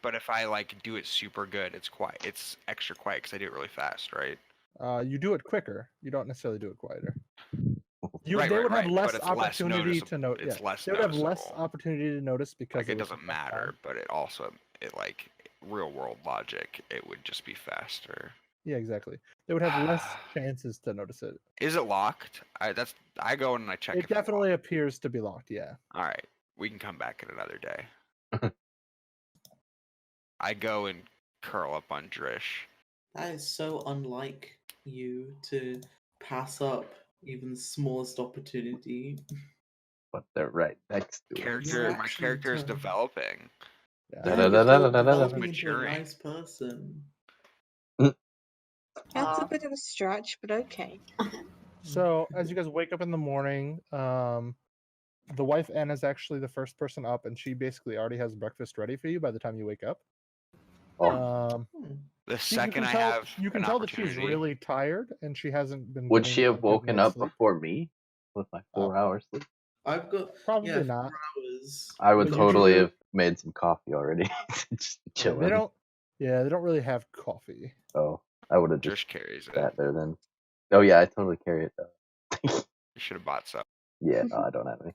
But if I like do it super good, it's quiet. It's extra quiet because I do it really fast, right? You do it quicker. You don't necessarily do it quieter. They Right, would have but less it's opportunity less to note. It's Yeah, less they would have less noticeable. opportunity to notice because Like it was doesn't such a matter, loud- but it like real world logic, it would just be faster. Yeah, exactly. They would have less chances to notice it. Is it locked? I go and I check. It definitely appears to be locked. Yeah. All right, we can come back at another day. I go and curl up on Drish. That is so unlike you to pass up even the smallest opportunity. But they're right next to it. You're My actually character is turning- developing. Yeah. Yeah, Da- da- you're da- da- still da- da- da- da. developing into a Maturing. nice person. That's a bit of a stretch, but okay. So as you guys wake up in the morning, the wife Anna's actually the first person up, and she basically already has breakfast ready for you by the time you wake up. Oh, The You second can I tell, have you can an tell that she's opportunity, really tired, and she hasn't been. would getting she a have good woken night's up sleep. before me with my 4 hours sleep? I've got Probably yeah, not. 4 hours. I would But you totally do- have made some coffee already. Just chilling. They don't. Yeah, they don't really have coffee. Oh, I would have just Drish carries it. sat there then. Oh yeah, I totally carry it though. You should have bought some. Yeah, no, I don't have any.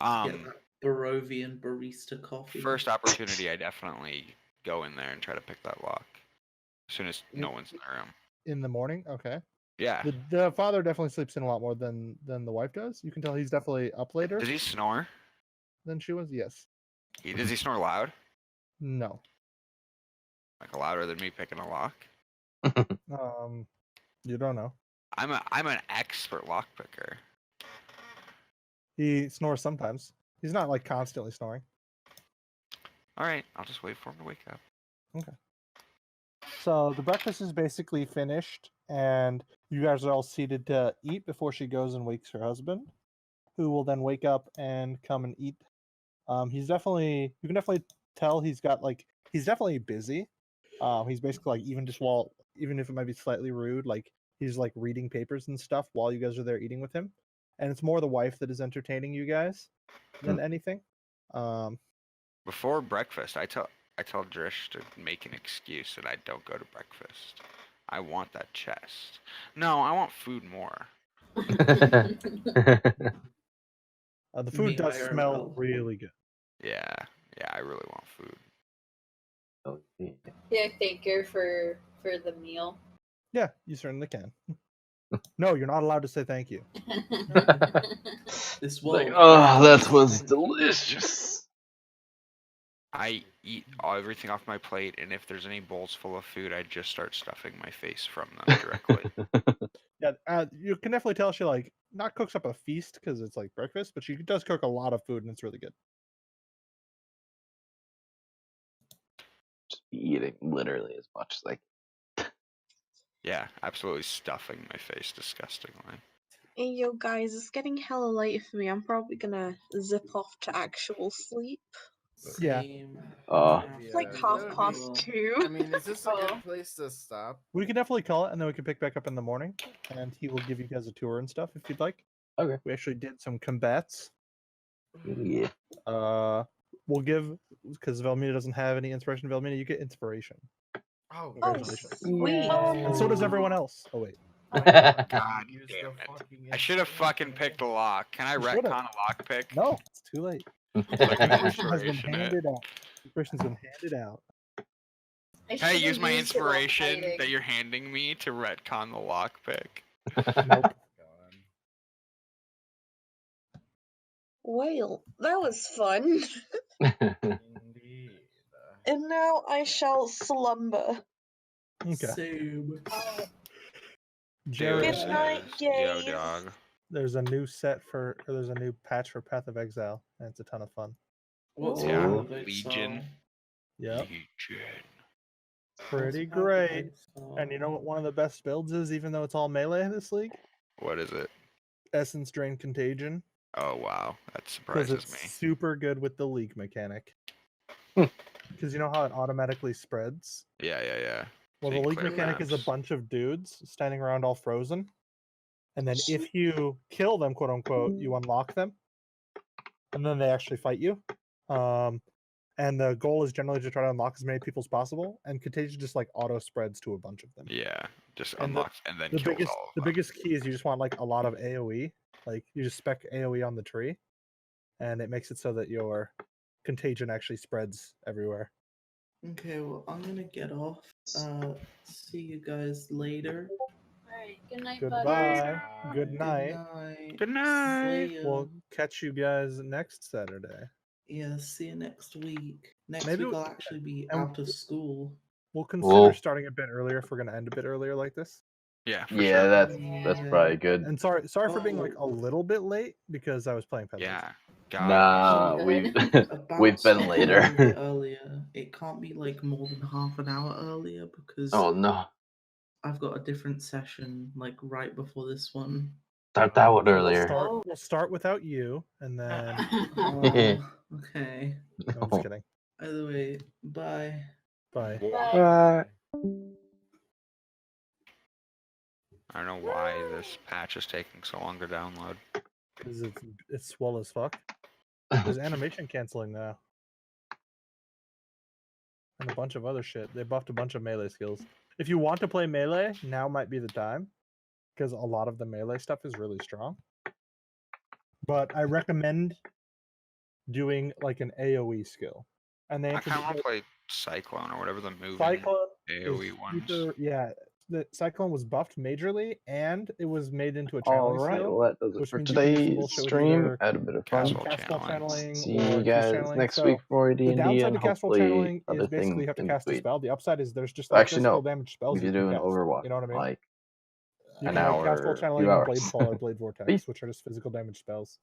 Get that Barovian barista coffee. First opportunity, I definitely go in there and try to pick that lock. As soon as no one's in the room. In the morning, okay. Yeah. The father definitely sleeps in a lot more than the wife does. You can tell he's definitely up later Does he snore? than she was. Yes. Does he snore loud? No. Like louder than me picking a lock? You don't know. I'm an expert lock picker. He snores sometimes. He's not like constantly snoring. All right, I'll just wait for him to wake up. Okay. So the breakfast is basically finished, and you guys are all seated to eat before she goes and wakes her husband, who will then wake up and come and eat. You can definitely tell he's definitely busy. He's basically like even if it might be slightly rude, like he's like reading papers and stuff while you guys are there eating with him. And it's more the wife that is entertaining you guys than anything. Before breakfast, I tell Drish to make an excuse that I don't go to breakfast. I want that chest. No, I want food more. The food Me does IRL. smell really good. Yeah, I really want food. Oh, yeah. Yeah, thank you for the meal. Yeah, you certainly can. No, you're not allowed to say thank you. This Like, world. oh, that was delicious. I eat everything off my plate, and if there's any bowls full of food, I just start stuffing my face from them directly. Yeah, you can definitely tell she like not cooks up a feast because it's like breakfast, but she does cook a lot of food and it's really good. Just be eating literally as much as I can. Yeah, absolutely stuffing my face disgustingly. Hey, yo, guys, it's getting hella late for me. I'm probably gonna zip off to actual sleep. Yeah. Same. It's like Yeah, half that would past be- 2. I mean, is this a Oh. good place to stop? We can definitely call it, and then we can pick back up in the morning, and he will give you guys a tour and stuff if you'd like. Okay. We actually did some combats. Yeah. We'll give because Velmina doesn't have any inspiration. Velmina, you get inspiration, Oh, Oh, Congratulations. sweet. and so does everyone else. Oh wait, God Use damn the it. fucking I should have fucking inspiration. picked a lock. Can I You should've. retcon a lock pick? no, it's too late. Like an Inspiration has been inspiration. handed out. Inspiration's been handed out. Can I use should've my used it while inspiration fighting. that you're handing me to retcon the lock pick? Nope. God. Well, that was fun. Indeed. And now I shall slumber. Okay. Same. Jared, Good night, Yo, gays. dog. there's a new there's a new patch for Path of Exile, and it's a ton of fun. What's Ooh. Yeah, Path of Legion. Exile? Yep, Legion. pretty What's Path of great. Exile? And you know what one of the best builds is, even though it's all melee in this league? What is it? Essence Drain Contagion. Oh wow, that Because surprises it's me. super good with the league mechanic. Because you know how it automatically spreads? Yeah. Well, So the you league clear mechanic is a maps. bunch of dudes standing around all frozen. And then if you kill them, quote unquote, you unlock them. And then they actually fight you. And the goal is generally to try to unlock as many people as possible. And Contagion just like auto spreads to a bunch of them. Yeah, just And unlock and then The kills biggest all of the them. biggest key is you just want like a lot of AoE. Like you just spec AoE on the tree. And it makes it so that your Contagion actually spreads everywhere. Okay, well, I'm gonna get off. See you guys later. Alright, good night, Goodbye. buddies. Good night. Good night. See ya. We'll catch you guys next Saturday. Yeah, see you next week. Next Maybe week we- I'll actually be and- out of school. We'll consider Whoa. starting a bit earlier if we're going to end a bit earlier like this. Yeah, for Yeah, sure. that's Yeah. probably good. And sorry for being like a little bit late because I was playing Pen. Yeah. God. Nah, Good. we've About we've been start later. a little bit earlier. It can't be like more than half an hour earlier because Oh no, I've got a different session like right before this one. start that one So earlier. we'll start without you, and then Okay. no, I'm just kidding. Either way, bye. Bye. Bye. I don't know why this patch is taking so long to download. Because it's swell as fuck. There's animation canceling now. And a bunch of other shit. They buffed a bunch of melee skills. If you want to play melee, now might be the time. Because a lot of the melee stuff is really strong. But I recommend doing like an AoE skill. And they I kind of want to introduced play Cyclone or whatever the moving Cyclone AoE is ones. super, yeah. The Cyclone was buffed majorly, and it was made into a All channeling right, skill. well that does it which for means you can do some today's bullshit with stream. either, Had a bit of Cast fun. wall cast spell channeling See or you Q's guys channeling. next So week for the D&D downside and to cast spell hopefully channeling other is basically things you have to in cast a between. spell. The upside is there's just like Actually, physical no. damage spells We you could can do an cast. Overwatch You know what I mean? like You an can have cast spell hour, few channeling and hours. Blade Fall or Blade Vortex, Peace. which are just physical damage spells.